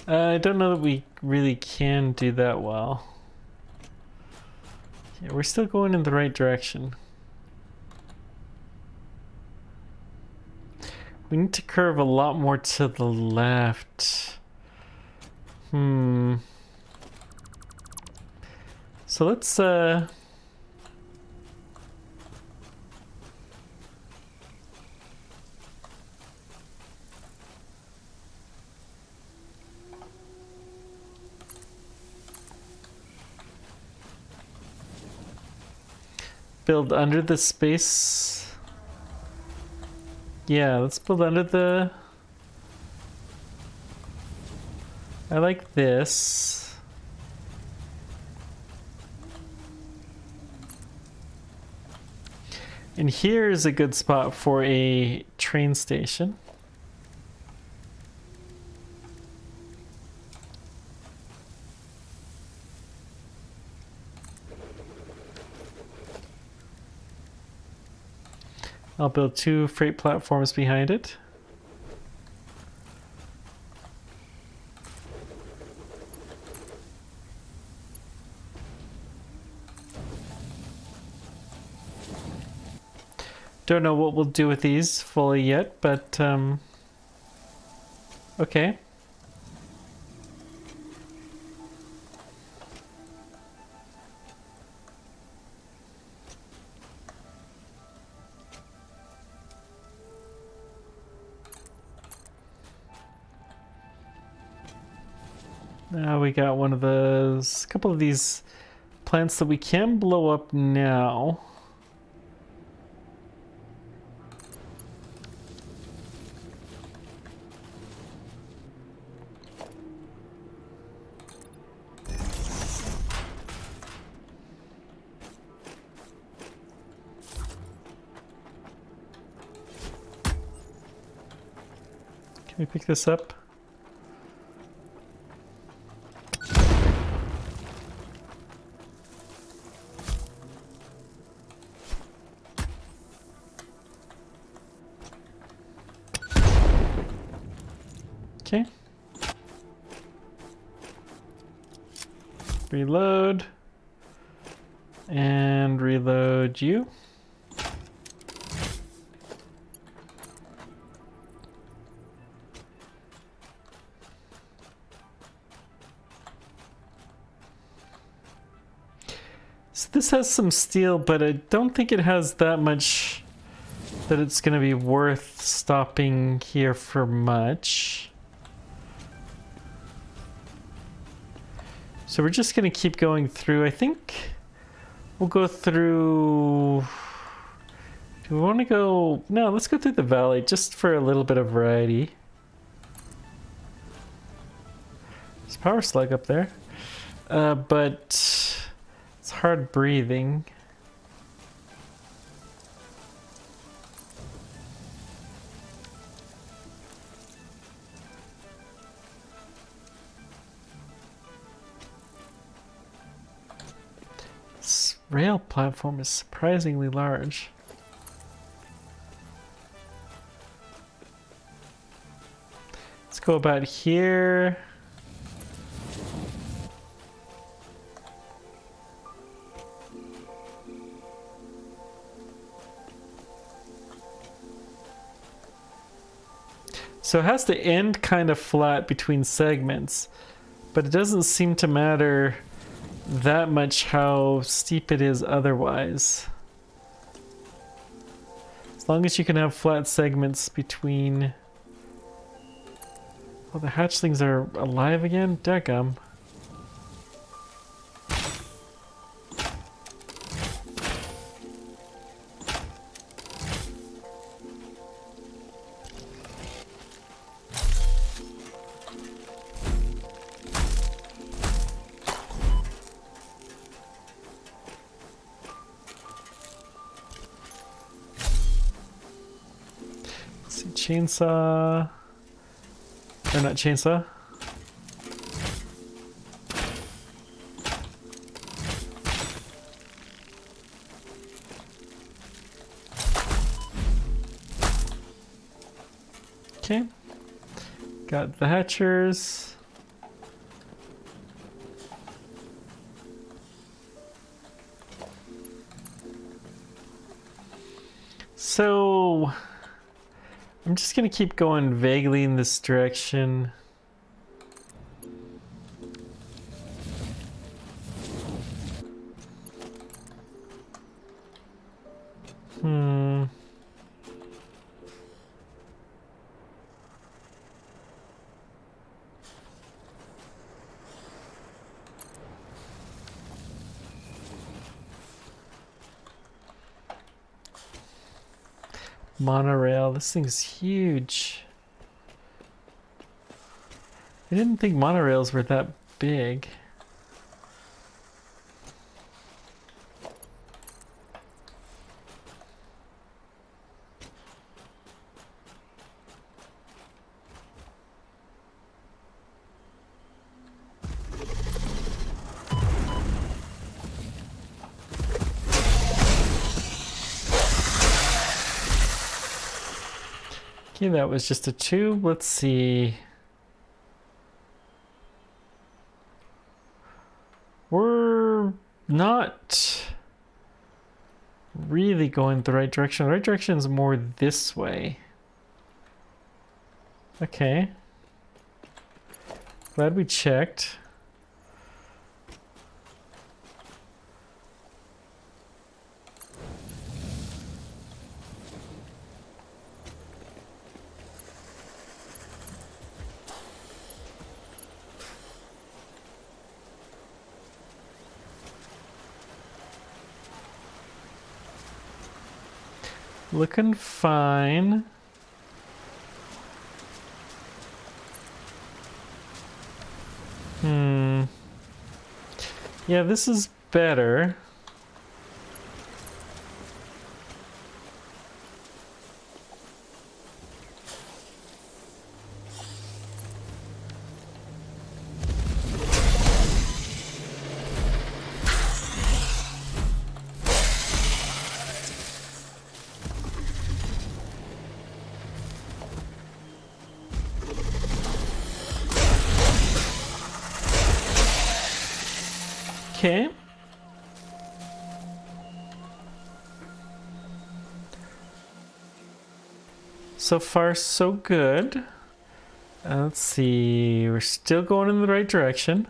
S1: I don't know that we really can do that well. Yeah, we're still going in the right direction. We need to curve a lot more to the left. So let's build under the space. Yeah, let's build under the... I like this. And here's a good spot for a train station. I'll build 2 freight platforms behind it. Don't know what we'll do with these fully yet, but okay. Now we got one of those, a couple of these plants that we can blow up now. Can we pick this up? Okay. Reload. And reload you. So this has some steel, but I don't think it has that much that it's going to be worth stopping here for much. So we're just going to keep going through. I think we'll go through... Do we want to go... No, let's go through the valley just for a little bit of variety. There's a power slug up there. But it's hard breathing. This rail platform is surprisingly large. Let's go about here. So it has to end kind of flat between segments, but it doesn't seem to matter that much how steep it is otherwise. As long as you can have flat segments between... Oh, the hatchlings are alive again? Dadgum. Chainsaw, or not chainsaw. Okay, got the hatchers. So I'm just gonna keep going vaguely in this direction. Monorail, this thing's huge. I didn't think monorails were that big. Okay, that was just a tube. Let's see. We're not really going the right direction. The right direction is more this way. Okay. Glad we checked. Looking fine. Yeah, this is better. Okay. So far, so good. Let's see. We're still going in the right direction.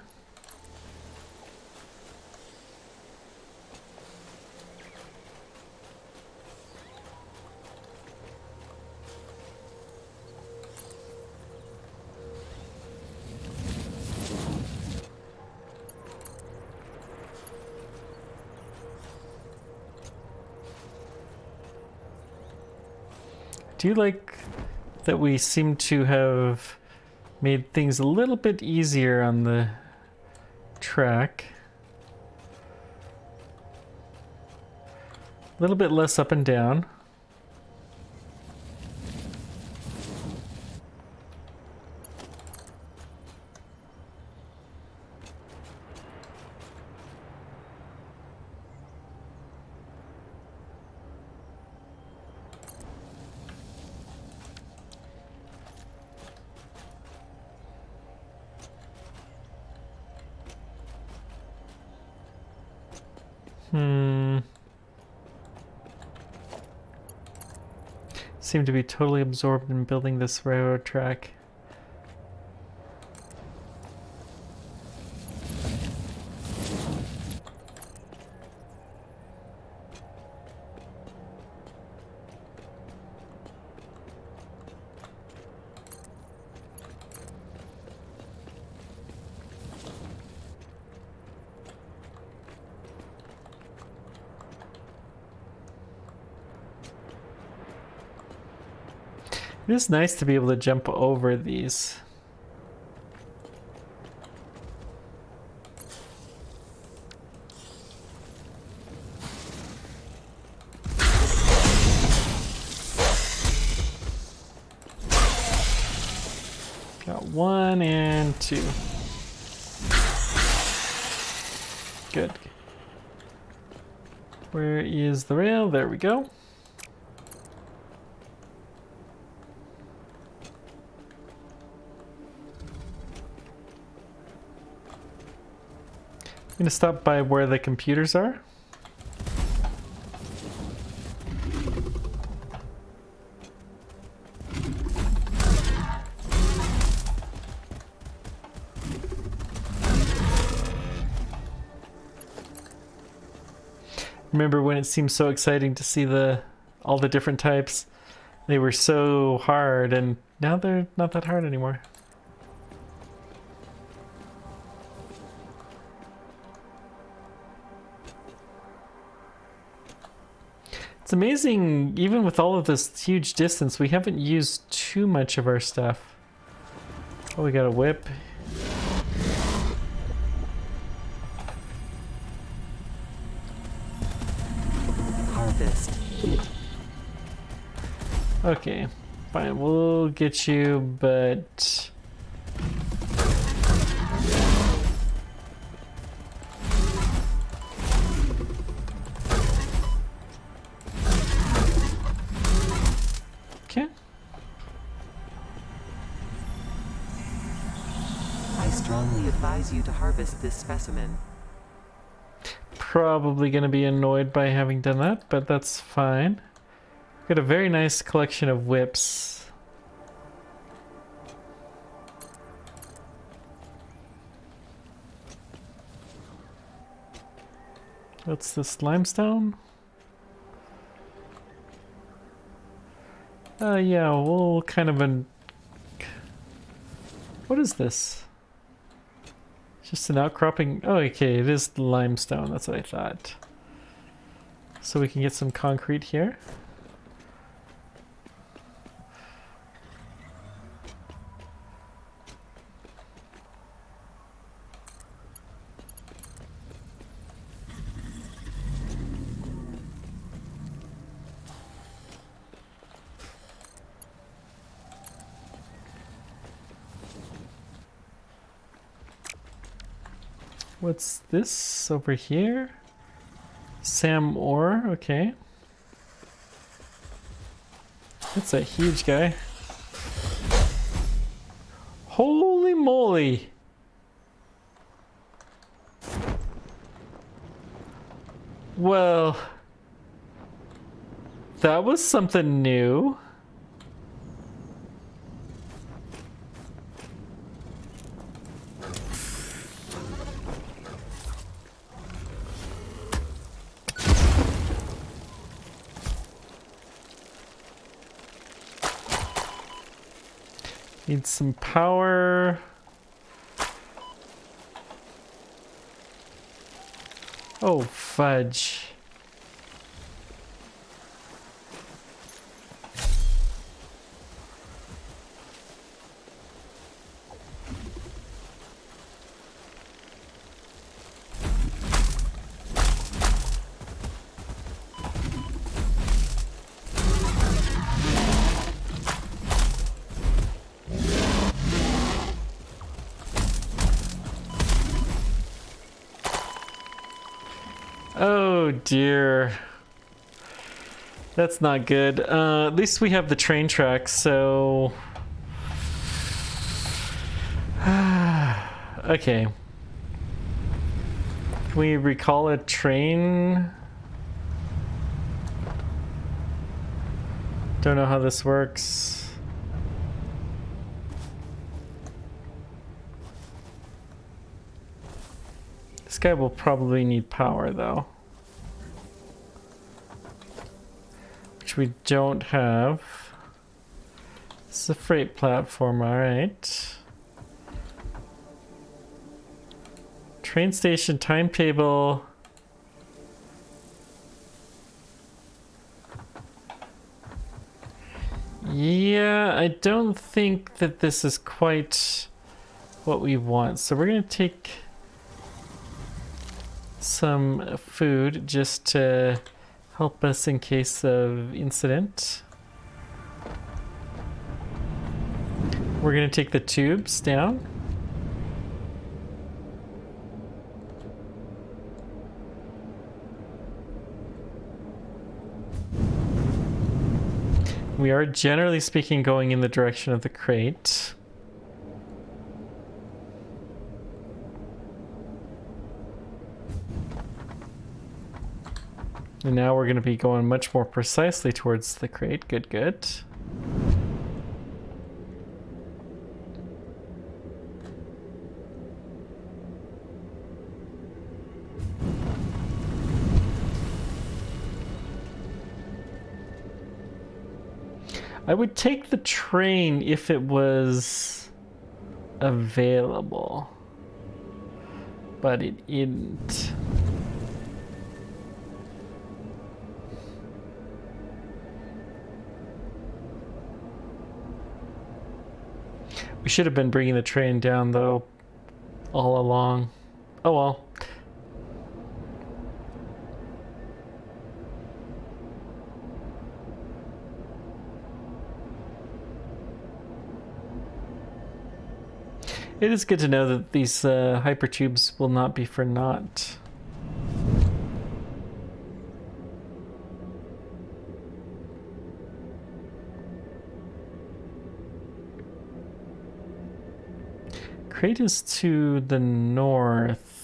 S1: Do you like that we seem to have made things a little bit easier on the track? A little bit less up and down. Seem to be totally absorbed in building this railroad track. It is nice to be able to jump over these. Got 1 and 2. Good. Where is the rail? There we go. I'm gonna stop by where the computers are. Remember when it seemed so exciting to see all the different types? They were so hard, and now they're not that hard anymore. It's amazing, even with all of this huge distance, we haven't used too much of our stuff. Oh, we got a whip.
S2: Harvest.
S1: Okay, fine, we'll get you, but... Okay.
S2: I strongly advise you to harvest this specimen.
S1: Probably going to be annoyed by having done that, but that's fine. Got a very nice collection of whips. What's this, limestone? Yeah, we'll kind of what is this? Just an outcropping. Oh, okay, it is limestone. That's what I thought. So we can get some concrete here. What's this over here? Sam ore, okay. That's a huge guy. Holy moly! Well, that was something new. Need some power. Oh, fudge. Oh dear. That's not good. At least we have the train tracks, so... Okay. Can we recall a train? Don't know how this works. This guy will probably need power, though. Which we don't have. It's a freight platform, alright. Train station timetable. Yeah, I don't think that this is quite what we want. So we're going to take some food just to help us in case of incident. We're going to take the tubes down. We are generally speaking going in the direction of the crate. And now we're going to be going much more precisely towards the crate. Good, good. I would take the train if it was available, but it isn't. We should have been bringing the train down, though, all along. Oh well. It is good to know that these hypertubes will not be for naught. Crate is to the north.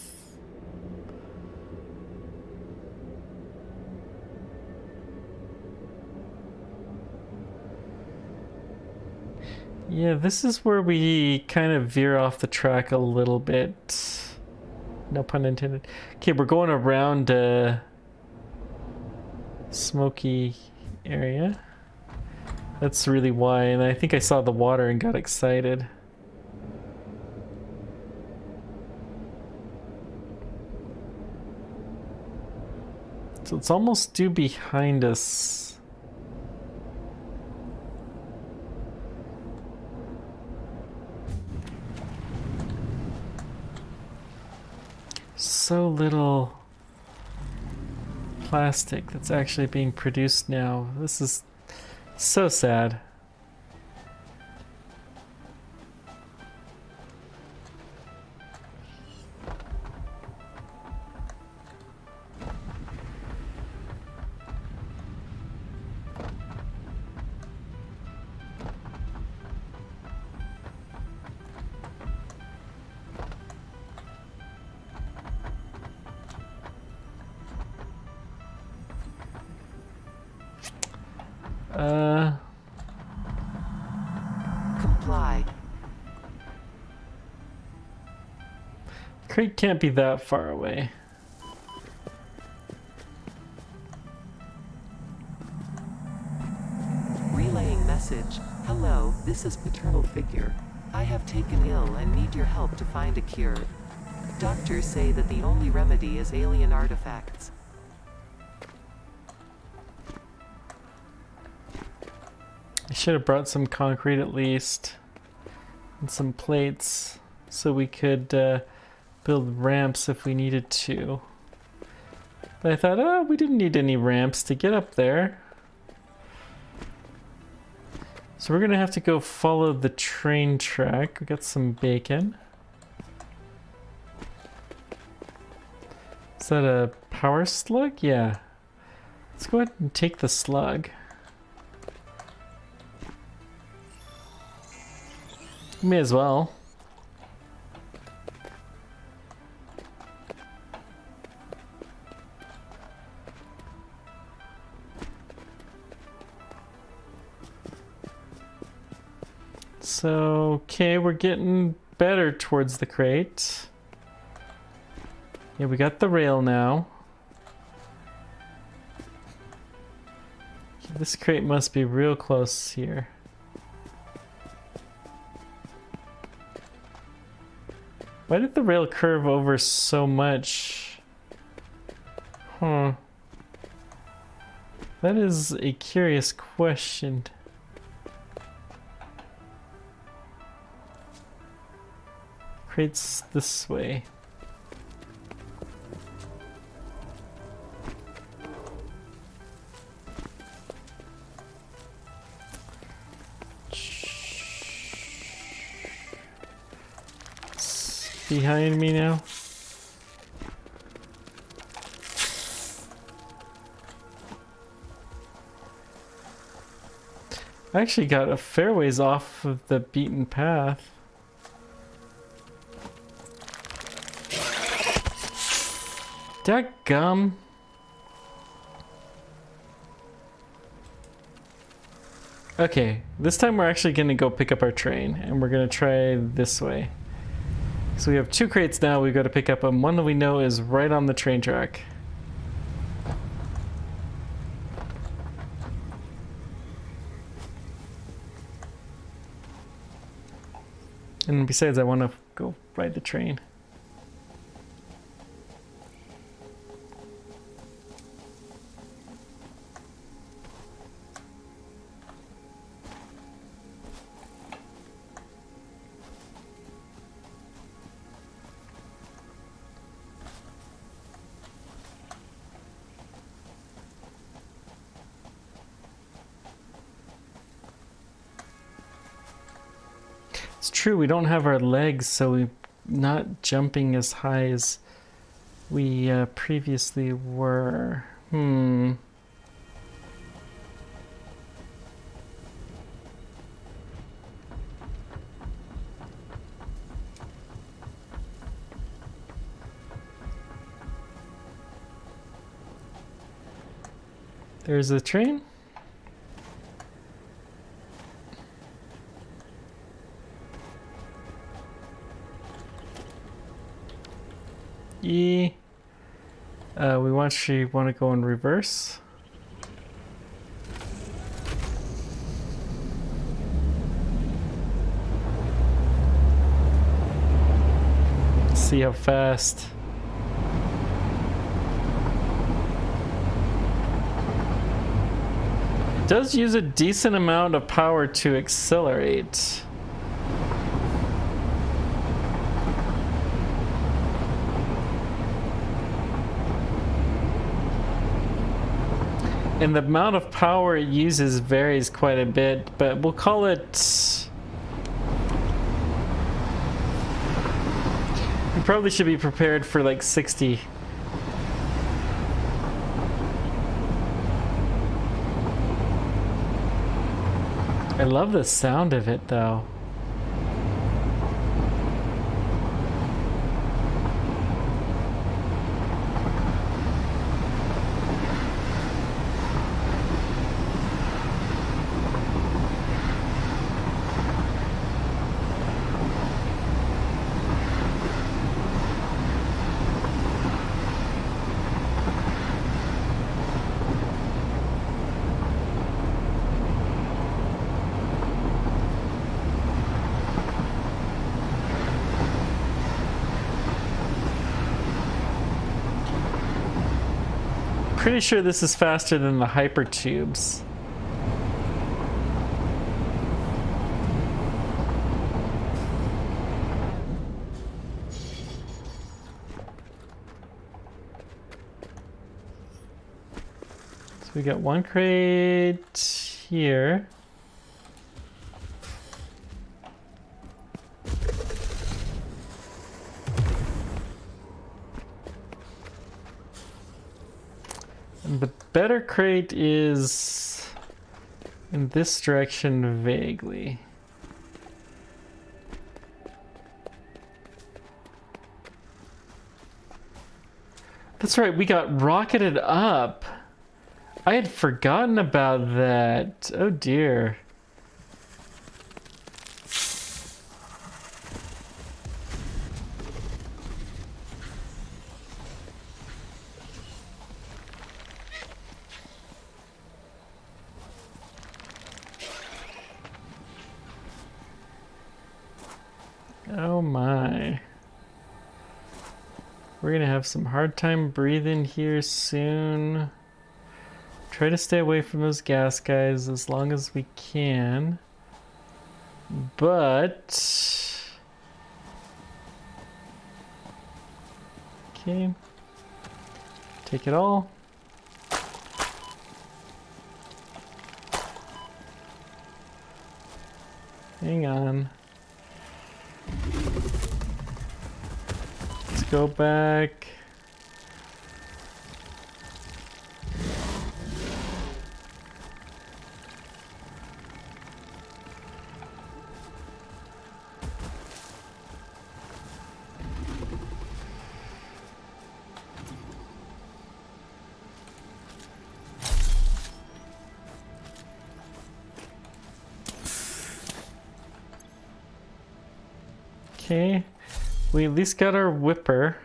S1: Yeah, this is where we kind of veer off the track a little bit. No pun intended. Okay, we're going around smoky area. That's really why, and I think I saw the water and got excited. So it's almost due behind us. So little plastic that's actually being produced now. This is so sad.
S2: supply.
S1: Crate can't be that far away.
S2: Relaying message. Hello, this is paternal figure. I have taken ill and need your help to find a cure. Doctors say that the only remedy is alien artifacts.
S1: I should have brought some concrete at least. And some plates so we could build ramps if we needed to. But I thought, oh, we didn't need any ramps to get up there. So we're gonna have to go follow the train track. We got some bacon. Is that a power slug? Yeah. Let's go ahead and take the slug. May as well. So, okay, we're getting better towards the crate. Yeah, we got the rail now. This crate must be real close here. Why did the rail curve over so much? Huh. That is a curious question. Crates this way. It's behind me now. I actually got a fair ways off of the beaten path. Dadgum. Okay, this time we're actually gonna go pick up our train and we're gonna try this way. So we have 2 crates now we've got to pick up, and one that we know is right on the train track. And besides, I want to go ride the train. It's true, we don't have our legs, so we're not jumping as high as we previously were. There's a train. We actually want to go in reverse. See how fast. It does use a decent amount of power to accelerate. And the amount of power it uses varies quite a bit, but we'll call it... We probably should be prepared for like 60. I love the sound of it though. pretty sure this is faster than the hypertubes. So we got one crate here. And the better crate is in this direction vaguely. That's right, we got rocketed up. I had forgotten about that. Oh dear. Oh my. We're gonna have some hard time breathing here soon. Try to stay away from those gas guys as long as we can. But... okay. Take it all. Hang on. Let's go back. Okay, we at least got our whipper.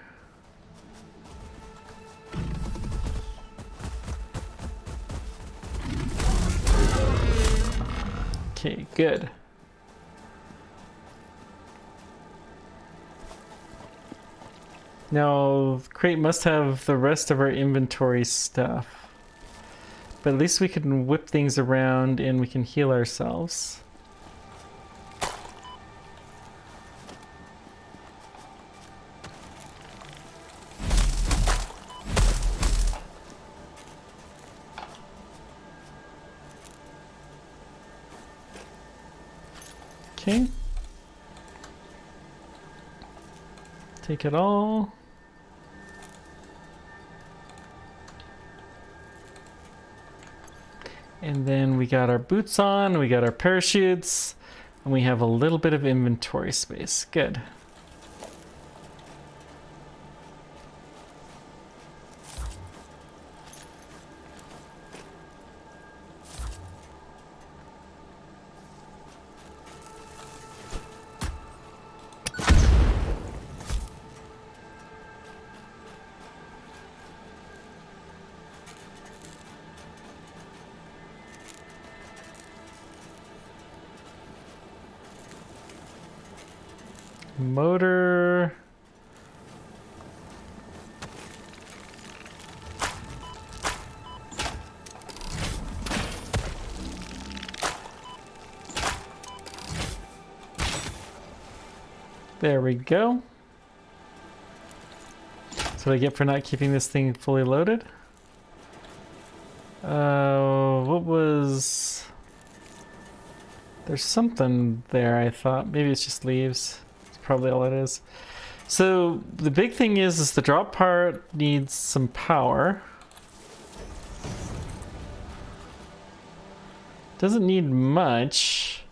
S1: Okay, good. Now, crate must have the rest of our inventory stuff. But at least we can whip things around and we can heal ourselves. Okay. Take it all. And then we got our boots on, we got our parachutes, and we have a little bit of inventory space. Good. Motor. There we go. That's what I get for not keeping this thing fully loaded. What was... there's something there, I thought. Maybe it's just leaves. That's probably all it is. So the big thing is the drop part needs some power. Doesn't need much,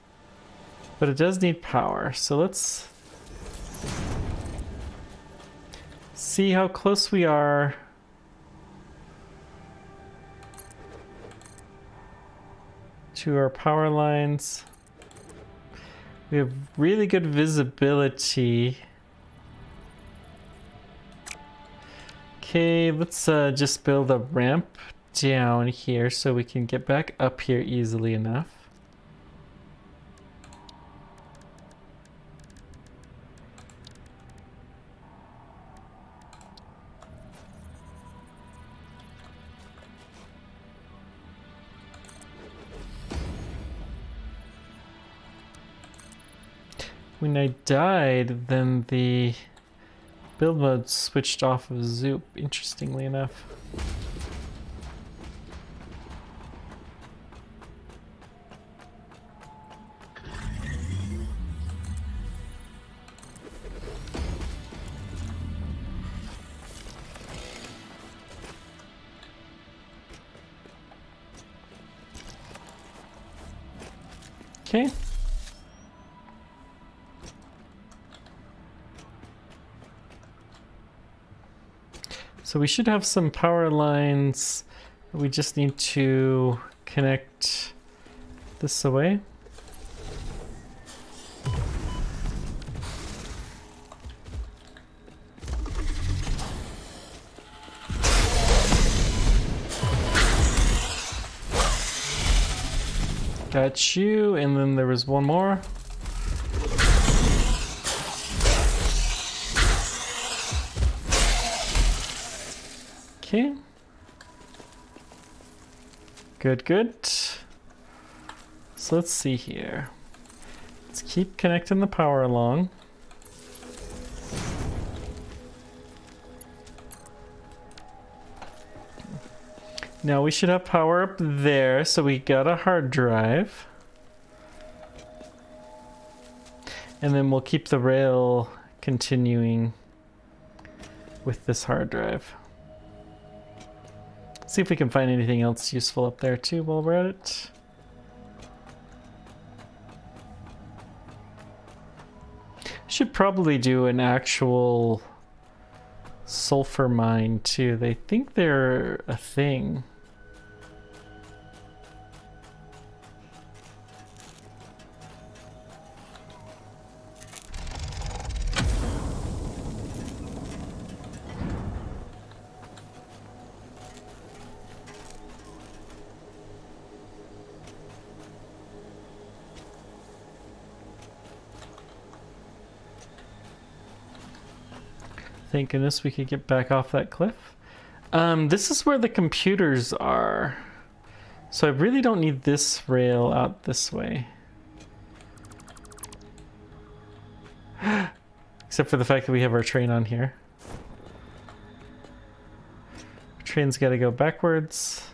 S1: but it does need power. So let's see how close we are to our power lines. We have really good visibility. Okay, let's just build a ramp down here so we can get back up here easily enough. When I died, then the build mode switched off of Zoop, interestingly enough. Okay. So we should have some power lines. We just need to connect this away. Got you, and then there was one more. Okay. Good, good. So let's see here. Let's keep connecting the power along. Now we should have power up there, so we got a hard drive. And then we'll keep the rail continuing with this hard drive. See if we can find anything else useful up there too while we're at it. Should probably do an actual sulfur mine too. They think they're a thing. Thank goodness we could get back off that cliff. This is where the computers are. So I really don't need this rail out this way. Except for the fact that we have our train on here. Our train's got to go backwards.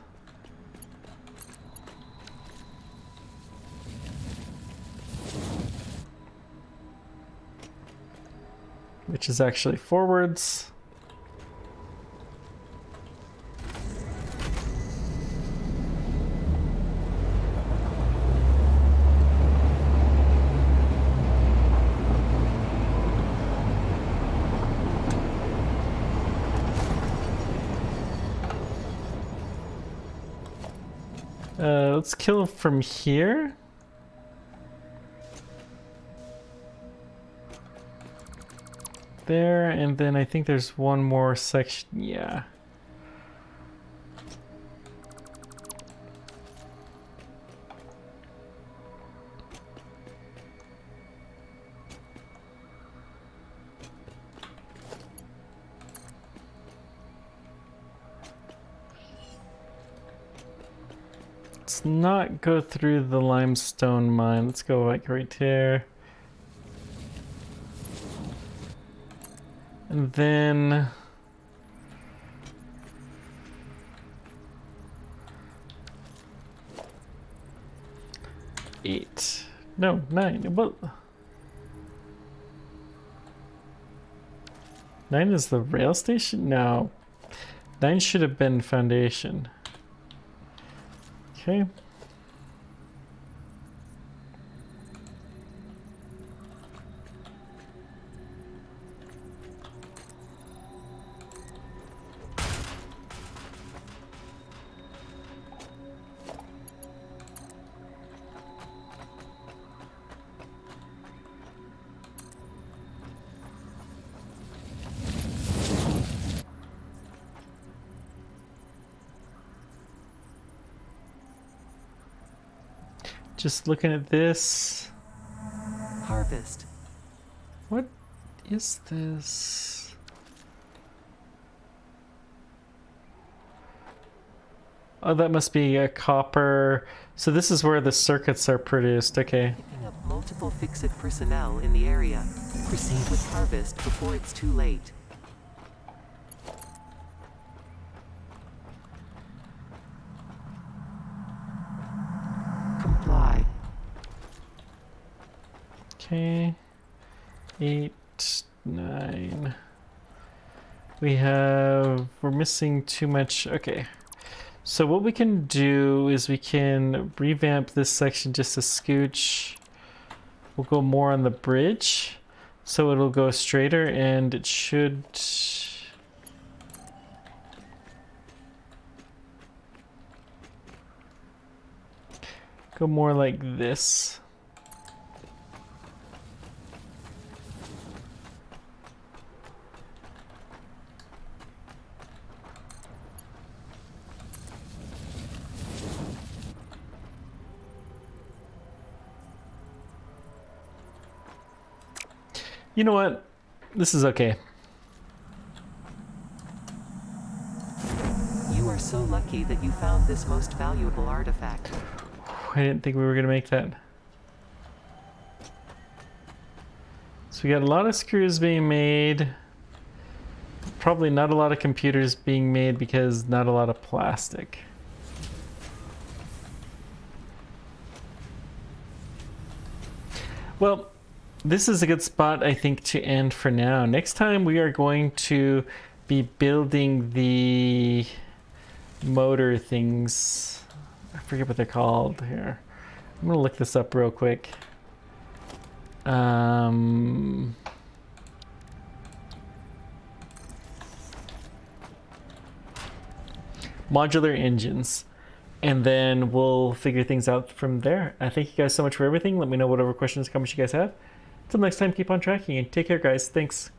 S1: Which is actually forwards. Let's kill from here. There, and then I think there's one more section. Yeah. Let's not go through the limestone mine. Let's go like right here. And then eight. No, 9. Well, 9 is the rail station? No. 9 should have been foundation. Okay. Just looking at this.
S2: Harvest.
S1: What is this? Oh, that must be a copper. So this is where the circuits are produced. Okay.
S2: Picking up multiple fix-it personnel in the area. Proceed with harvest before it's too late. Comply.
S1: Okay. 8, 9. We're missing too much. Okay. So what we can do is we can revamp this section just a scooch. We'll go more on the bridge. So it'll go straighter and it should... go more like this. You know what? This is okay.
S2: You are so lucky that you found this most valuable artifact.
S1: I didn't think we were going to make that. So we got a lot of screws being made. Probably not a lot of computers being made because not a lot of plastic. Well, this is a good spot, I think, to end for now. Next time we are going to be building the motor things. I forget what they're called here. I'm gonna look this up real quick. Modular engines. And then we'll figure things out from there. I thank you guys so much for everything. Let me know whatever questions, comments you guys have. Until next time, keep on tracking and take care, guys. Thanks.